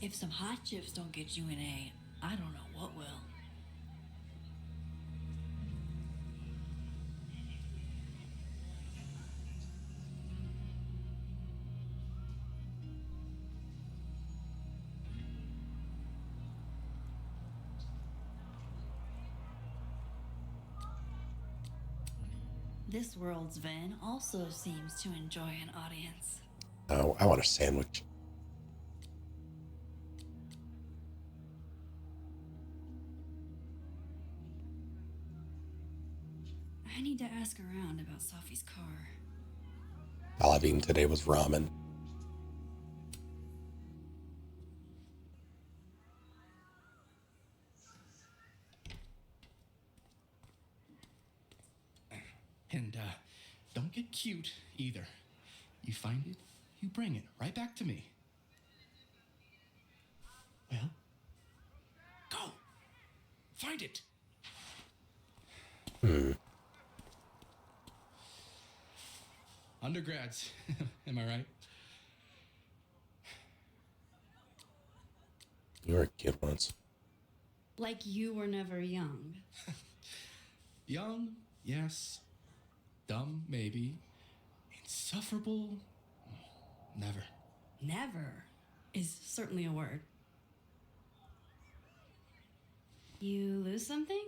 B: If some hot chips don't get you an A, I don't know what will. This world's Ven also seems to enjoy an audience.
A: Oh, I want a sandwich.
B: I need to ask around about Safi's car.
A: All I've eaten today was ramen.
G: And don't get cute either. You find it, you bring it right back to me. Well, go. Find it. Undergrads, am I right?
A: You were a kid once.
B: Like you were never young.
G: Young, yes. Dumb, maybe. Insufferable, never.
B: Never is certainly a word. You lose something?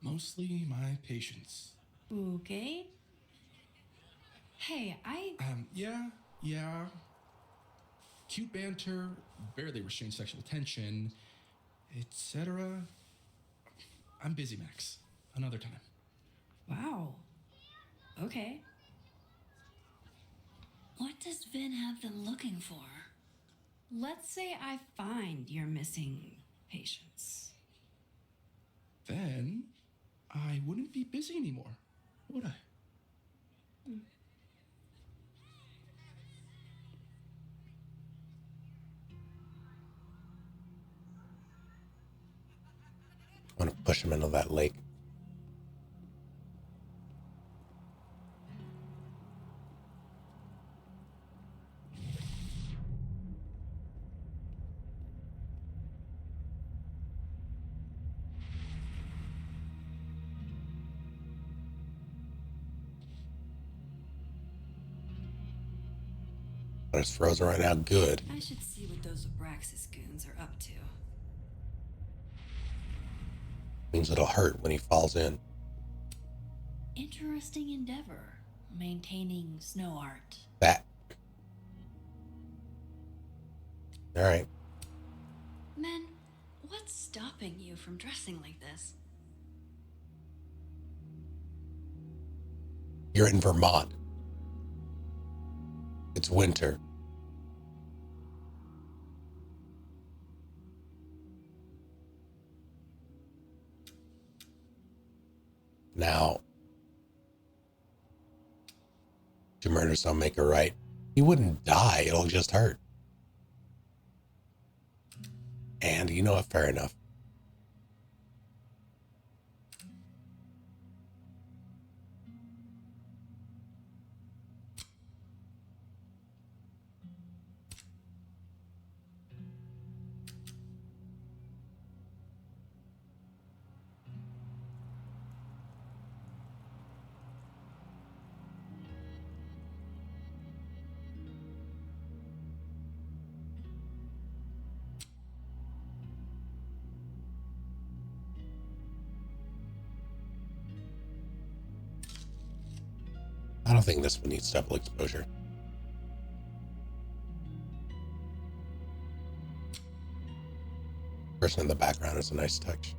G: Mostly my patience.
B: Okay. Hey,
G: Yeah. Cute banter, barely restrained sexual tension, etc. I'm busy, Max. Another time.
B: Wow. Okay. What does Ven have them looking for? Let's say I find you're missing patience.
G: Then I wouldn't be busy anymore, would I?
A: I want to push him into that lake. But it's frozen right now. Good.
B: I should see what those Abraxas goons are up to.
A: Means it'll hurt when he falls in.
B: Interesting endeavor, maintaining snow art.
A: That. All right.
B: Men, what's stopping you from dressing like this?
A: You're in Vermont. It's winter. Now, to murder some, make it right. He wouldn't die, it'll just hurt. And you know what? Fair enough. I don't think this one needs double exposure. Person in the background is a nice touch.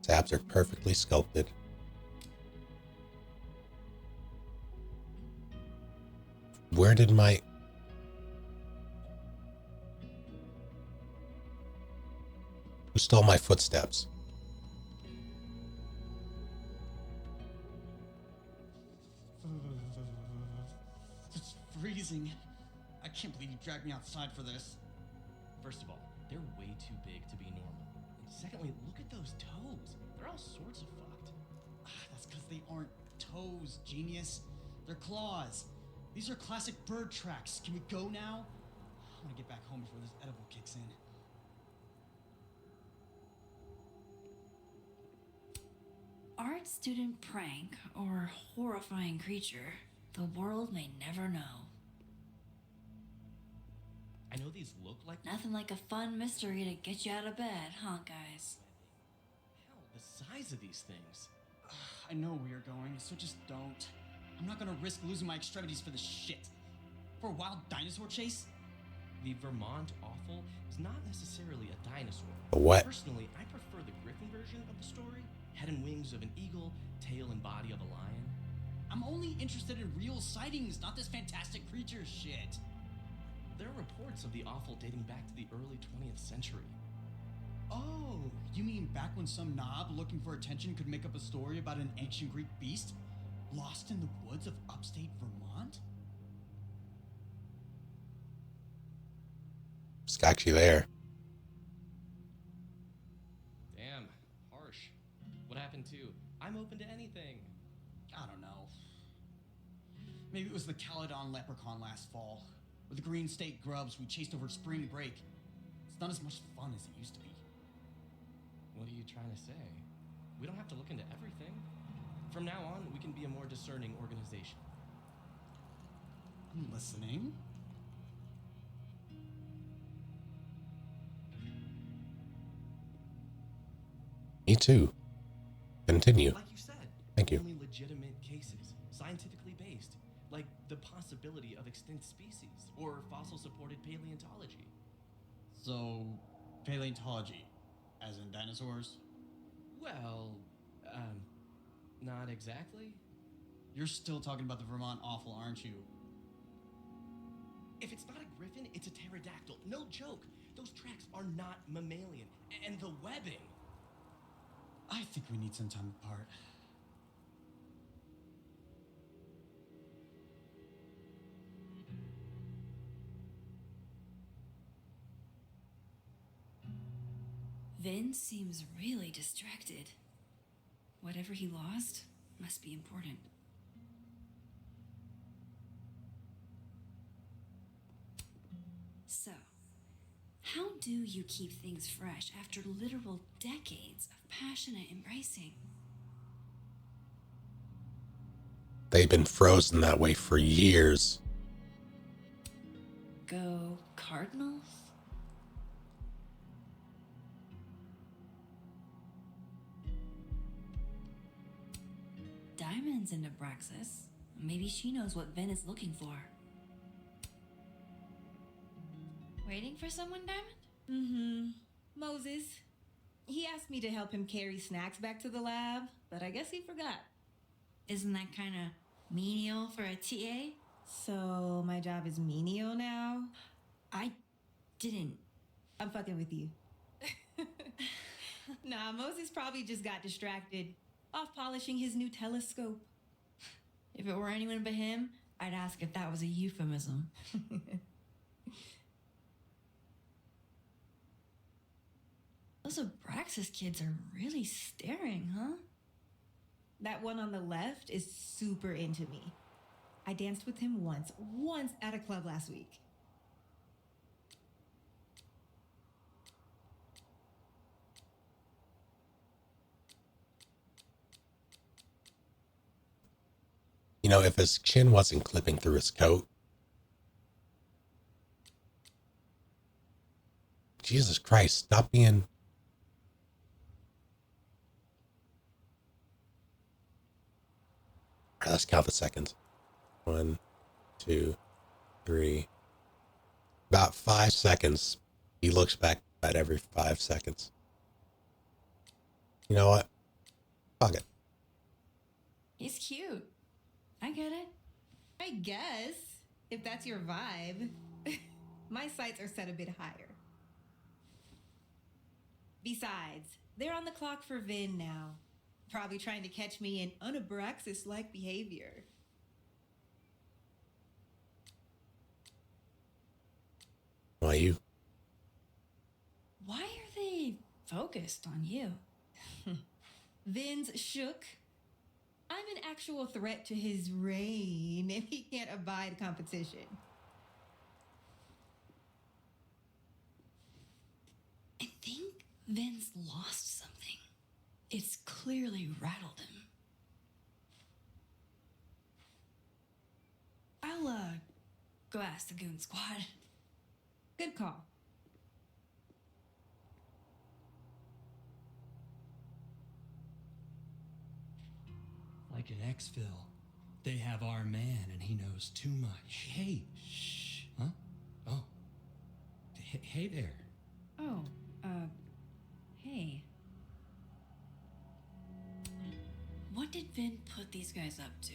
A: His abs are perfectly sculpted. Where did my... Who stole my footsteps?
L: freezing. I can't believe you dragged me outside for this.
G: First of all, they're way too big to be normal. And secondly, look at those toes. They're all sorts of fucked.
L: That's because they aren't toes, genius. They're claws. These are classic bird tracks. Can we go now? I want to get back home before this edible kicks in.
B: Art student prank or horrifying creature, the world may never know.
G: I know these look like...
B: Nothing like a fun mystery to get you out of bed, huh, guys?
G: Hell, the size of these things.
L: I know where you're going, so just don't. I'm not gonna risk losing my extremities for this shit. For a wild dinosaur chase?
G: The Vermont Awful is not necessarily a dinosaur.
A: A what?
G: Personally, I prefer the Griffin version of the story. Head and wings of an eagle, tail and body of a lion.
L: I'm only interested in real sightings, not this fantastic creature shit.
G: There are reports of the Awful dating back to the early 20th century.
L: Oh, you mean back when some knob looking for attention could make up a story about an ancient Greek beast lost in the woods of upstate Vermont?
A: It's actually there.
G: Damn, harsh. What happened to I'm open to anything?
L: I don't know. Maybe it was the Caledon leprechaun last fall, or the green state grubs we chased over spring break. It's not as much fun as it used to be.
G: What are you trying to say? We don't have to look into everything. From now on, we can be a more discerning organization.
L: I'm listening.
A: Me too. Continue.
G: Like you said,
A: Thank you.
G: only legitimate cases, scientifically based, like the possibility of extinct species or fossil-supported paleontology.
L: So, paleontology, as in dinosaurs?
G: Well, not exactly.
L: You're still talking about the Vermont Awful, aren't you?
G: If it's not a griffin, it's a pterodactyl. No joke. Those tracks are not mammalian. And the webbing.
L: I think we need some time apart.
B: Vin seems really distracted. Whatever he lost must be important. So, how do you keep things fresh after literal decades of passionate embracing?
A: They've been frozen that way for years.
B: Go Cardinals? Diamond's in Nebraxis. Maybe she knows what Vin is looking for. Waiting for someone, Diamond?
E: Mm-hmm. Moses. He asked me to help him carry snacks back to the lab, but I guess he forgot.
B: Isn't that kind of menial for a TA?
E: So my job is menial now?
B: I didn't.
E: I'm fucking with you. Nah, Moses probably just got distracted, off polishing his new telescope.
B: If it were anyone but him, I'd ask if that was a euphemism. Those Abraxas kids are really staring, huh?
E: That one on the left is super into me. I danced with him once at a club last week.
A: You know, if his chin wasn't clipping through his coat. Jesus Christ, stop being... All right, let's count the seconds. 1, 2, 3. About 5 seconds. He looks back at every 5 seconds. You know what? Fuck it.
B: He's cute. I get it.
E: I guess, if that's your vibe. My sights are set a bit higher. Besides, they're on the clock for Vin now. Probably trying to catch me in unabraxas-like behavior.
A: NYU.
B: Why are they focused on you?
J: Vin's shook. I'm an actual threat to his reign if he can't abide competition.
B: I think Vin's lost something. It's clearly rattled him. I'll, go ask the Goon Squad.
J: Good call.
V: Like in Exfil, they have our man and he knows too much.
U: Hey, shh.
V: Huh? Oh. Hey there.
B: Oh, hey. What did Vin put these guys up to?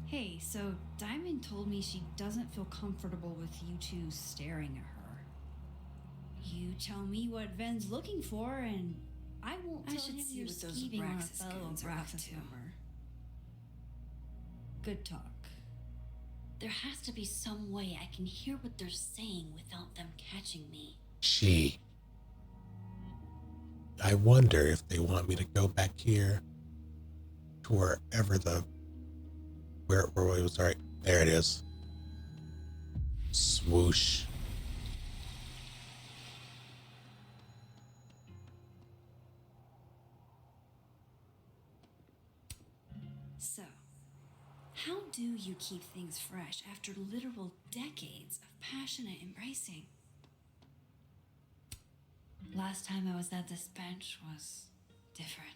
B: Hey, so Diamond told me she doesn't feel comfortable with you two staring at her. You tell me what Vin's looking for, and I won't tell him you're skeeving on a fellow Abraxas member. Good talk. There has to be some way I can hear what they're saying without them catching me.
A: Gee. I wonder if they want me to go back here to wherever where it was. Right, there it is. Swoosh.
B: So, how do you keep things fresh after literal decades of passionate embracing? Last time I was at this bench was different.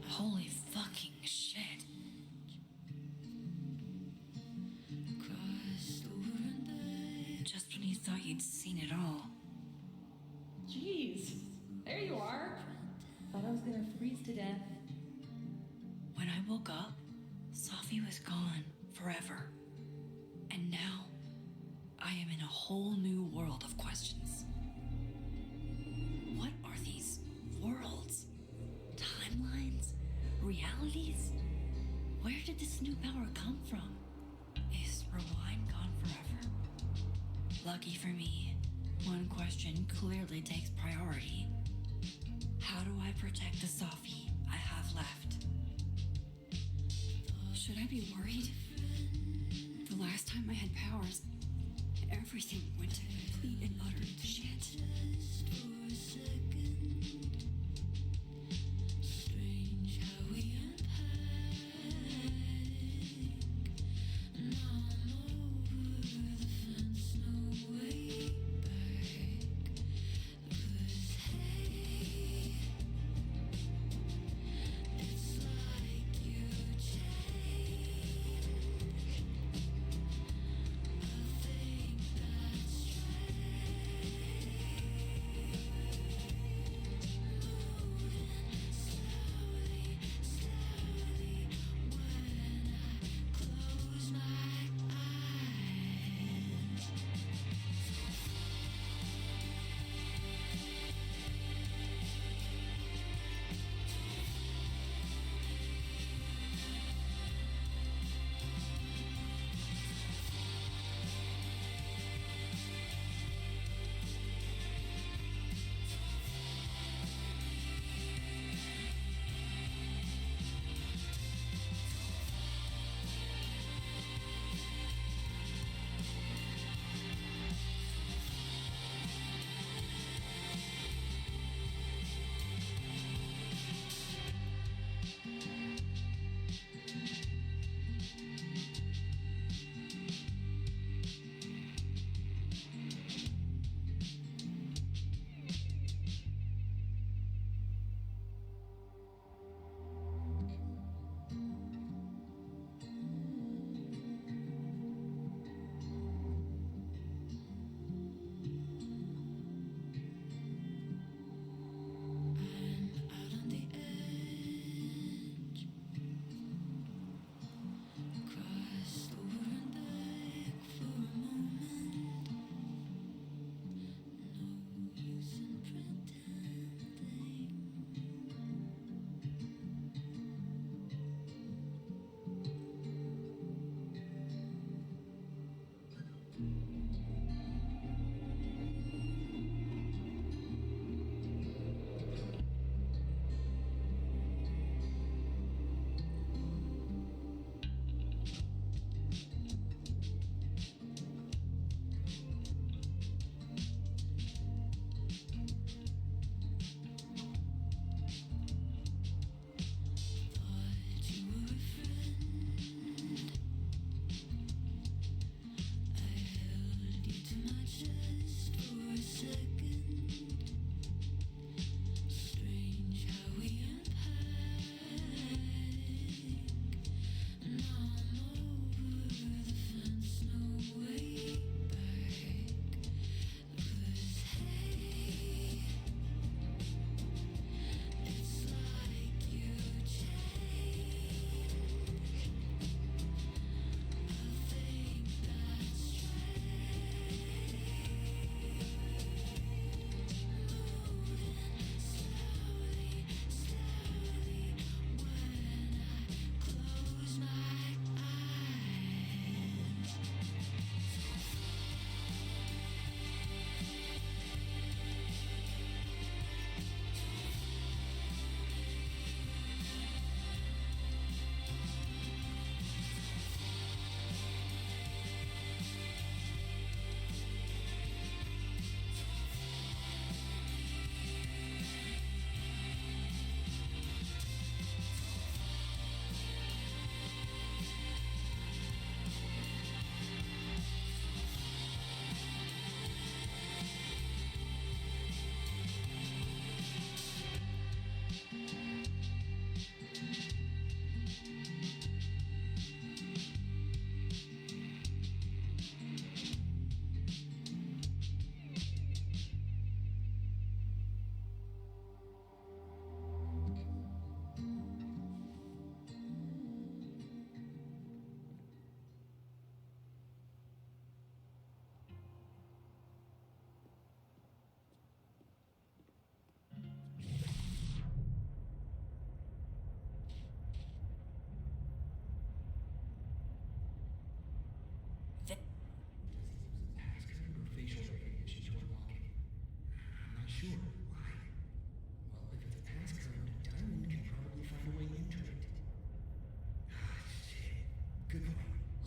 B: Holy fucking shit. Just when you thought you'd seen it all.
D: Jeez, there you are. Thought I was gonna freeze to death.
B: When I woke up, Safi was gone forever. And now, I am in a whole new world of questions. What are these worlds? Timelines? Realities? Where did this new power come from? Is Rewind gone forever? Lucky for me, one question clearly takes priority. How do I protect the Safi I have left? Should I be worried? The last time I had powers, everything went to complete and utter shit.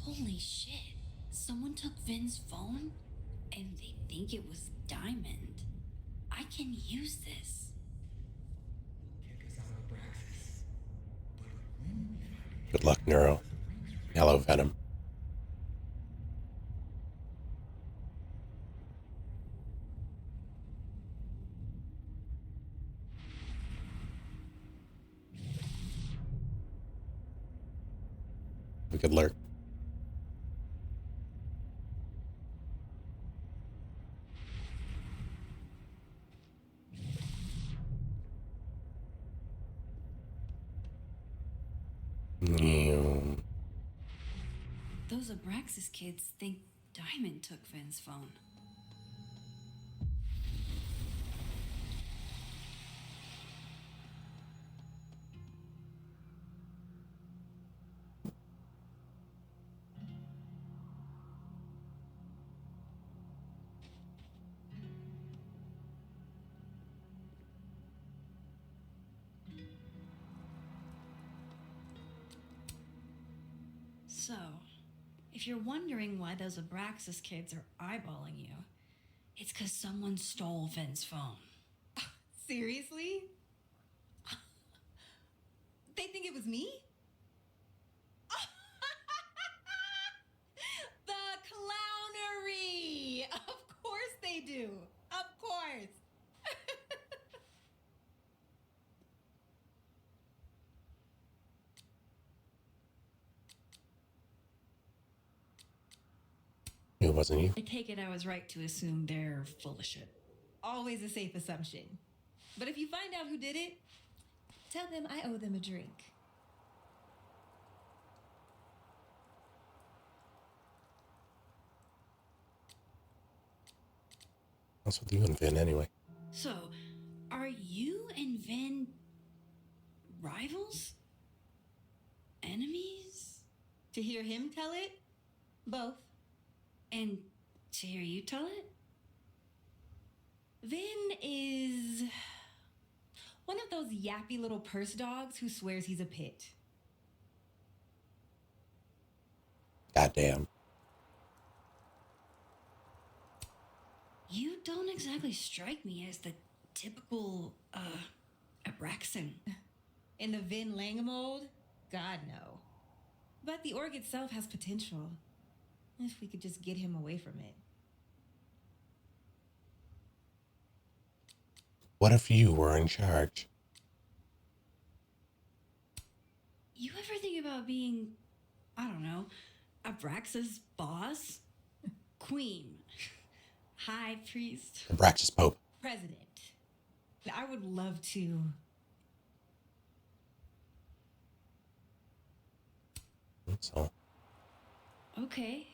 B: Holy shit. Someone took Vin's phone and they think it was Diamond. I can use this.
A: Good luck, Neuro. Hello, Venom. We could lurk.
B: Those Abraxas kids think Diamond took Vin's phone. So, if you're wondering why those Abraxas kids are eyeballing you, it's because someone stole Vin's phone.
J: Seriously? They think it was me? The clownery! Of course they do. Of course.
A: It wasn't you.
J: I take it I was right to assume they're full of shit. Always a safe assumption. But if you find out who did it, tell them I owe them a drink.
A: What's with you and Vin anyway?
B: So, are you and Vin rivals? Enemies?
J: To hear him tell it? Both.
B: And to hear you tell it?
J: Vin is one of those yappy little purse dogs who swears he's a pit.
A: Goddamn.
B: You don't exactly strike me as the typical, Abraxan.
J: In the Vin Langham mold? God, no. But the org itself has potential. If we could just get him away from it.
A: What if you were in charge?
B: You ever think about being, I don't know, Abraxas' boss? Queen. High priest.
A: Abraxas Pope.
J: President. I would love to.
A: So.
B: Okay.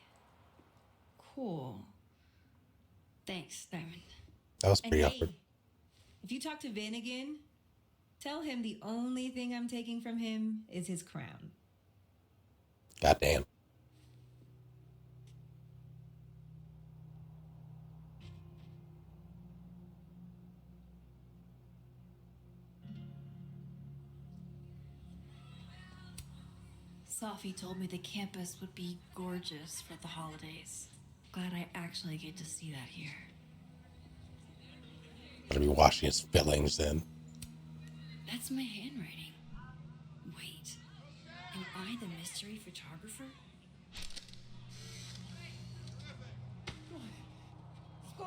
B: Cool. Thanks, Diamond.
A: That was pretty
J: And
A: awkward.
J: If you talk to Vin again, tell him the only thing I'm taking from him is his crown.
A: Goddamn.
B: Safi told me the campus would be gorgeous for the holidays. Glad I actually get to see that here.
A: Gonna be washing his fillings then.
B: That's my handwriting. Wait, am I the mystery photographer?
J: Score!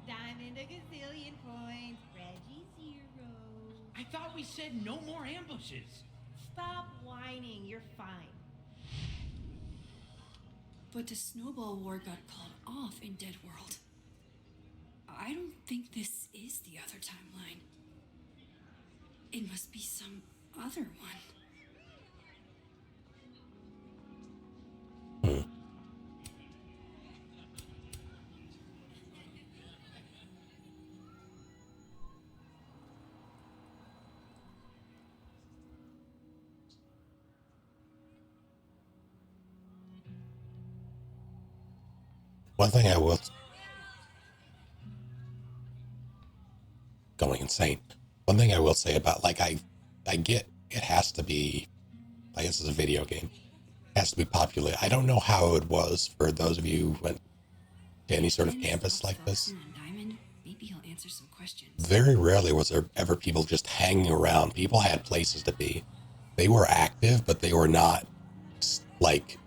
J: Diamond a gazillion points. Reggie 0.
L: I thought we said no more ambushes.
J: Stop whining. You're fine.
B: But the snowball war got called off in Dead World. I don't think this is the other timeline. It must be some other one.
A: One thing I will... Going insane. One thing I will say about, like, I get it has to be, like, this is a video game. has to be populated. I don't know how it was for those of you who went to any sort of campus like this.
B: On Diamond, maybe he'll answer some questions.
A: Very rarely was there ever people just hanging around. People had places to be. They were active, but they were not like,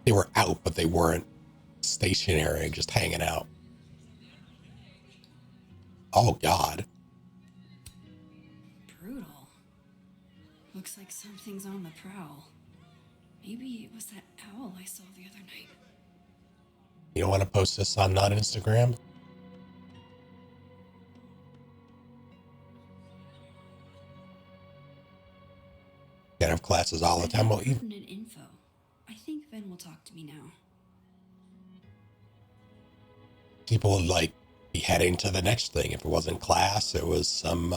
A: they were out, but they weren't stationary, just hanging out. Oh, God.
B: Brutal. Looks like something's on the prowl. Maybe it was that owl I saw the other night.
A: You don't want to post this on not Instagram? Can't have classes all the time. Well, even
B: Pertinent info. I think Ben will talk to me now.
A: people would like be heading to the next thing. If it wasn't class, it was some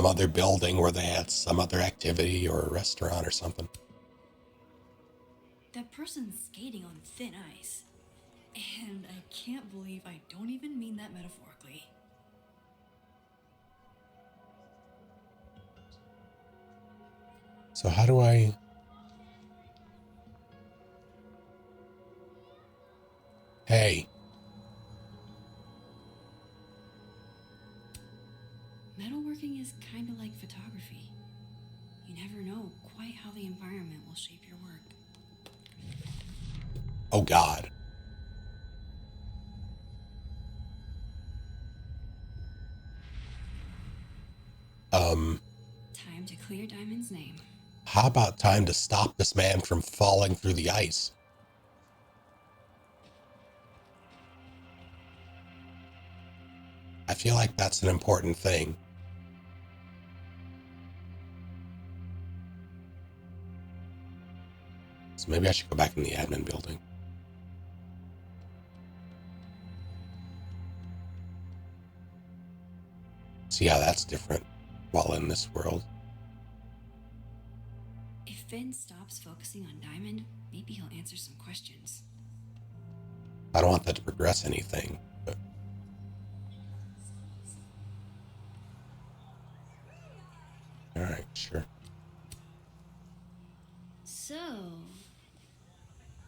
A: other building where they had some other activity or a restaurant or something.
B: That person's skating on thin ice. And I can't believe I don't even mean that metaphorically.
A: So how do I... Hey.
B: Metalworking is kind of like photography. You never know quite how the environment will shape your work.
A: Oh, God.
B: Time to clear Diamond's name.
A: How about time to stop this man from falling through the ice? I feel like that's an important thing. So maybe I should go back in the admin building. See how that's different while in this world.
B: If Ben stops focusing on Diamond, maybe he'll answer some questions.
A: I don't want that to progress anything. But... All right, sure.
B: So,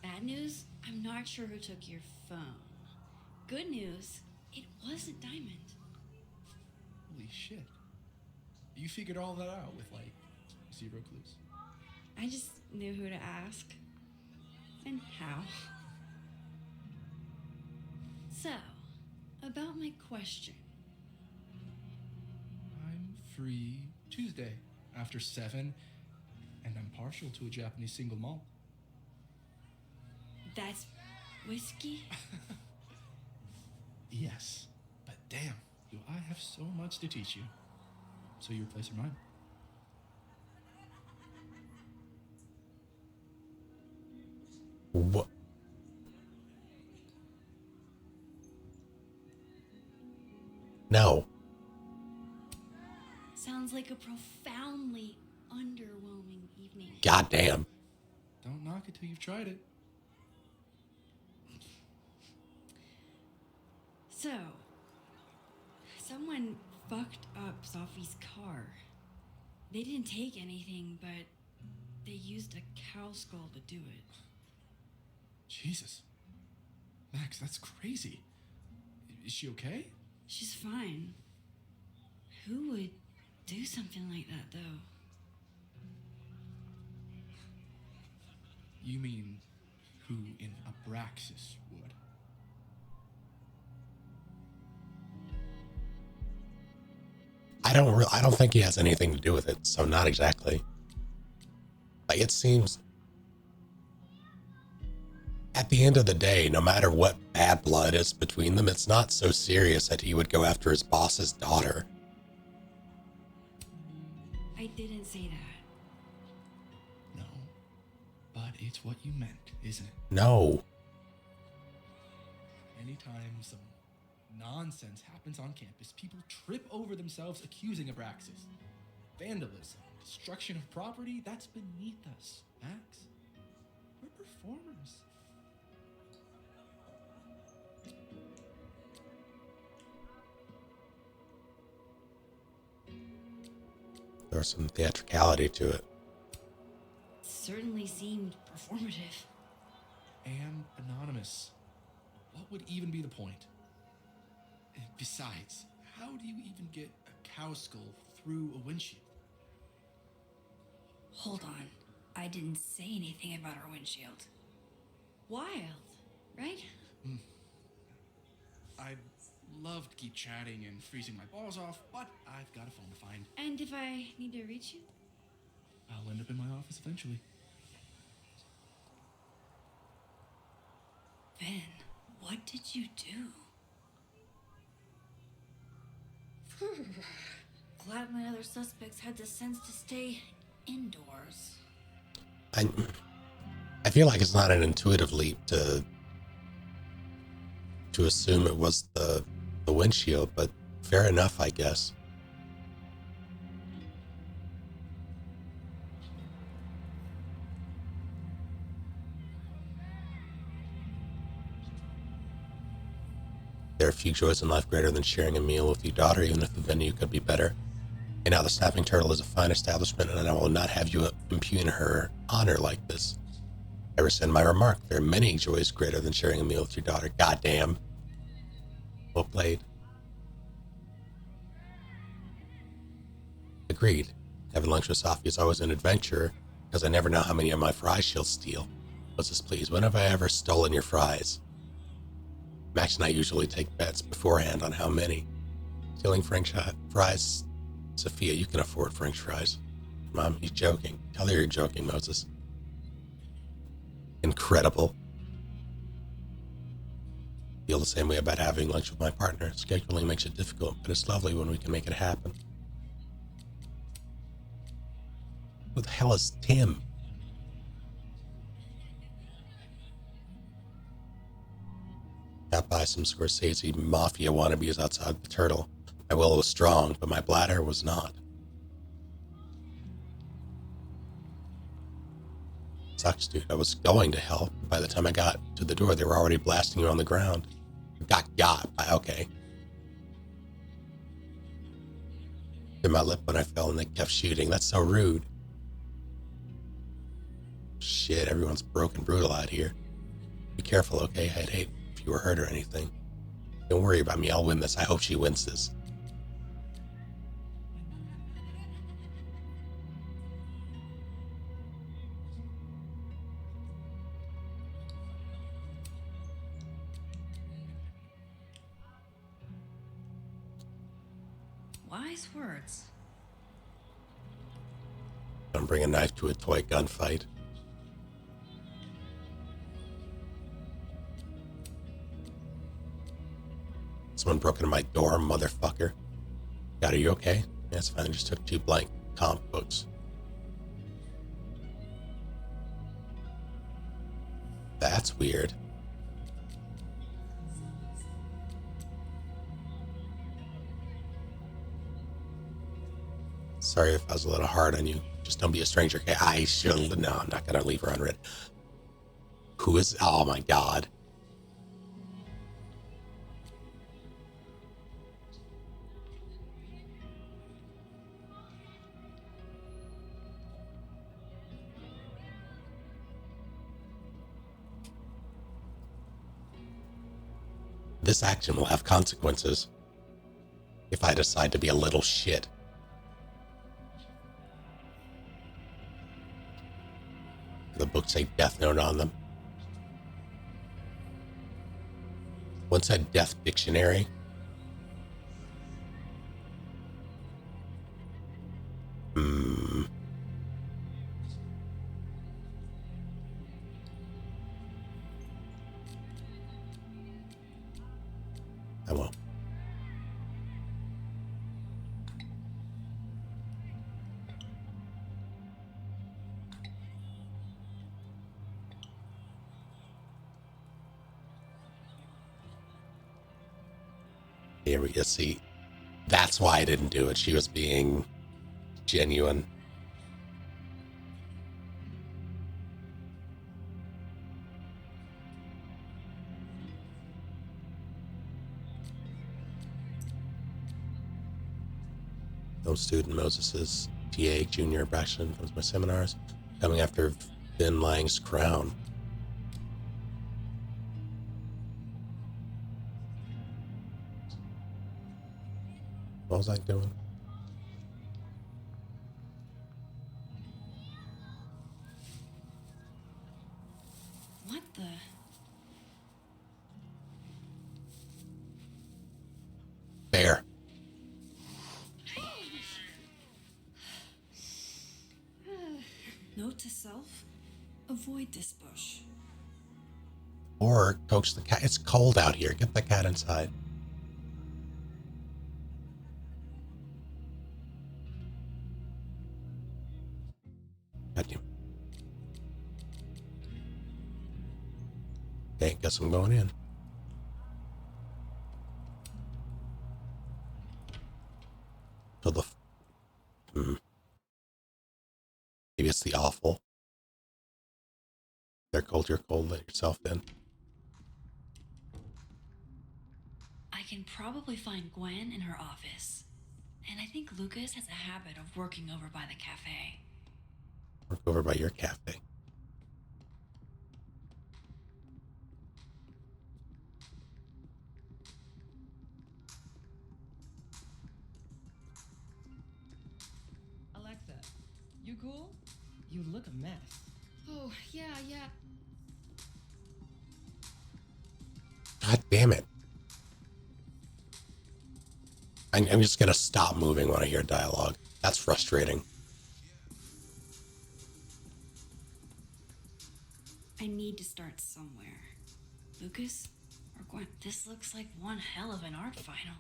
B: bad news, I'm not sure who took your phone. Good news, it wasn't Diamond.
G: Holy shit. You figured all that out with, like, 0 clues?
B: I just knew who to ask. And how. So, about my question.
G: I'm free Tuesday after 7, and I'm partial to a Japanese single malt.
B: That's whiskey?
G: Yes, but damn, do I have so much to teach you. So your place or mine?
A: What? No.
B: Sounds like a profoundly underwhelming evening.
A: Goddamn.
G: Don't knock it till you've tried it.
B: So, someone fucked up Sophie's car. They didn't take anything, but they used a cow skull to do it.
G: Jesus. Max, that's crazy. Is she okay?
B: She's fine. Who would do something like that, though?
G: You mean who in Abraxas would?
A: I don't think he has anything to do with it, so not exactly. Like, it seems at the end of the day, no matter what bad blood is between them, it's not so serious that he would go after his boss's daughter.
B: I didn't say that.
G: No, but it's what you meant, isn't it?
A: No.
G: Anytime some nonsense happens on campus, people trip over themselves accusing Abraxas. Vandalism, destruction of property, that's beneath us, Max. We're performers.
A: There's some theatricality to it.
B: certainly seemed performative.
G: And anonymous. What would even be the point? Besides, how do you even get a cow skull through a windshield?
B: Hold on. I didn't say anything about our windshield. Wild, right?
G: I'd love to keep chatting and freezing my balls off, but I've got a phone to find.
B: And if I need to reach you?
G: I'll end up in my office eventually.
B: Ben, what did you do? Glad my other suspects had the sense to stay indoors.
A: I feel like it's not an intuitive leap to assume it was the windshield, but fair enough, I guess. There are few joys in life greater than sharing a meal with your daughter, even if the venue could be better. And now the Snapping Turtle is a fine establishment, and I will not have you impugn her honor like this. I rescind my remark. There are many joys greater than sharing a meal with your daughter. Goddamn. Well played. Agreed. Having lunch with Sophie is always an adventure, because I never know how many of my fries she'll steal. What's this, please? When have I ever stolen your fries? Max and I usually take bets beforehand on how many. Stealing French fries? Sophia, you can afford French fries. Mom, he's joking. Tell her you're joking, Moses. Incredible. Feel the same way about having lunch with my partner. Scheduling makes it difficult, but it's lovely when we can make it happen. Who the hell is Tim? Got by some Scorsese mafia wannabes outside the Turtle. My will was strong, but my bladder was not. Sucks, dude. I was going to help. By the time I got to the door, they were already blasting you on the ground. Got. Okay. Bit my lip when I fell and they kept shooting. That's so rude. Shit, everyone's broken brutal out here. Be careful, okay? I'd hate if you were hurt or anything. Don't worry about me. I'll win this. I hope she wins this.
B: Wise words.
A: Don't bring a knife to a toy gunfight. Someone broke into my door, motherfucker. God, are you okay? Yeah, it's fine. I just took 2 blank comp books. That's weird. Sorry if I was a little hard on you. Just don't be a stranger. Okay, I should. No, I'm not gonna leave her unread. Who is? Oh my God. This action will have consequences if I decide to be a little shit. The books say Death Note on them. One said Death Dictionary. I won't. Here we go. See, that's why I didn't do it. She was being genuine. No student, Moses's TA, Junior Braxton, comes to my seminars. coming after Vin Lang's crown. What was I doing?
B: What the?
A: Bear.
B: Note to self: avoid this bush.
A: Or coax the cat. It's cold out here. Get the cat inside. Got you. Okay, guess I'm going in. To the. Maybe it's the awful. They're cold, you're cold, let yourself in.
B: I can probably find Gwen in her office. And I think Lucas has a habit of working over by the cafe.
A: Work over by your cafe.
O: Alexa, you cool? You look a mess.
K: Oh, yeah.
A: God damn it. I'm just going to stop moving when I hear dialogue. That's frustrating.
B: I need to start somewhere. Lucas or Gwen? This looks like one hell of an art final.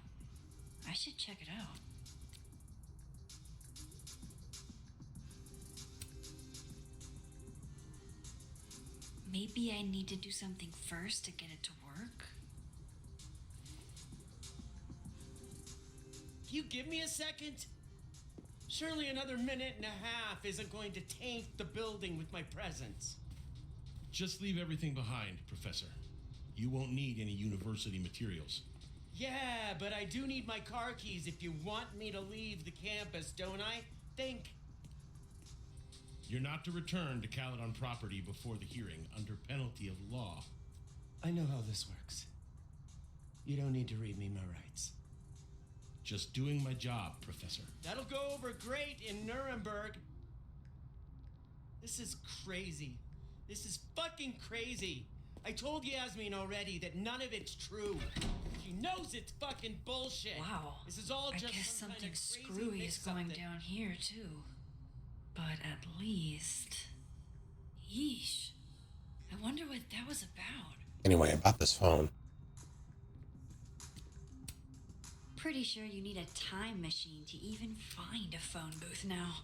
B: I should check it out. Maybe I need to do something first to get it to work.
P: You give me a second? Surely another minute and a half isn't going to taint the building with my presence.
G: Just leave everything behind, Professor. You won't need any university materials.
P: Yeah, but I do need my car keys if you want me to leave the campus, don't I? Think.
G: You're not to return to Caledon property before the hearing under penalty of law.
P: I know how this works. You don't need to read me my rights.
G: Just doing my job, Professor.
P: That'll go over great in Nuremberg. This is crazy. This is fucking crazy. I told Yasmin already that none of it's true. She knows it's fucking bullshit.
B: Wow.
P: This is all
B: I
P: just
B: guess
P: some kind
B: something
P: of crazy
B: screwy is
P: mix-up
B: going
P: that-
B: down here too. But at least, yeesh. I wonder what that was about.
A: Anyway, about this phone.
B: Pretty sure you need a time machine to even find a phone booth now.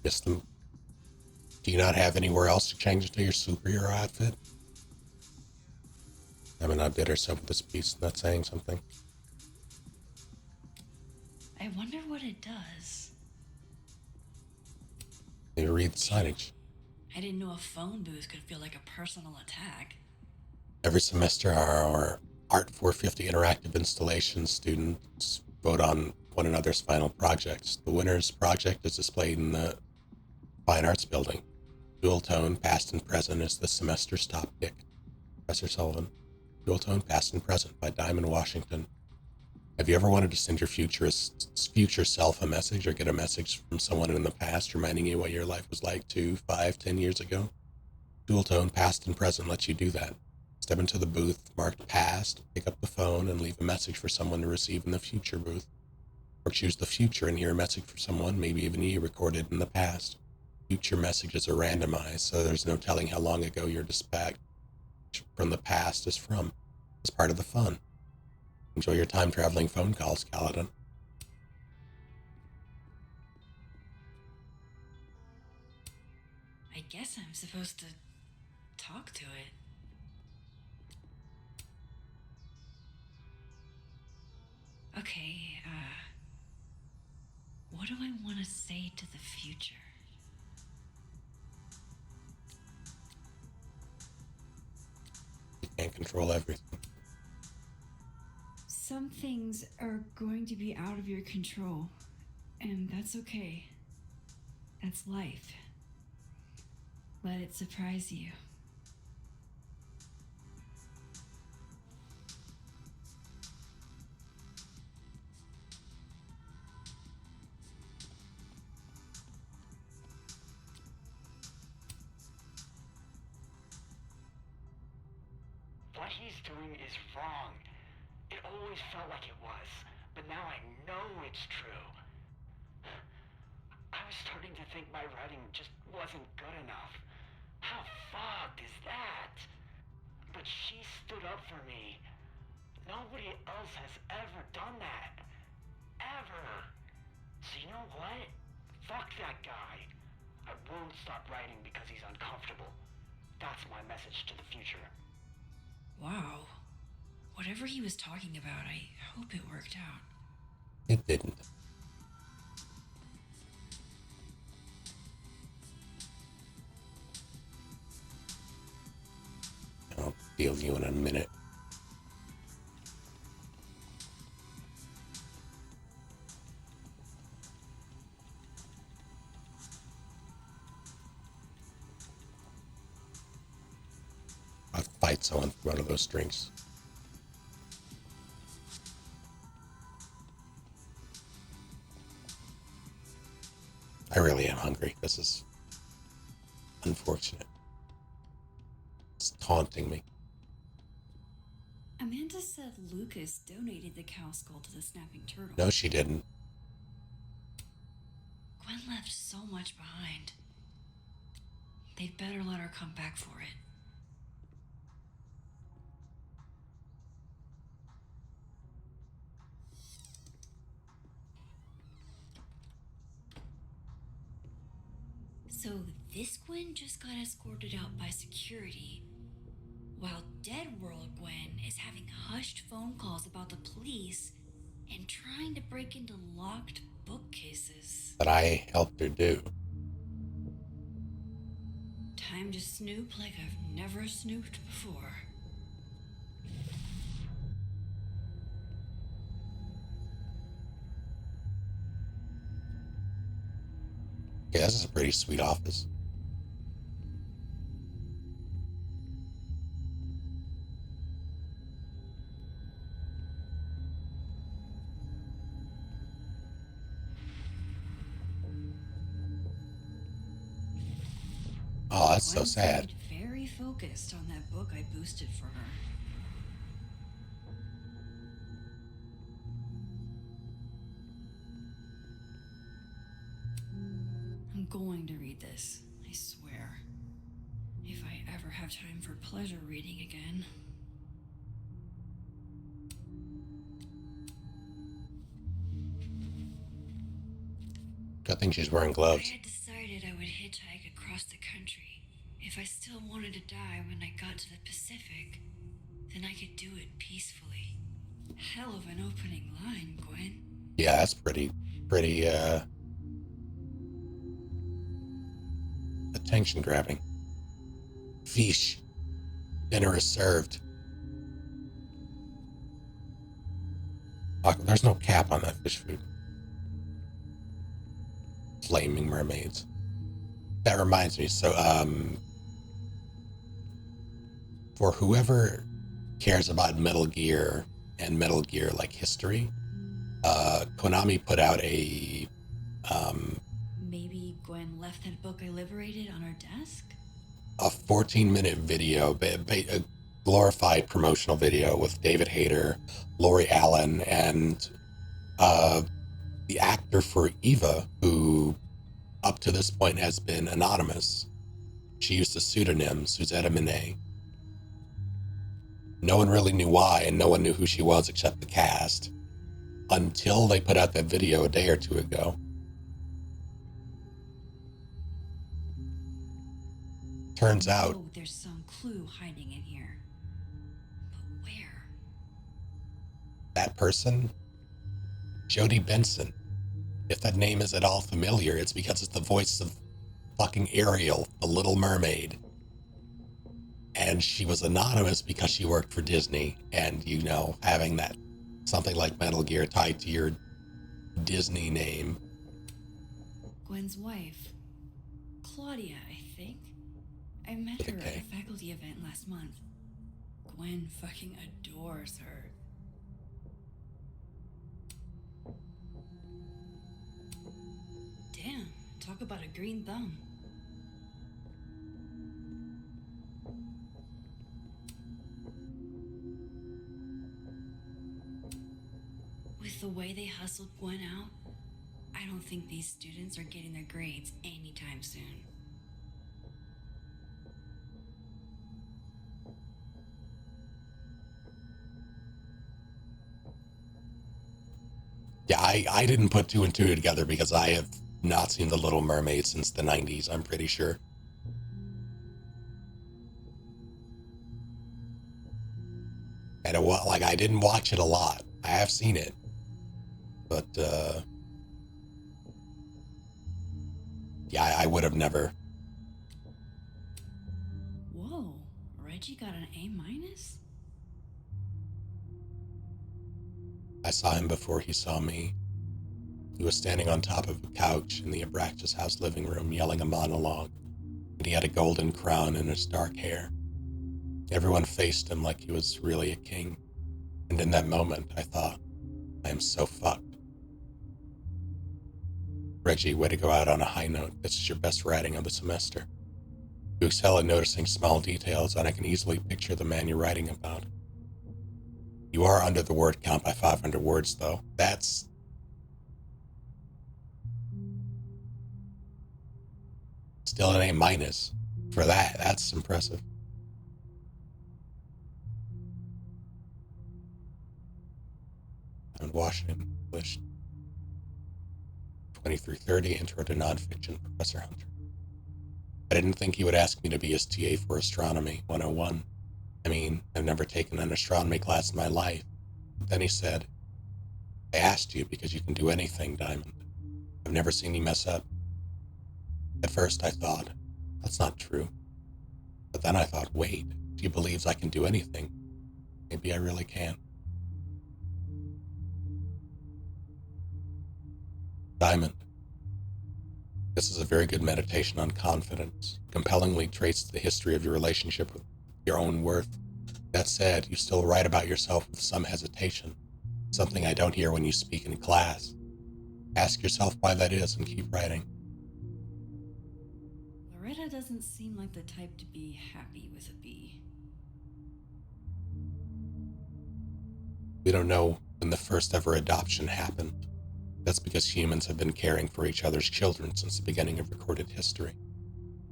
A: Miss them. Do you not have anywhere else to change into your superhero outfit? Emma outdid herself with this piece, not saying something.
B: I wonder what it does.
A: Maybe read the signage.
B: I didn't know a phone booth could feel like a personal attack.
A: Every semester, our Art 450 interactive installation students vote on one another's final projects. The winner's project is displayed in the Fine Arts Building. Dual Tone, Past and Present is the semester's top pick. Professor Sullivan. Dual Tone, Past and Present by Diamond Washington. Have you ever wanted to send your future self a message or get a message from someone in the past reminding you what your life was like 2, 5, 10 years ago? Dual Tone, Past and Present lets you do that. Step into the booth marked Past, pick up the phone, and leave a message for someone to receive in the future booth. Or choose the future and hear a message from someone, maybe even you, recorded in the past. Future messages are randomized, so there's no telling how long ago your dispatch from the past is from. It's part of the fun. Enjoy your time traveling phone calls, Caledon.
B: I guess I'm supposed to talk to it. Okay, what do I want to say to the future?
A: You can't control everything.
B: Some things are going to be out of your control, and that's okay. That's life. Let it surprise you.
N: What he's doing is wrong. It always felt like it was, but now I know it's true. I was starting to think my writing just wasn't good enough. How fucked is that? But she stood up for me. Nobody else has ever done that. Ever. So you know what? Fuck that guy. I won't stop writing because he's uncomfortable. That's my message to the future.
B: Wow. Whatever he was talking about, I hope it worked out.
A: It didn't. I'll feel you in a minute. I'd fight someone for one of those drinks. I really am hungry. This is unfortunate. It's taunting me.
B: Amanda said Lucas donated the cow skull to the snapping turtle.
A: No, she didn't.
B: Gwen left so much behind. They'd better let her come back for it. So this Gwen just got escorted out by security, while Dead World Gwen is having hushed phone calls about the police and trying to break into locked bookcases.
A: That I helped her do.
B: Time to snoop like I've never snooped before.
A: Yeah, this is a pretty sweet office. Oh, that's so
B: Gwen
A: sad.
B: seemed very focused on that book I boosted for her. I'm going to read this, I swear. If I ever have time for pleasure reading again.
A: Good thing she's wearing gloves.
B: I had decided I would hitchhike across the country. If I still wanted to die when I got to the Pacific, then I could do it peacefully. Hell of an opening line, Gwen.
A: Yeah, that's pretty, attention grabbing. Fish. Dinner is served. Fuck, there's no cap on that fish food. Flaming mermaids. That reminds me, so, for whoever cares about Metal Gear and Metal Gear, like, history, Konami put out a,
B: Maybe Gwen left that book I liberated on her desk?
A: a 14-minute video, a glorified promotional video with David Hayter, Lori Allen, and the actor for Eva, who up to this point has been anonymous. She used a pseudonym, Suzette Minet. No one really knew why, and no one knew who she was except the cast, until they put out that video a day or two ago. Turns out,
B: Oh, there's some clue hiding in here. But where?
A: that person Jodie Benson. If that name is at all familiar, it's because it's the voice of fucking Ariel, the Little Mermaid. And she was anonymous because she worked for Disney. And, you know, having that something like Metal Gear tied to your Disney name.
B: Gwen's wife, Claudia, I think. I met her at a faculty event last month. Gwen fucking adores her. Damn, talk about a green thumb. With the way they hustled Gwen out, I don't think these students are getting their grades anytime soon.
A: Yeah, I didn't put two and two together because I have not seen The Little Mermaid since the 90s, I'm pretty sure. And I didn't watch it a lot. I have seen it. But, yeah, I would have never.
B: Whoa, Reggie got an A-?
A: I saw him before he saw me. He was standing on top of a couch in the Abraxas house living room yelling a monologue, and he had a golden crown in his dark hair. Everyone faced him like he was really a king, and in that moment I thought, I am so fucked. Reggie, way to go out on a high note. This is your best writing of the semester. You excel at noticing small details, and I can easily picture the man you're writing about. You are under the word count by 500 words, though. That's... still an A- for that. That's impressive. And Washington, English 2330, Intro to Nonfiction, Professor Hunter. I didn't think he would ask me to be his TA for Astronomy 101. I mean, I've never taken an astronomy class in my life. But then he said, I asked you because you can do anything, Diamond. I've never seen you mess up. At first I thought, that's not true. But then I thought, wait, if he believes I can do anything, maybe I really can. Diamond, this is a very good meditation on confidence. Compellingly traces the history of your relationship with your own worth. That said, you still write about yourself with some hesitation, something I don't hear when you speak in class. Ask yourself why that is and keep writing.
B: Loretta doesn't seem like the type to be happy with a B.
A: We don't know when the first ever adoption happened. That's because humans have been caring for each other's children since the beginning of recorded history.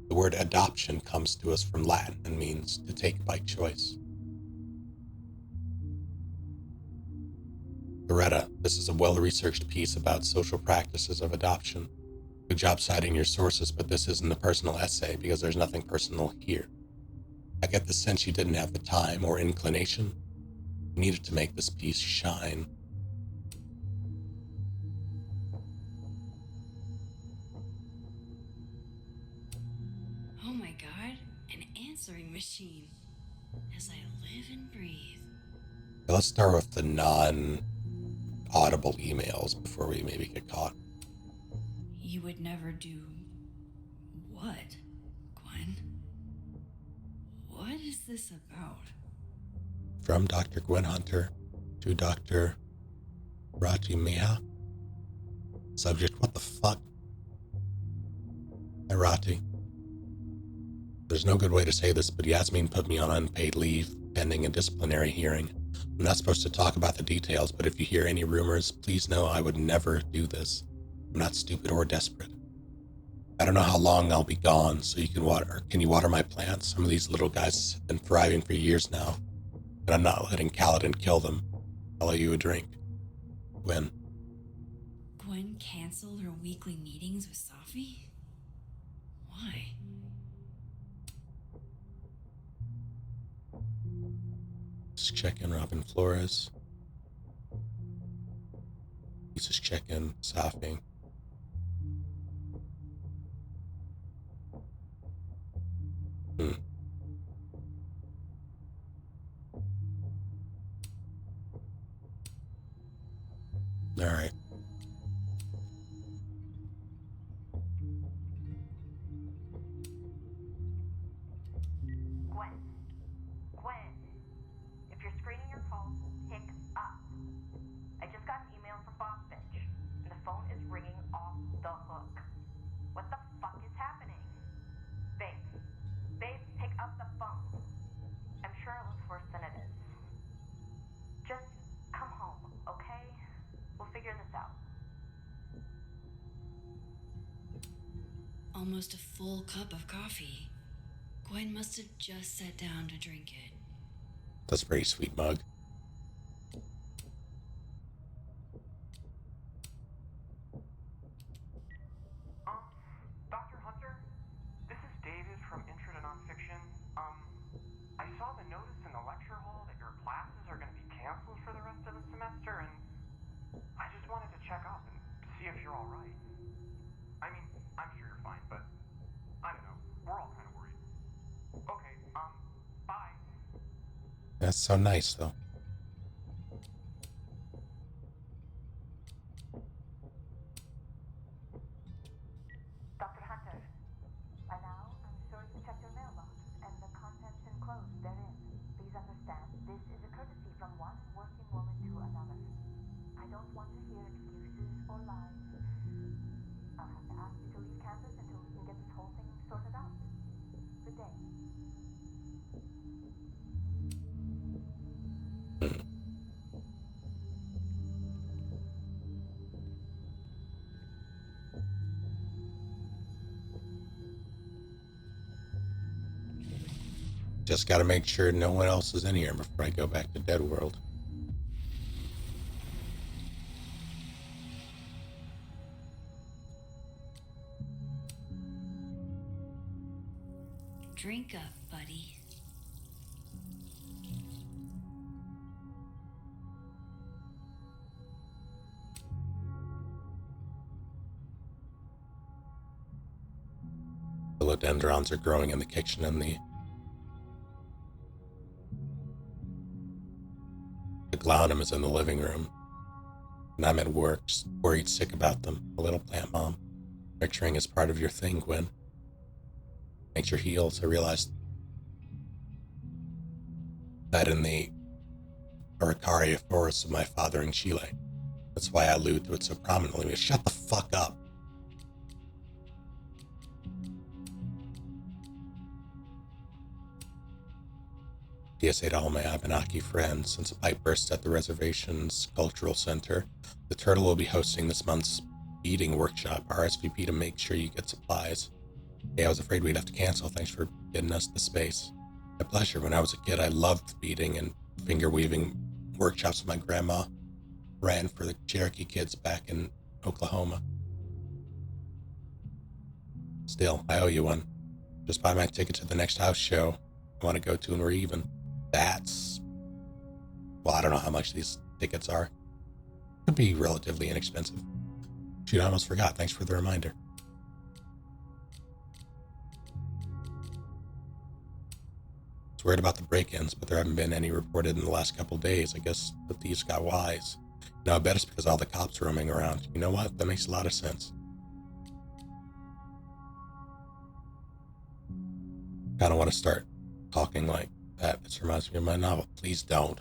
A: The word adoption comes to us from Latin and means to take by choice. Loretta, this is a well-researched piece about social practices of adoption. Good job citing your sources, but this isn't a personal essay because there's nothing personal here. I get the sense you didn't have the time or inclination. You needed to make this piece shine.
B: Oh my god, an answering machine. As I live and breathe.
A: Now let's start with the non-audible emails before we maybe get caught.
B: You would never do what, Gwen? What is this about?
A: From Dr. Gwen Hunter to Dr. Rati Meha. Subject, what the fuck? Hi, Rati. There's no good way to say this, but Yasmin put me on unpaid leave pending a disciplinary hearing. I'm not supposed to talk about the details, but if you hear any rumors, please know I would never do this. I'm not stupid or desperate. I don't know how long I'll be gone, so can you water my plants? Some of these little guys have been thriving for years now, and I'm not letting Kaladin kill them. I'll owe you a drink. Gwen.
B: Gwen canceled her weekly meetings with Safi? Why? Just check in Robin Flores.
A: Pieces chicken, stuffing. All right.
I: Gwen, if you're screening your calls, pick up. I just got an email from Boss Bitch, and the phone is ringing off the hook. What the fuck is happening? Babe, pick up the phone. I'm sure it looks worse than it is. Just come home, okay? We'll figure this out.
B: Almost a full cup of coffee. Gwen must have just sat down to drink it.
A: That's a pretty sweet mug.
N: Dr. Hunter, this is David from Intro to Nonfiction. I saw the notice in the lecture hall that your classes are going to be canceled for the rest of the semester, and I just wanted to check up and see if you're all right. I mean, I'm sure you're fine, but I don't know. We're all kind of worried. Okay, bye.
A: That's so nice, though.
I: Dr. Hunter, by now, I'm sure you checked your mailbox and the contents enclosed therein. Please understand, this is a courtesy from one working woman to another. I don't want to hear excuses or lies. I'll have to ask you to leave campus until we can get this whole thing sorted out. Good day.
A: Just gotta make sure no one else is in here before I go back to Dead World.
B: Drink up, buddy.
A: Philodendrons are growing in the kitchen and the Glaucum is in the living room. And I'm at work, just worried sick about them. A little plant mom. Nurturing is part of your thing, Gwen. Nature heals. I realized that in the Araucaria forests of my father in Chile. That's why I allude to it so prominently. Shut the fuck up. PSA to all my Abenaki friends. Since a pipe burst at the reservation's cultural center, the Turtle will be hosting this month's beading workshop. RSVP to make sure you get supplies. Hey, I was afraid we'd have to cancel. Thanks for getting us the space. My pleasure. When I was a kid, I loved beading and finger weaving workshops my grandma ran for the Cherokee kids back in Oklahoma. Still, I owe you one. Just buy my ticket to the next house show I want to go to, and we're even. That's... well, I don't know how much these tickets are. Could be relatively inexpensive. Shoot, I almost forgot. Thanks for the reminder. I was worried about the break-ins, but there haven't been any reported in the last couple of days. I guess the thieves got wise. No, I bet it's because all the cops roaming around. You know what? That makes a lot of sense. Kind of want to start talking like that. This reminds me of my novel. Please don't.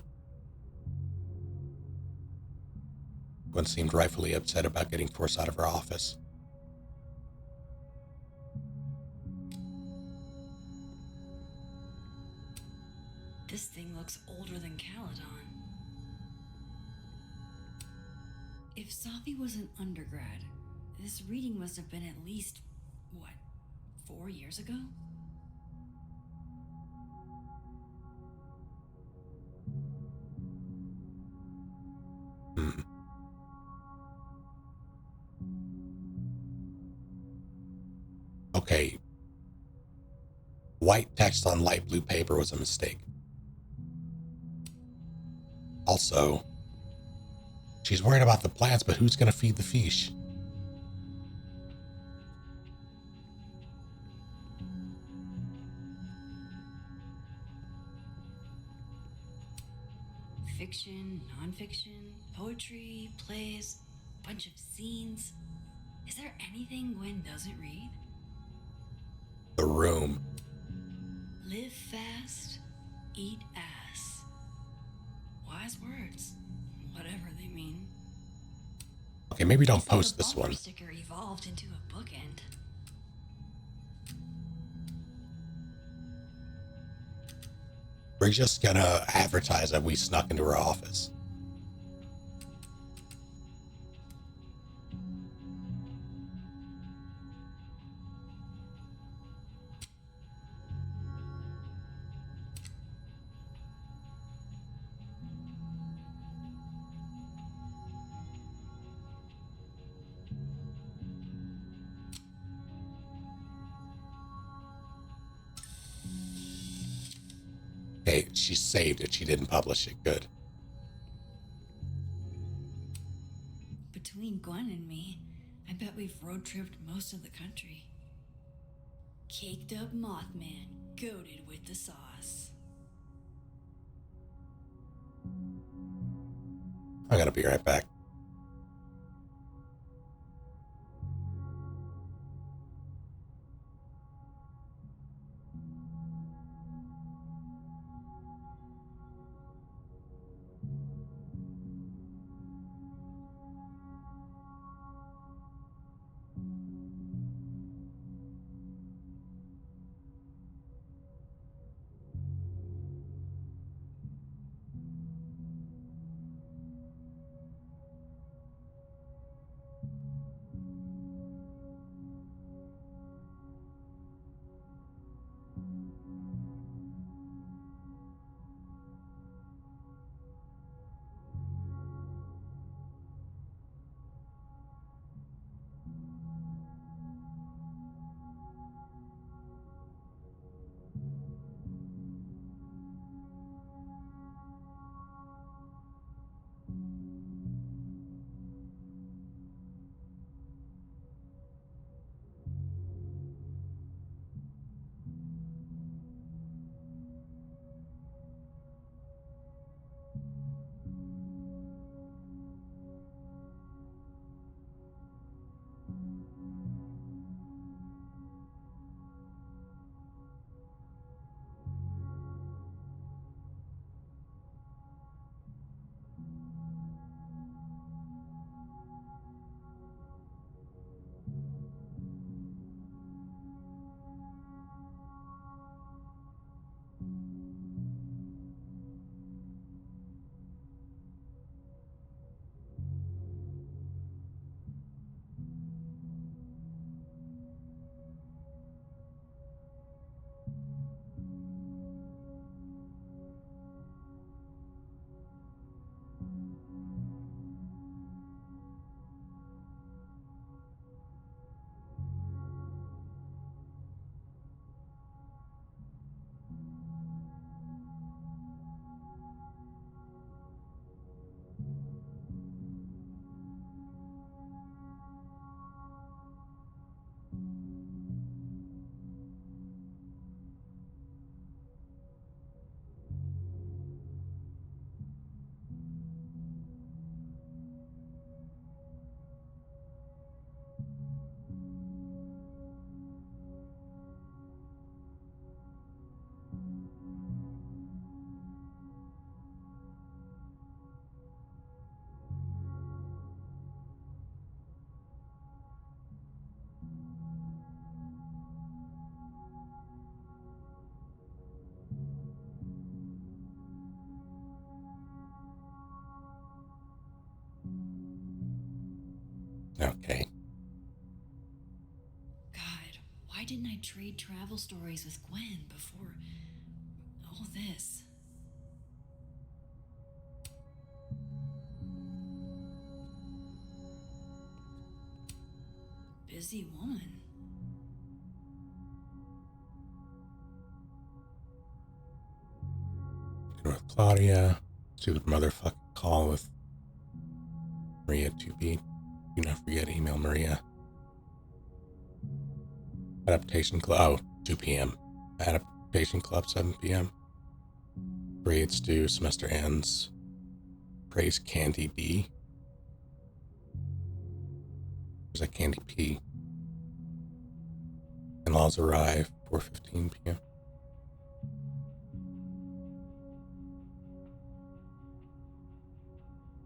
A: Gwen seemed rightfully upset about getting forced out of her office.
B: This thing looks older than Caledon. If Safi was an undergrad, this reading must have been at least, 4 years ago?
A: Okay. White text on light blue paper was a mistake. Also, She's worried about the plants, but who's going to feed the fish?
B: Fiction, nonfiction, poetry, plays, bunch of scenes. Is there anything Gwen doesn't read?
A: The Room.
B: Live fast, eat ass. Wise words, whatever they mean.
A: Okay, maybe don't
B: As if
A: post
B: a
A: this
B: bumper
A: one.
B: sticker evolved into a bookend.
A: We're just gonna advertise that we snuck into her office. Okay, she saved it. She didn't publish it. Good.
B: Between Gwen and me, I bet we've road tripped most of the country. Caked up Mothman, goated with the sauce.
A: I gotta be right back. Okay.
B: God, why didn't I trade travel stories with Gwen before all this? Busy woman.
A: Dinner with Claudia. Stupid motherfucking call with Maria 2B. Do not forget, email Maria. Adaptation Club, 2 p.m. Adaptation Club, 7 p.m. Grades due, semester ends. Praise Candy B. There's a Candy P. In-laws arrive, 4:15 p.m.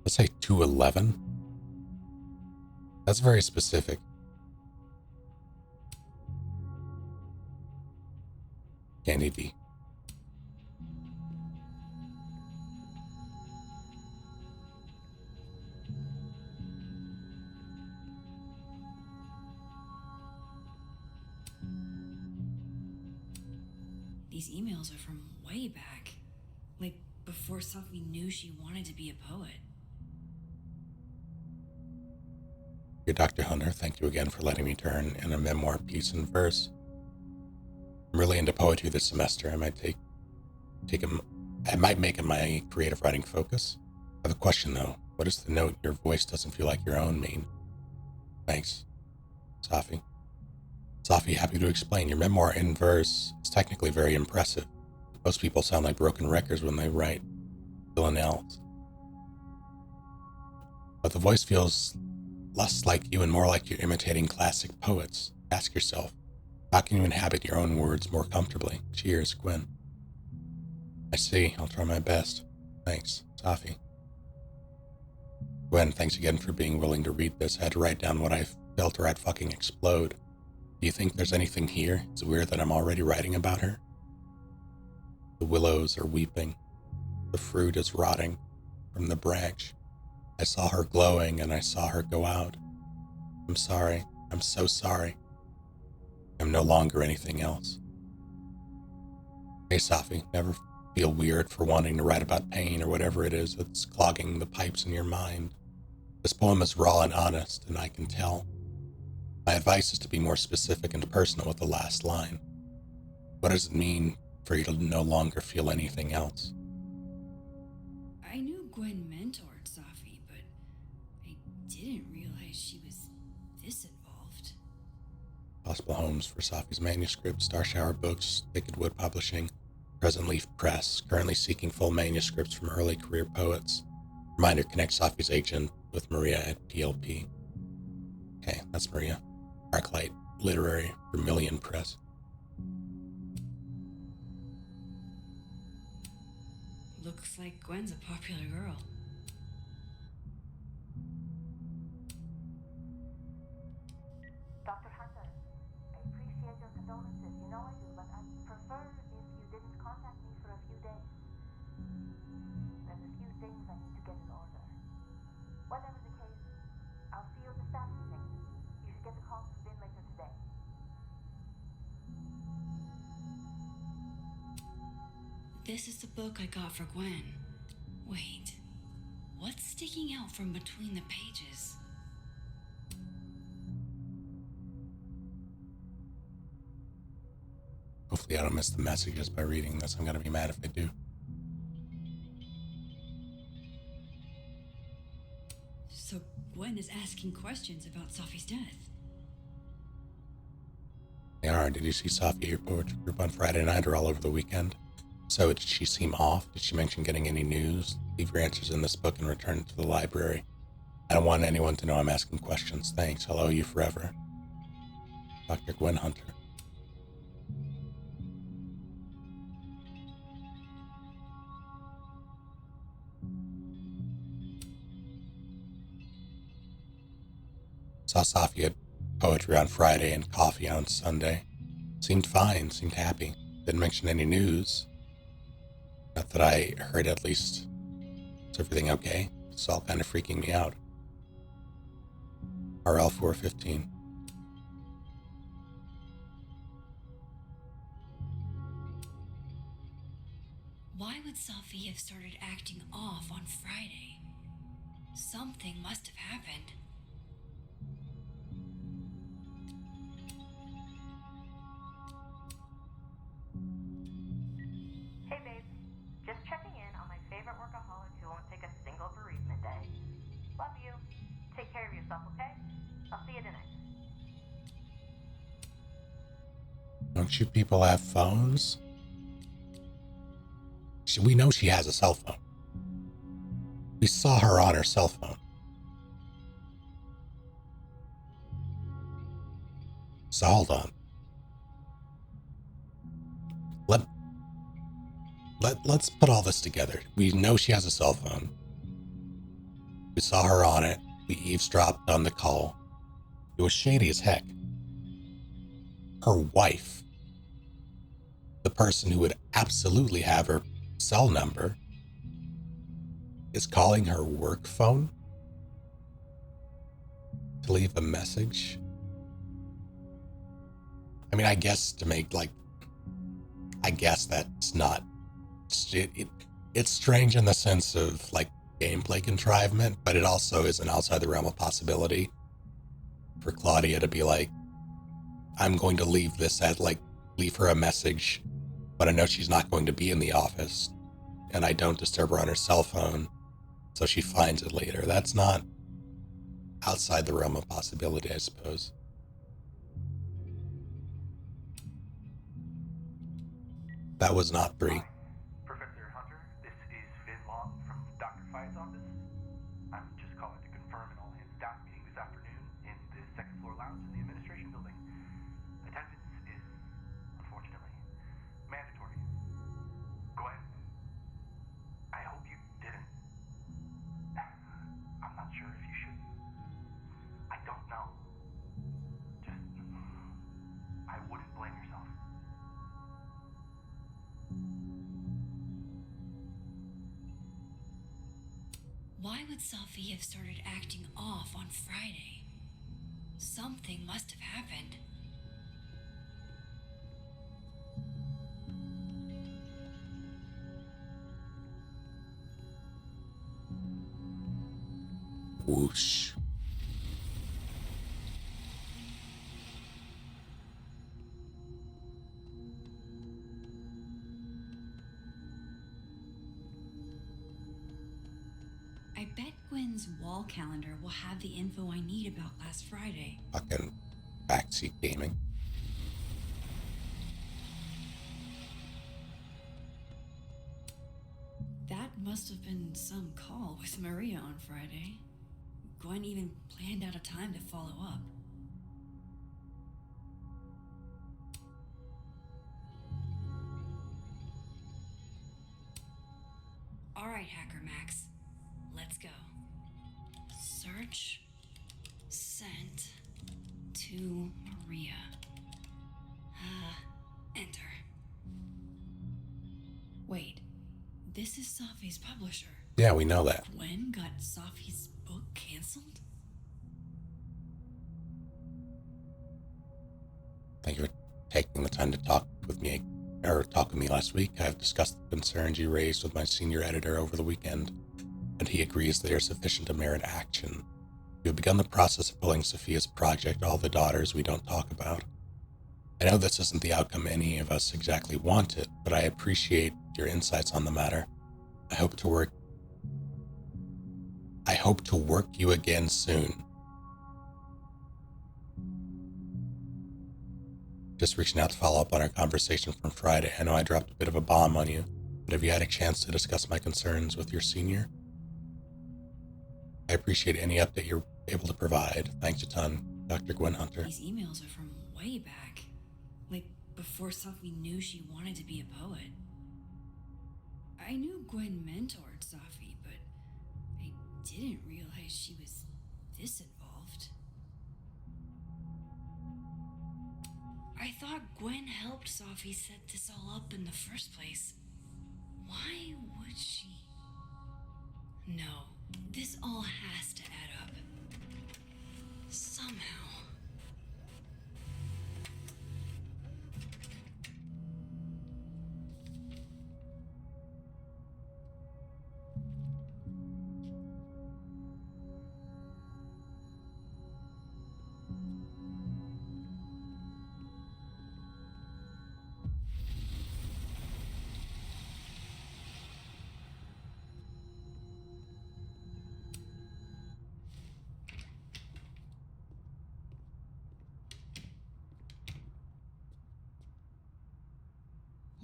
A: Let's say 2:11. That's very specific. Candy D.
B: These emails are from way back. Like, before Sophie knew she wanted to be a poet.
A: Dear Dr. Hunter, thank you again for letting me turn in a memoir piece in verse. I'm really into poetry this semester. I might make it my creative writing focus. I have a question though. What does the note "your voice doesn't feel like your own" mean? Thanks, Safi. Safi, happy to explain. Your memoir in verse is technically very impressive. Most people sound like broken records when they write villanelles. But the voice feels less like you and more like you're imitating classic poets. Ask yourself, how can you inhabit your own words more comfortably? Cheers, Gwen. I see. I'll try my best. Thanks, Safi. Gwen, thanks again for being willing to read this. I had to write down what I felt or I'd fucking explode. Do you think there's anything here? It's weird that I'm already writing about her. The willows are weeping. The fruit is rotting from the branch. I saw her glowing and I saw her go out. I'm sorry. I'm so sorry. I'm no longer anything else. Hey, Safi, never feel weird for wanting to write about pain or whatever it is that's clogging the pipes in your mind. This poem is raw and honest, and I can tell. My advice is to be more specific and personal with the last line. What does it mean for you to no longer feel anything else?
B: I knew Gwen mentored Sophie, but I didn't realize she was this involved.
A: Possible homes for Safi's manuscript, Star Shower Books, Thicket Wood Publishing, Crescent Leaf Press, currently seeking full manuscripts from early career poets. Reminder, connect Safi's agent with Maria at PLP. Okay, that's Maria. Arclight Literary, Vermilion Press.
B: Looks like Gwen's a popular girl.
I: Dr. Hunter, I appreciate your condolences. You know I do, but I'd prefer if you didn't contact me for a few days. There's a few things I need to get in order. Whatever the case, I'll see you at the staff meeting. You should get the call moved in later today.
B: This is the book I got for Gwen. Wait, what's sticking out from between the pages?
A: Hopefully I don't miss the messages by reading this. I'm going to be mad if I do.
B: So Gwen is asking questions about Sophie's death.
A: They are. Did you see Safi at your poetry group on Friday night or all over the weekend? So did she seem off? Did she mention getting any news? Leave your answers in this book and return it to the library. I don't want anyone to know I'm asking questions. Thanks. I'll owe you forever. Dr. Gwen Hunter. Saw Safi at poetry on Friday and coffee on Sunday. Seemed fine, seemed happy. Didn't mention any news. Not that I heard, at least. Is everything okay? It's all kind of freaking me out. RL 415.
B: Why would Sophie have started acting off on Friday? Something must have happened.
I: Hey babe, just checking in on my favorite workaholic who won't take a single bereavement day. Love you.
A: Don't you people have phones? We know she has a cell phone. We saw her on her cell phone. So hold on. Let's put all this together. We know she has a cell phone. We saw her on it. We eavesdropped on the call. It was shady as heck. Her wife, the person who would absolutely have her cell number, is calling her work phone to leave a message. I mean, I guess that's not, it's strange in the sense of like gameplay contrivement, but it also isn't outside the realm of possibility for Claudia to be like, I'm going to leave her a message, but I know she's not going to be in the office, and I don't disturb her on her cell phone, so she finds it later. That's not outside the realm of possibility, I suppose. That was not 3.
S: Professor Hunter, this is Finn Long from Dr. Fye's office. I'm just calling to confirm an all-hands staff meeting this afternoon in the second floor lounge in the administration building. Attendance is, unfortunately, mandatory. Gwen, I hope you didn't. I'm not sure if you should. I don't know. Just, I wouldn't blame yourself.
B: Why would Sophie have started acting off on Friday? Something must have happened.
A: Whoosh.
B: I bet Gwen's wall calendar will have the info I need about last Friday.
A: Fucking backseat gaming.
B: That must have been some call with Maria on Friday. Gwen even planned out a time to follow up. All right, Hacker Max. Let's go. Search. Sent. To Maria. Enter. Wait. This is Sophie's publisher.
A: Yeah, we know that.
B: Gwen got Sophie's book canceled?
A: Thank you for taking the time to talk with me last week. I've discussed the concerns you raised with my senior editor over the weekend, and he agrees they are sufficient to merit action. We have begun the process of pulling Sophia's project, All the Daughters We Don't Talk About. I know this isn't the outcome any of us exactly wanted, but I appreciate your insights on the matter. I hope to work you again soon. Just reaching out to follow up on our conversation from Friday. I know I dropped a bit of a bomb on you, but have you had a chance to discuss my concerns with your senior? I appreciate any update you're able to provide. Thanks a ton, Dr. Gwen Hunter.
B: These emails are from way back. Like, before Sophie knew she wanted to be a poet. I knew Gwen mentored Sophie, but I didn't realize she was this involved. I thought Gwen helped Sophie set this all up in the first place. Why would she? No, this all has to add up. Somehow.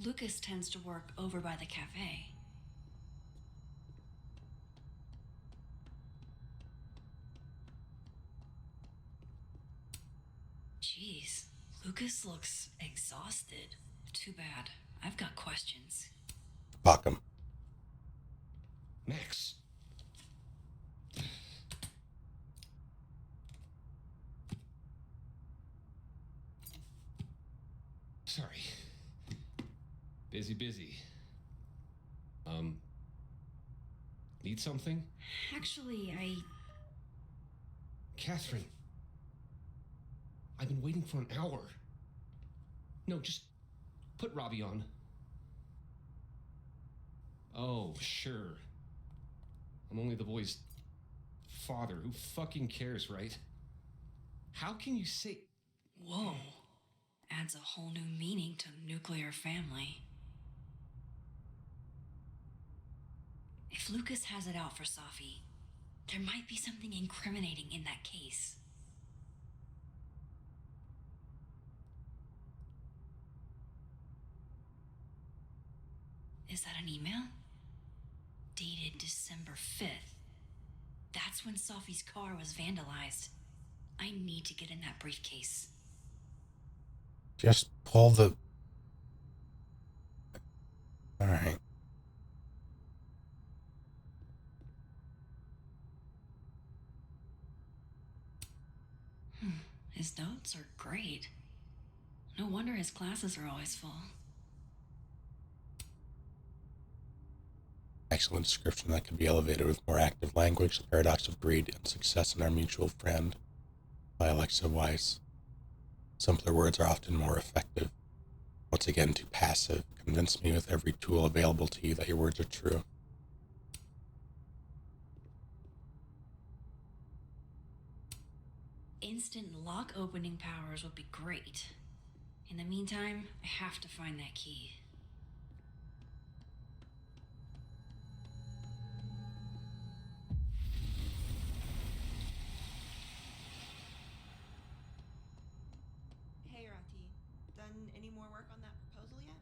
B: Lucas tends to work over by the cafe. Jeez, Lucas looks exhausted. Too bad. I've got questions.
A: Fuck him.
V: Max. Sorry. Busy. Need something?
B: Actually,
V: Catherine. I've been waiting for an hour. No, just put Robbie on. Oh, sure. I'm only the boy's father. Who fucking cares, right? How can you say...
B: Whoa. Adds a whole new meaning to nuclear family. If Lucas has it out for Safi, there might be something incriminating in that case. Is that an email? Dated December 5th. That's when Safi's car was vandalized. I need to get in that briefcase.
A: Just pull the... Alright.
B: His notes are great. No wonder his classes are always full.
A: Excellent description that could be elevated with more active language. The Paradox of Greed and Success in Our Mutual Friend by Alexa Weiss. Simpler words are often more effective. Once again, too passive. Convince me with every tool available to you that your words are true.
B: Instant lock opening powers would be great. In the meantime, I have to find that key.
E: Hey, Rati. Done any more work on that proposal yet?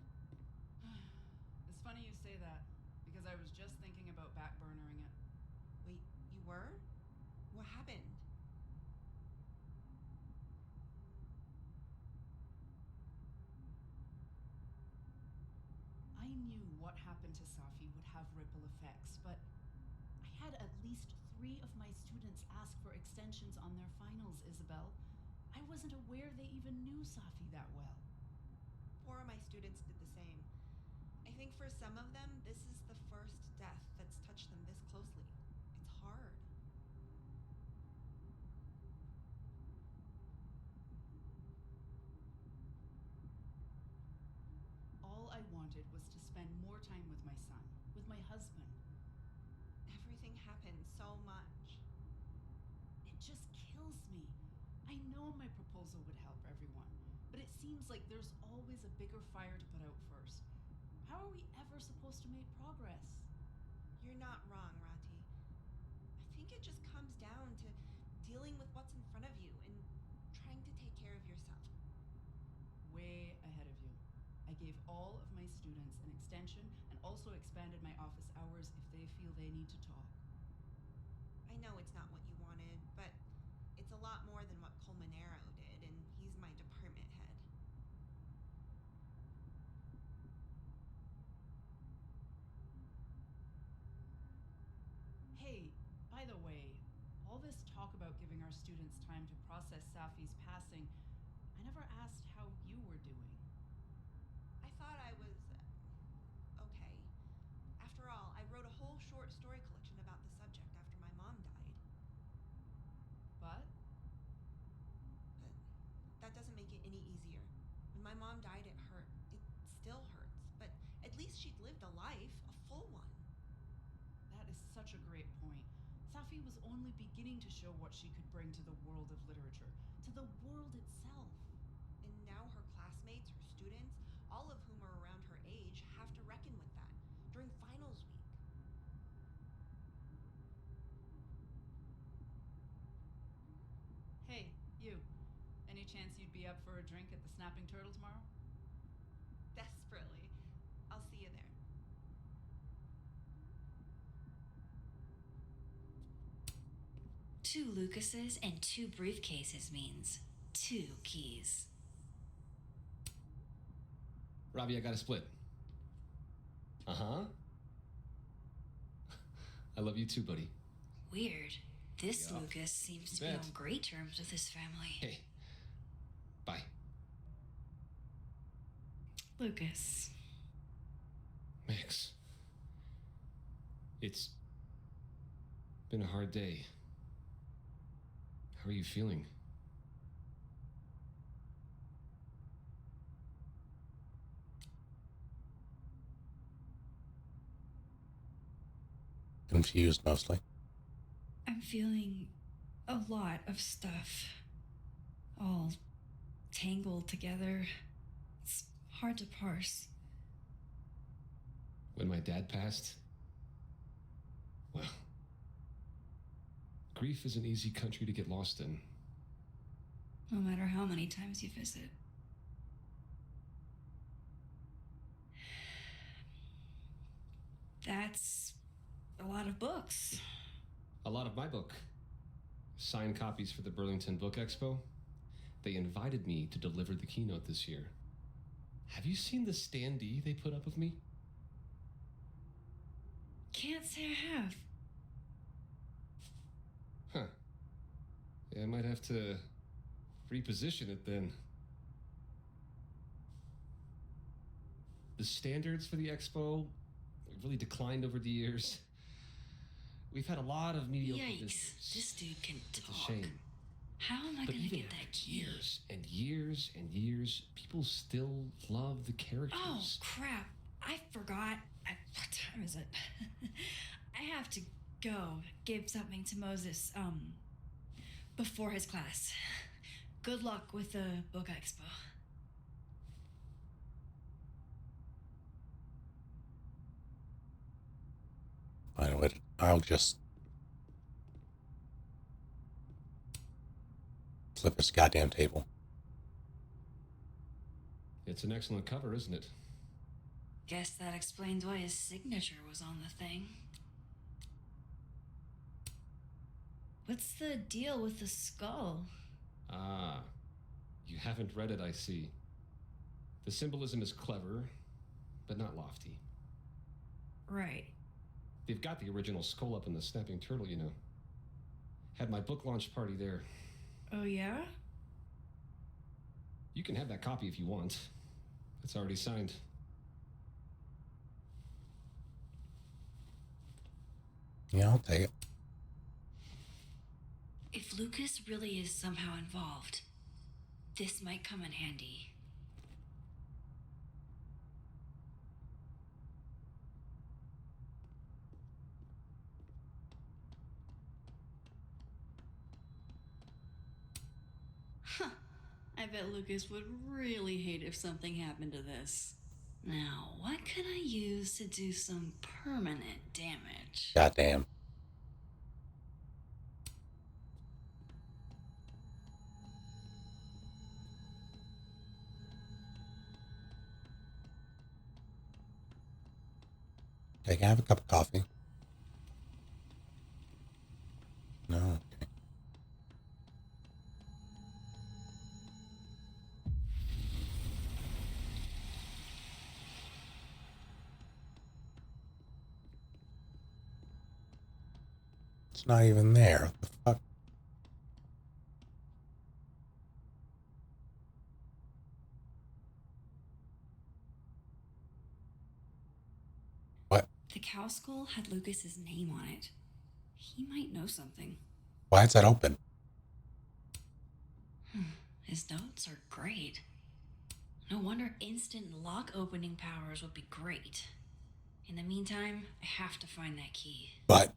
R: It's funny you say that, because I was just thinking about backburnering it.
E: Wait, you were? What happened?
F: I knew what happened to Safi would have ripple effects, but I had at least 3 of my students ask for extensions on their finals, Isabel. I wasn't aware they even knew Safi that well.
E: 4 of my students did the same. I think for some of them, this is the first death that's touched them this closely. It's hard.
F: All I wanted was to spend more time with my son, with my husband.
E: Everything happened so much.
F: It just kills me. I know my proposal would help everyone, but it seems like there's always a bigger fire to put out first. How are we ever supposed to make progress?
E: You're not wrong, Rati. I think it just comes down to dealing with what's in front of you and trying to take care of yourself.
F: Way ahead of you. I gave all of my students an extension and also expanded my office hours if they feel they need to talk.
E: I know it's not what you wanted, but it's a lot more than what Colmenero did, and he's my department head.
F: Hey, by the way, all this talk about giving our students time to process Safi's passing, I never asked how you were doing.
E: I thought I was okay. After all, I wrote a whole short story collection about the subject after my mom died.
F: But
E: that doesn't make it any easier. When my mom died, it hurt. It still hurts. But at least she'd lived a life, a full one.
F: that is such a great point. Safi was only beginning to show what she could bring to the world of literature, to the world itself.
E: And now her classmates, her students, all of whom are around her age, have to reckon with that during finals week.
F: Hey, you. Any chance you'd be up for a drink at the Snapping Turtle tomorrow?
E: Desperately.
B: 2 Lucases and 2 briefcases means 2 keys.
V: Robbie, I got a split. Uh-huh. I love you too, buddy.
B: Weird. This
V: Yeah.
B: Lucas seems to be
V: Bet.
B: on great terms with his family.
V: Hey. Bye.
B: Lucas.
V: Max. It's been a hard day. How are you feeling?
A: Confused mostly.
B: I'm feeling a lot of stuff. All tangled together. It's hard to parse.
V: When my dad passed, well, grief is an easy country to get lost in.
B: No matter how many times you visit. That's a lot of books.
V: A lot of my book. Signed copies for the Burlington Book Expo. They invited me to deliver the keynote this year. Have you seen the standee they put up of me?
B: Can't say I have.
V: Huh. Yeah, I might have to reposition it then. The standards for the expo have really declined over the years. We've had a lot of mediocre
B: Yikes.
V: visitors.
B: This dude can
V: It's a
B: talk.
V: shame.
B: How am I
V: But
B: gonna
V: even
B: get that
V: after
B: key?
V: years and years and years, people still love the characters.
B: Oh, crap. I forgot. What time is it? I have to go give something to Moses, before his class. Good luck with the book expo.
A: I know it. I'll just flip this goddamn table.
V: It's an excellent cover, isn't it?
B: Guess that explains why his signature was on the thing. What's the deal with the skull?
V: Ah, you haven't read it, I see. The symbolism is clever, but not lofty.
B: Right.
V: They've got the original skull up in the Snapping Turtle, you know. Had my book launch party there.
B: Oh, yeah?
V: You can have that copy if you want. It's already signed.
A: Yeah, I'll take it.
B: If Lucas really is somehow involved, this might come in handy. Huh. I bet Lucas would really hate if something happened to this. Now, what can I use to do some permanent damage?
A: Goddamn. Okay, can I have a cup of coffee? No. Okay. It's not even there. What the fuck? What?
B: The cow skull had Lucas's name on it. He might know something.
A: Why is that open?
B: His notes are great. No wonder instant lock opening powers would be great. In the meantime, I have to find that key.
A: But.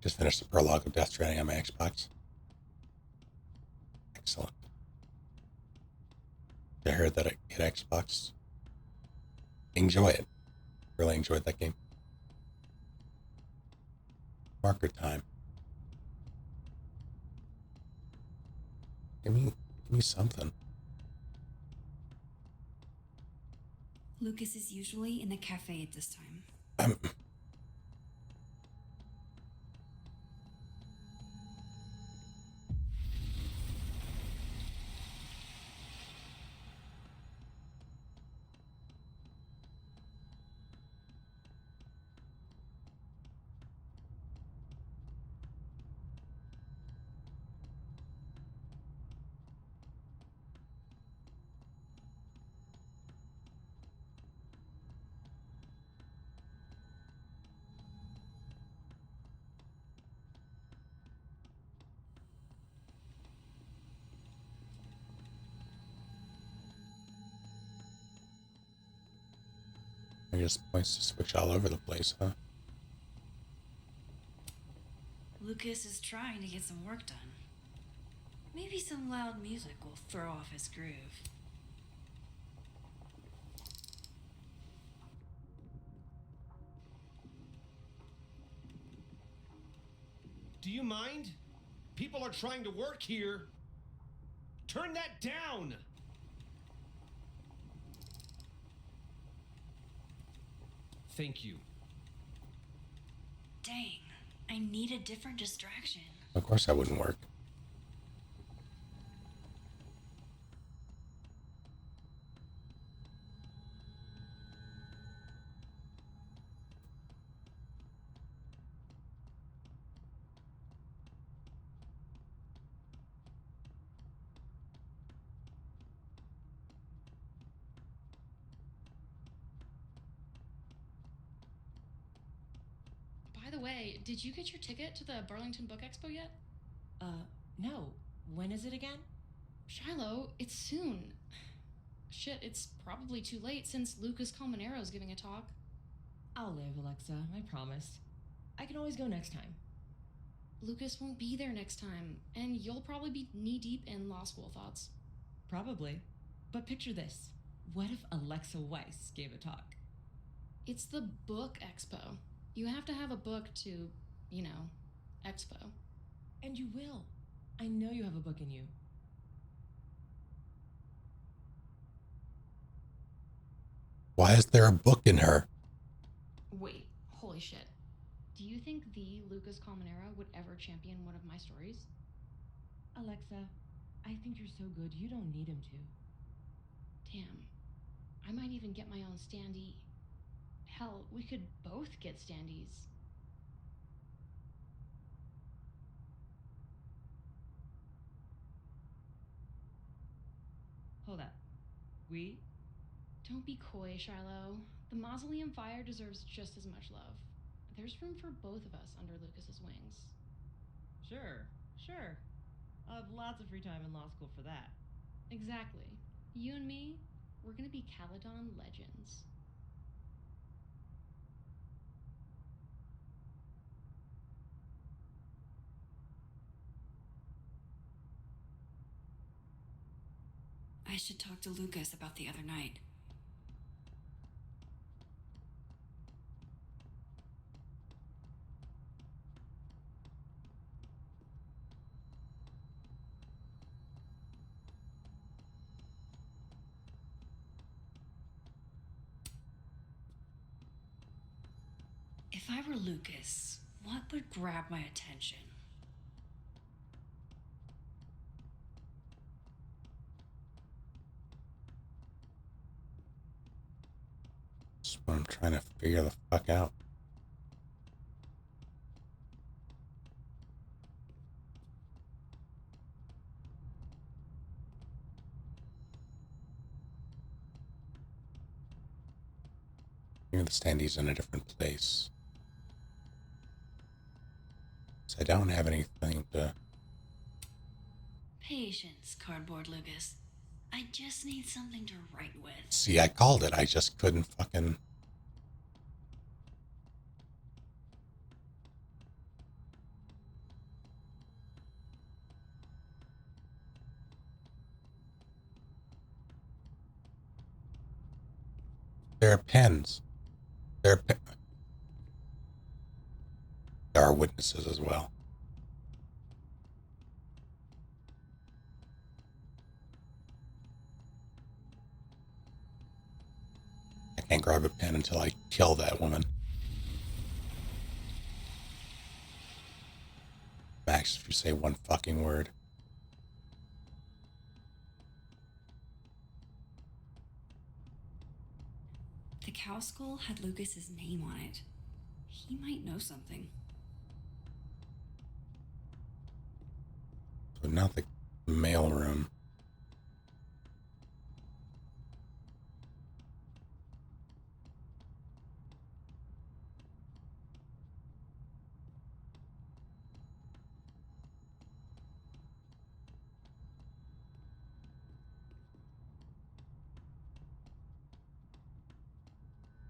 A: Just finished the prologue of Death Stranding on my Xbox. Excellent. I heard that I get Xbox. Enjoy it. Really enjoyed that game. Marker time. Give me something.
B: Lucas is usually in the cafe at this time.
A: I guess points to switch all over the place, huh?
B: Lucas is trying to get some work done. Maybe some loud music will throw off his groove.
P: Do you mind? People are trying to work here. Turn that down! Thank you.
B: Dang, I need a different distraction.
A: Of course that wouldn't work.
K: By the way, did you get your ticket to the Burlington Book Expo yet?
O: No. When is it again?
K: Shiloh, it's soon. Shit, it's probably too late since Lucas Colmenaro's giving a talk.
O: I'll live, Alexa. I promise. I can always go next time.
K: Lucas won't be there next time, and you'll probably be knee-deep in law school thoughts.
O: Probably. But picture this. What if Alexa Weiss gave a talk?
K: It's the Book Expo. You have to have a book to, expo.
O: And you will. I know you have a book in you.
A: Why is there a book in her?
K: Wait, holy shit. Do you think the Lucas Colmenero would ever champion one of my stories?
O: Alexa, I think you're so good you don't need him to.
K: Damn. I might even get my own standee. Hell, we could both get standees.
O: Hold up. We?
K: Don't be coy, Shiloh. The Mausoleum Fire deserves just as much love. There's room for both of us under Lucas's wings.
O: Sure. I'll have lots of free time in law school for that.
K: Exactly. You and me, we're gonna be Caledon legends.
B: I should talk to Lucas about the other night. If I were Lucas, what would grab my attention?
A: That's what I'm trying to figure the fuck out. Maybe the standee's in a different place. So I don't have anything to...
B: Patience, Cardboard Lucas. I just need something to write with.
A: See, I called it. I just couldn't fucking... There are pens. There are witnesses as well. can't grab a pen until I kill that woman. Max, if you say one fucking word.
B: The cow skull had Lucas's name on it. He might know something.
A: But not the mail room.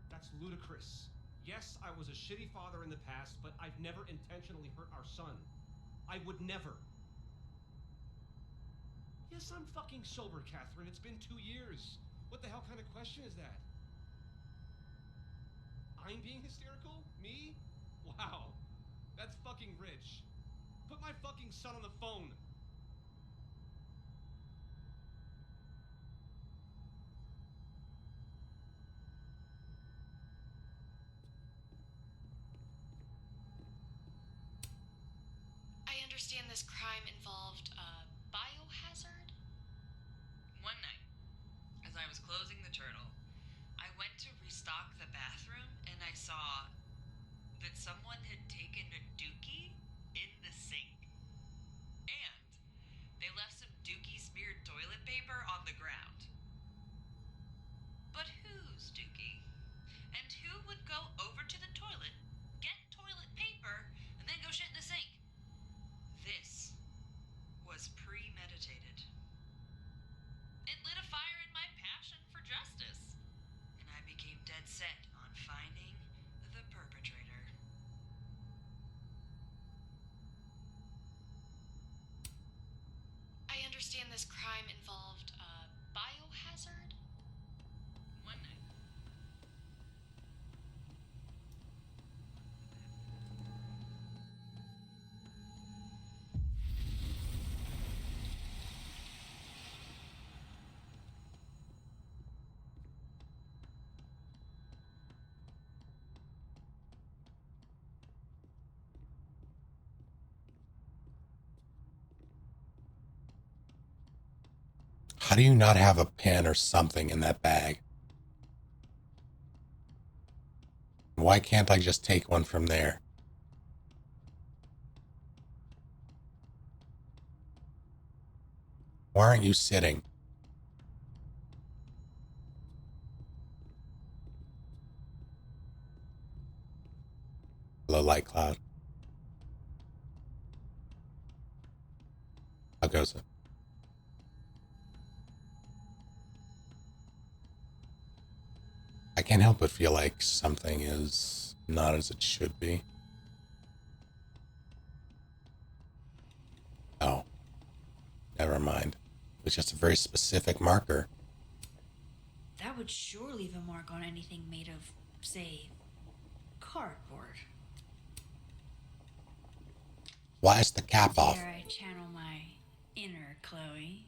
V: That's ludicrous. Yes, I was a shitty father in the past, but I've never intentionally hurt our son. I would never. Yes, I'm fucking sober, Catherine. It's been 2 years. What the hell kind of question is that? I'm being hysterical? Me? Wow. That's fucking rich. Put my fucking son on the phone.
M: I understand this crime involved a biohazard?
T: One night, as I was closing the turtle, I went to restock the bathroom and I saw that someone had taken a dookie in the sink. And they left some dookie smeared toilet paper on the ground. But whose dookie? And who would go over to the toilet, get toilet paper, and then go shit in the sink? This was premeditated. It lit a fire in my passion for justice, and I became dead set on finding the perpetrator.
M: I understand this crime involved a biohazard?
T: One night.
A: How do you not have a pen or something in that bag? Why can't I just take one from there? Why aren't you sitting? Hello, Light Cloud. How goes it? I can't help but feel like something is not as it should be. Oh, never mind. It was just a very specific marker.
B: That would sure leave a mark on anything made of, say, cardboard.
A: Why is the cap off?
B: Dare I channel my inner Chloe?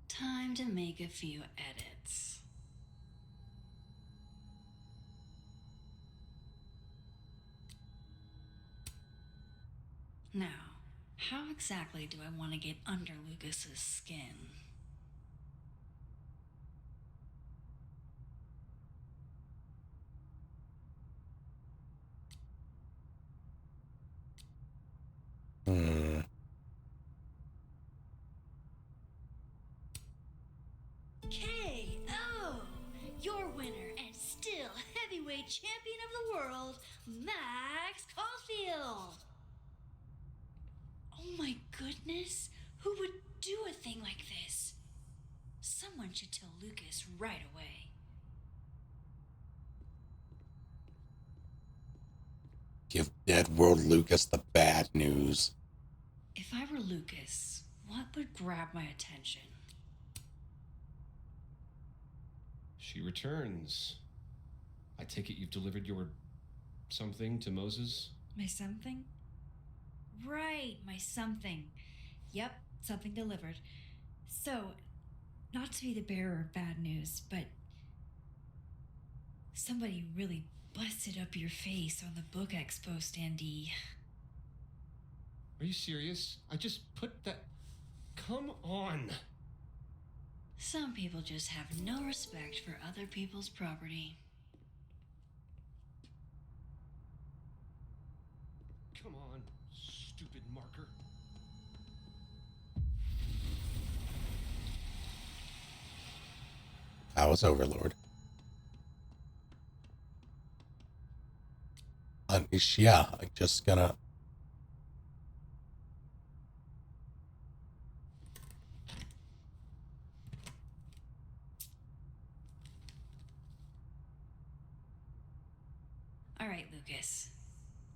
B: Time to make a few edits. Now, how exactly do I want to get under Lucas's skin? KO! Your winner and still heavyweight champion of the world, Max Caulfield! Oh my goodness, who would do a thing like this? Someone should tell Lucas right away.
A: Give Dead World Lucas the bad news.
B: If I were Lucas, what would grab my attention?
V: She returns. I take it you've delivered your something to Moses?
B: My something? Right, my something. Yep, something delivered. So, not to be the bearer of bad news, but somebody really busted up your face on the book expo standee.
V: Are you serious? I just put that. Come on.
B: Some people just have no respect for other people's property.
V: Come on, stupid marker.
A: I was Overlord. Yeah, I'm just gonna.
B: All right, Lucas.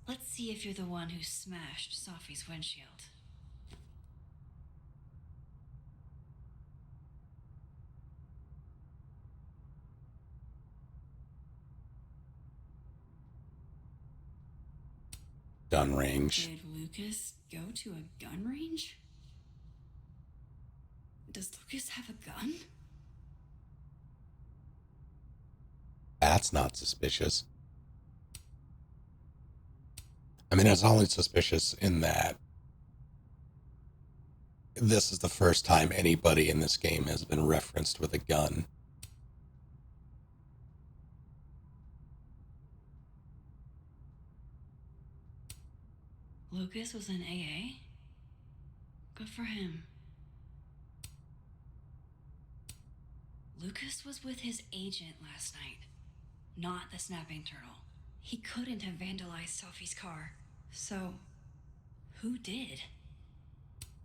B: Let's see if you're the one who smashed Sophie's windshield.
A: Gun range.
B: Did Lucas go to a gun range? Does Lucas have a gun?
A: That's not suspicious. I mean, it's only suspicious in that this is the first time anybody in this game has been referenced with a gun.
B: Lucas was in AA? Good for him. Lucas was with his agent last night, not the snapping turtle. He couldn't have vandalized Sophie's car. So, who did?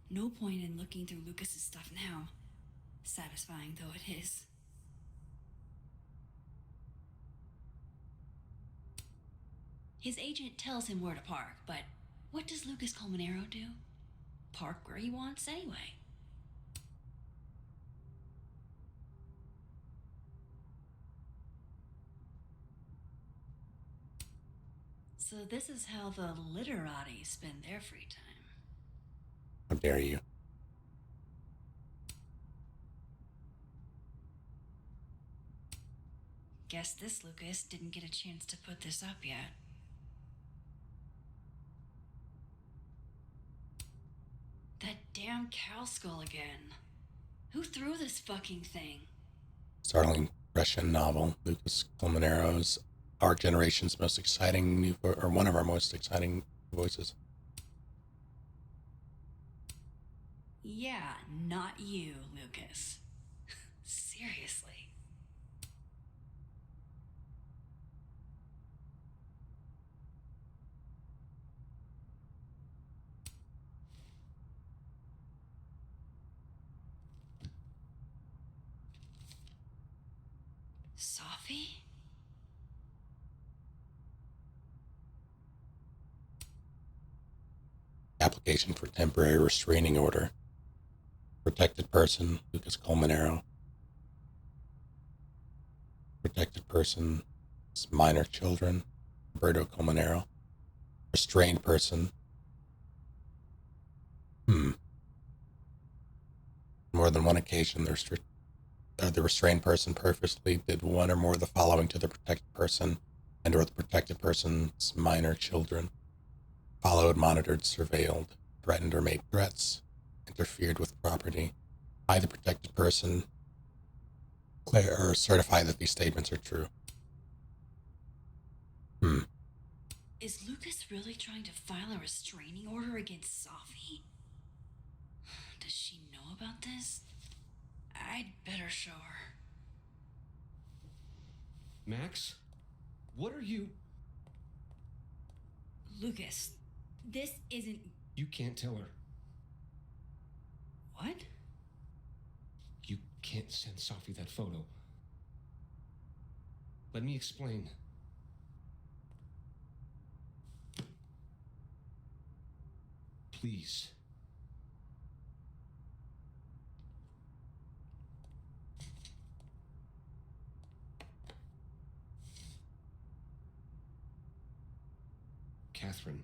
B: No point in looking through Lucas's stuff now, satisfying though it is. His agent tells him where to park, but what does Lucas Colmenero do? Park where he wants anyway. So this is how the literati spend their free time.
A: How dare you?
B: Guess this Lucas didn't get a chance to put this up yet. That damn cow skull again. Who threw this fucking thing?
A: Startling Russian novel. Lucas Colmenaro's our generation's most exciting new, or one of our most exciting voices.
B: Yeah, not you, Lucas. Seriously. Sophie?
A: Application for temporary restraining order. Protected person, Lucas Colmenero. Protected person, minor children, Roberto Colmenero. Restrained person. More than one occasion, the restrained person purposely did one or more of the following to the protected person and or the protected person's minor children. Followed, monitored, surveilled, threatened or made threats, interfered with property. I, the protected person, declare or certify that these statements are true.
B: Is Lucas really trying to file a restraining order against Sophie? Does she know about this? I'd better show her.
V: Max? What are you...
B: Lucas, this isn't...
V: You can't tell her.
B: What?
V: You can't send Sophie that photo. Let me explain. Please. Catherine,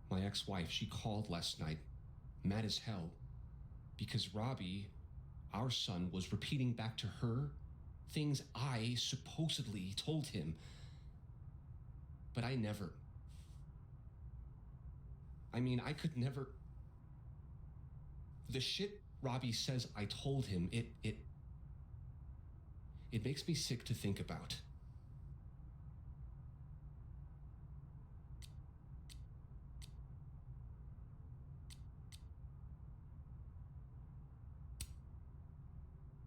V: my ex-wife, she called last night.
U: mad as hell because Robbie, our son, was repeating back to her things I supposedly told him. But I never. I mean, I could never. The shit Robbie says I told him, it makes me sick to think about.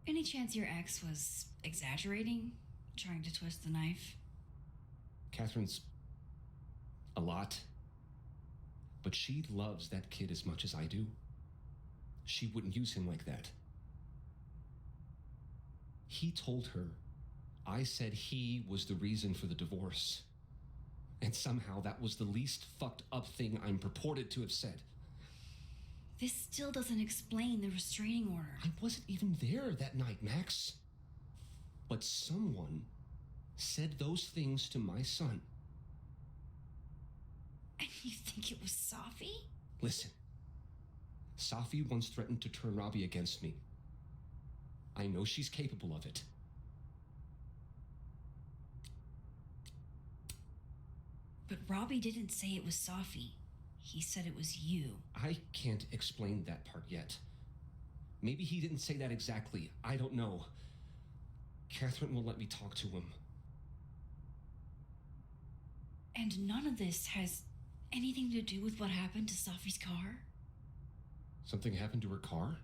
B: Any chance your ex was exaggerating, trying to twist the knife?
U: Catherine's a lot, but she loves that kid as much as I do. She wouldn't use him like that. He told her I said he was the reason for the divorce, and somehow that was the least fucked up thing I'm purported to have said.
B: This still doesn't explain the restraining order.
U: I wasn't even there that night, Max. But someone said those things to my son.
B: And you think it was Safi?
U: Listen, Safi once threatened to turn Robbie against me. I know she's capable of it.
B: But Robbie didn't say it was Safi. He said it was you.
U: I can't explain that part yet. Maybe he didn't say that exactly. I don't know. Catherine won't let me talk to him.
B: And none of this has anything to do with what happened to Safi's car?
U: Something happened to her car?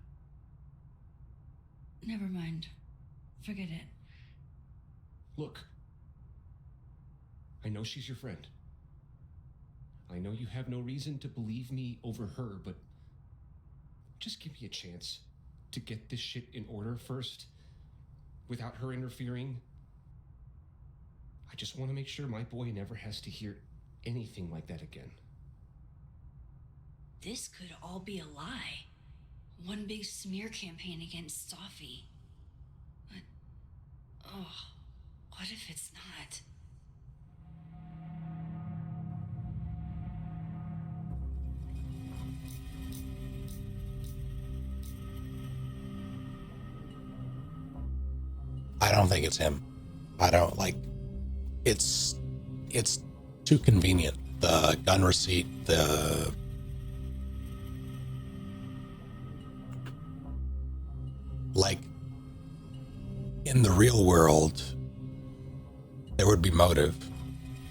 B: Never mind. Forget it.
U: Look. I know she's your friend. I know you have no reason to believe me over her, but just give me a chance to get this shit in order first, without her interfering. I just want to make sure my boy never has to hear anything like that again.
B: This could all be a lie. One big smear campaign against Safi. But, what if it's not?
A: I don't think it's him. I don't it's too convenient. The gun receipt, in the real world, there would be motive.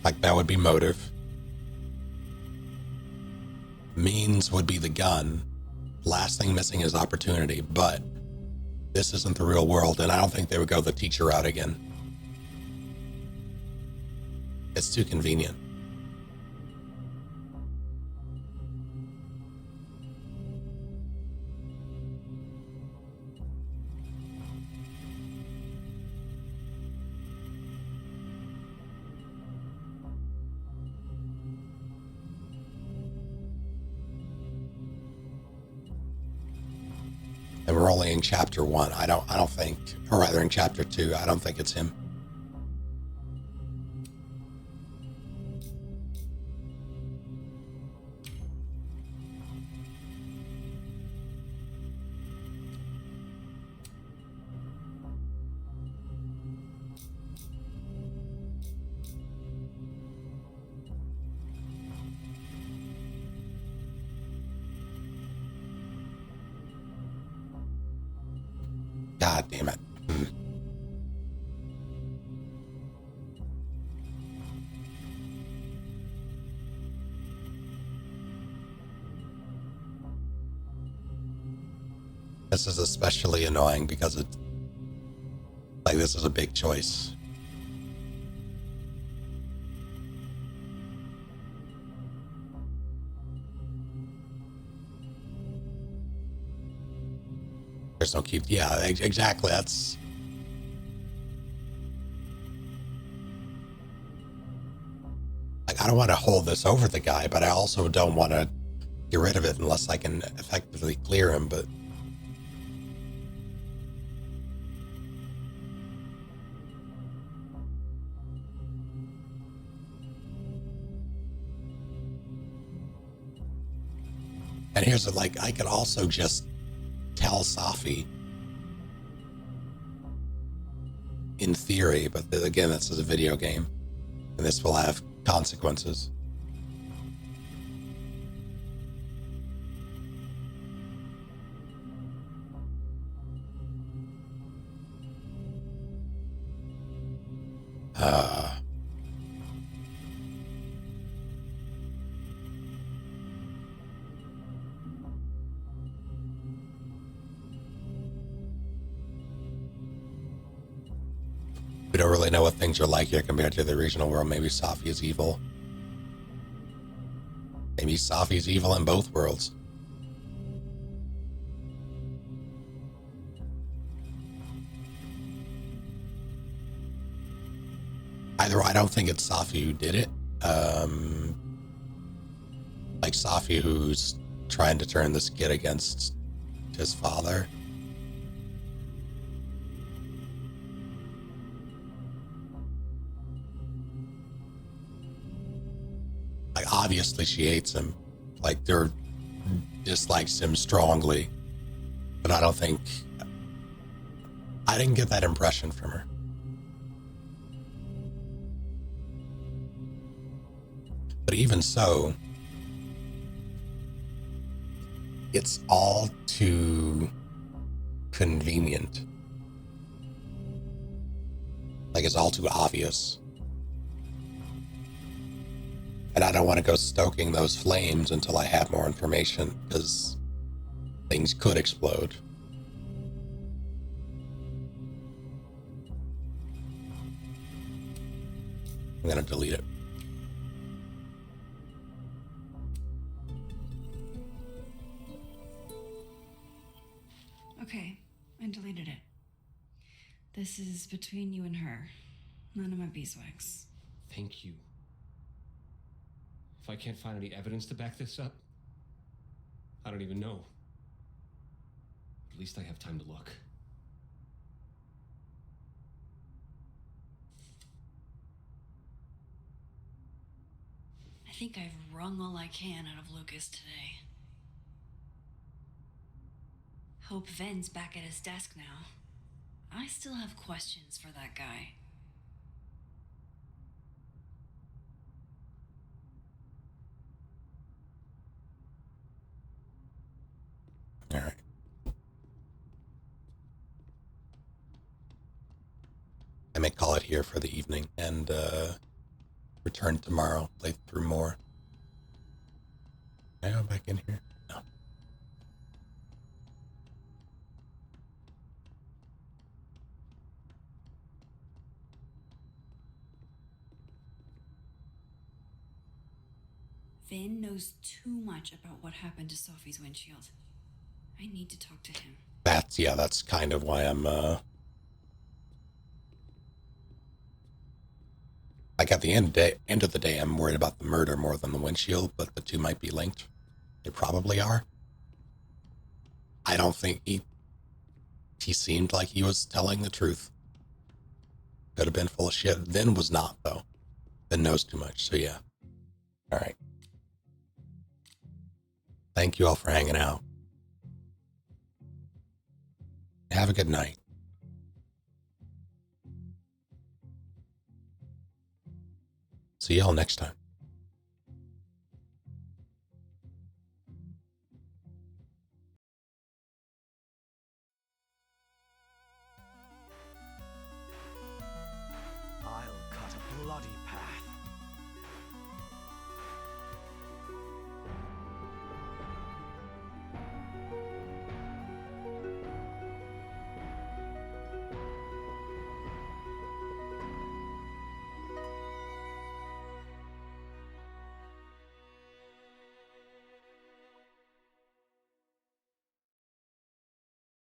A: That would be motive. Means would be the gun. Last thing missing is opportunity, but this isn't the real world, and I don't think they would go the teacher route again. It's too convenient. And we're only in chapter 1. I don't think, or rather in chapter 2, I don't think it's him. God damn it. This is especially annoying because it's this is a big choice. There's no keep. Yeah, exactly. That's. I don't want to hold this over the guy, but I also don't want to get rid of it unless I can effectively clear him, but. And here's the, like, I could also just tell Safi, in theory, but again, this is a video game, and this will have consequences. We don't really know what things are like here compared to the regional world. Maybe Safi is evil. Maybe Safi is evil in both worlds. Either way, I don't think it's Safi who did it. Like Safi who's trying to turn this kid against his father. Like, obviously she hates him. Like, they're dislikes him strongly. But I don't think... I didn't get that impression from her. But even so, it's all too convenient. Like, it's all too obvious. And I don't want to go stoking those flames until I have more information, because things could explode. I'm going to delete it.
B: Okay, I deleted it. This is between you and her. None of my beeswax.
U: Thank you. If I can't find any evidence to back this up, I don't even know. At least I have time to look.
B: I think I've wrung all I can out of Lucas today. Hope Ven's back at his desk now. I still have questions for that guy.
A: All right. I may call it here for the evening and return tomorrow, play through more. Can I go back in here? No.
B: Vin knows too much about what happened to Sophie's windshield. I need to talk to him.
A: That's kind of why I'm like, at the end of the day, I'm worried about the murder more than the windshield, but the two might be linked. They probably are. I don't think he seemed like he was telling the truth. Could have been full of shit. Vin was not, though. Vin knows too much, so yeah. All right. Thank you all for hanging out. Have a good night. See y'all next time.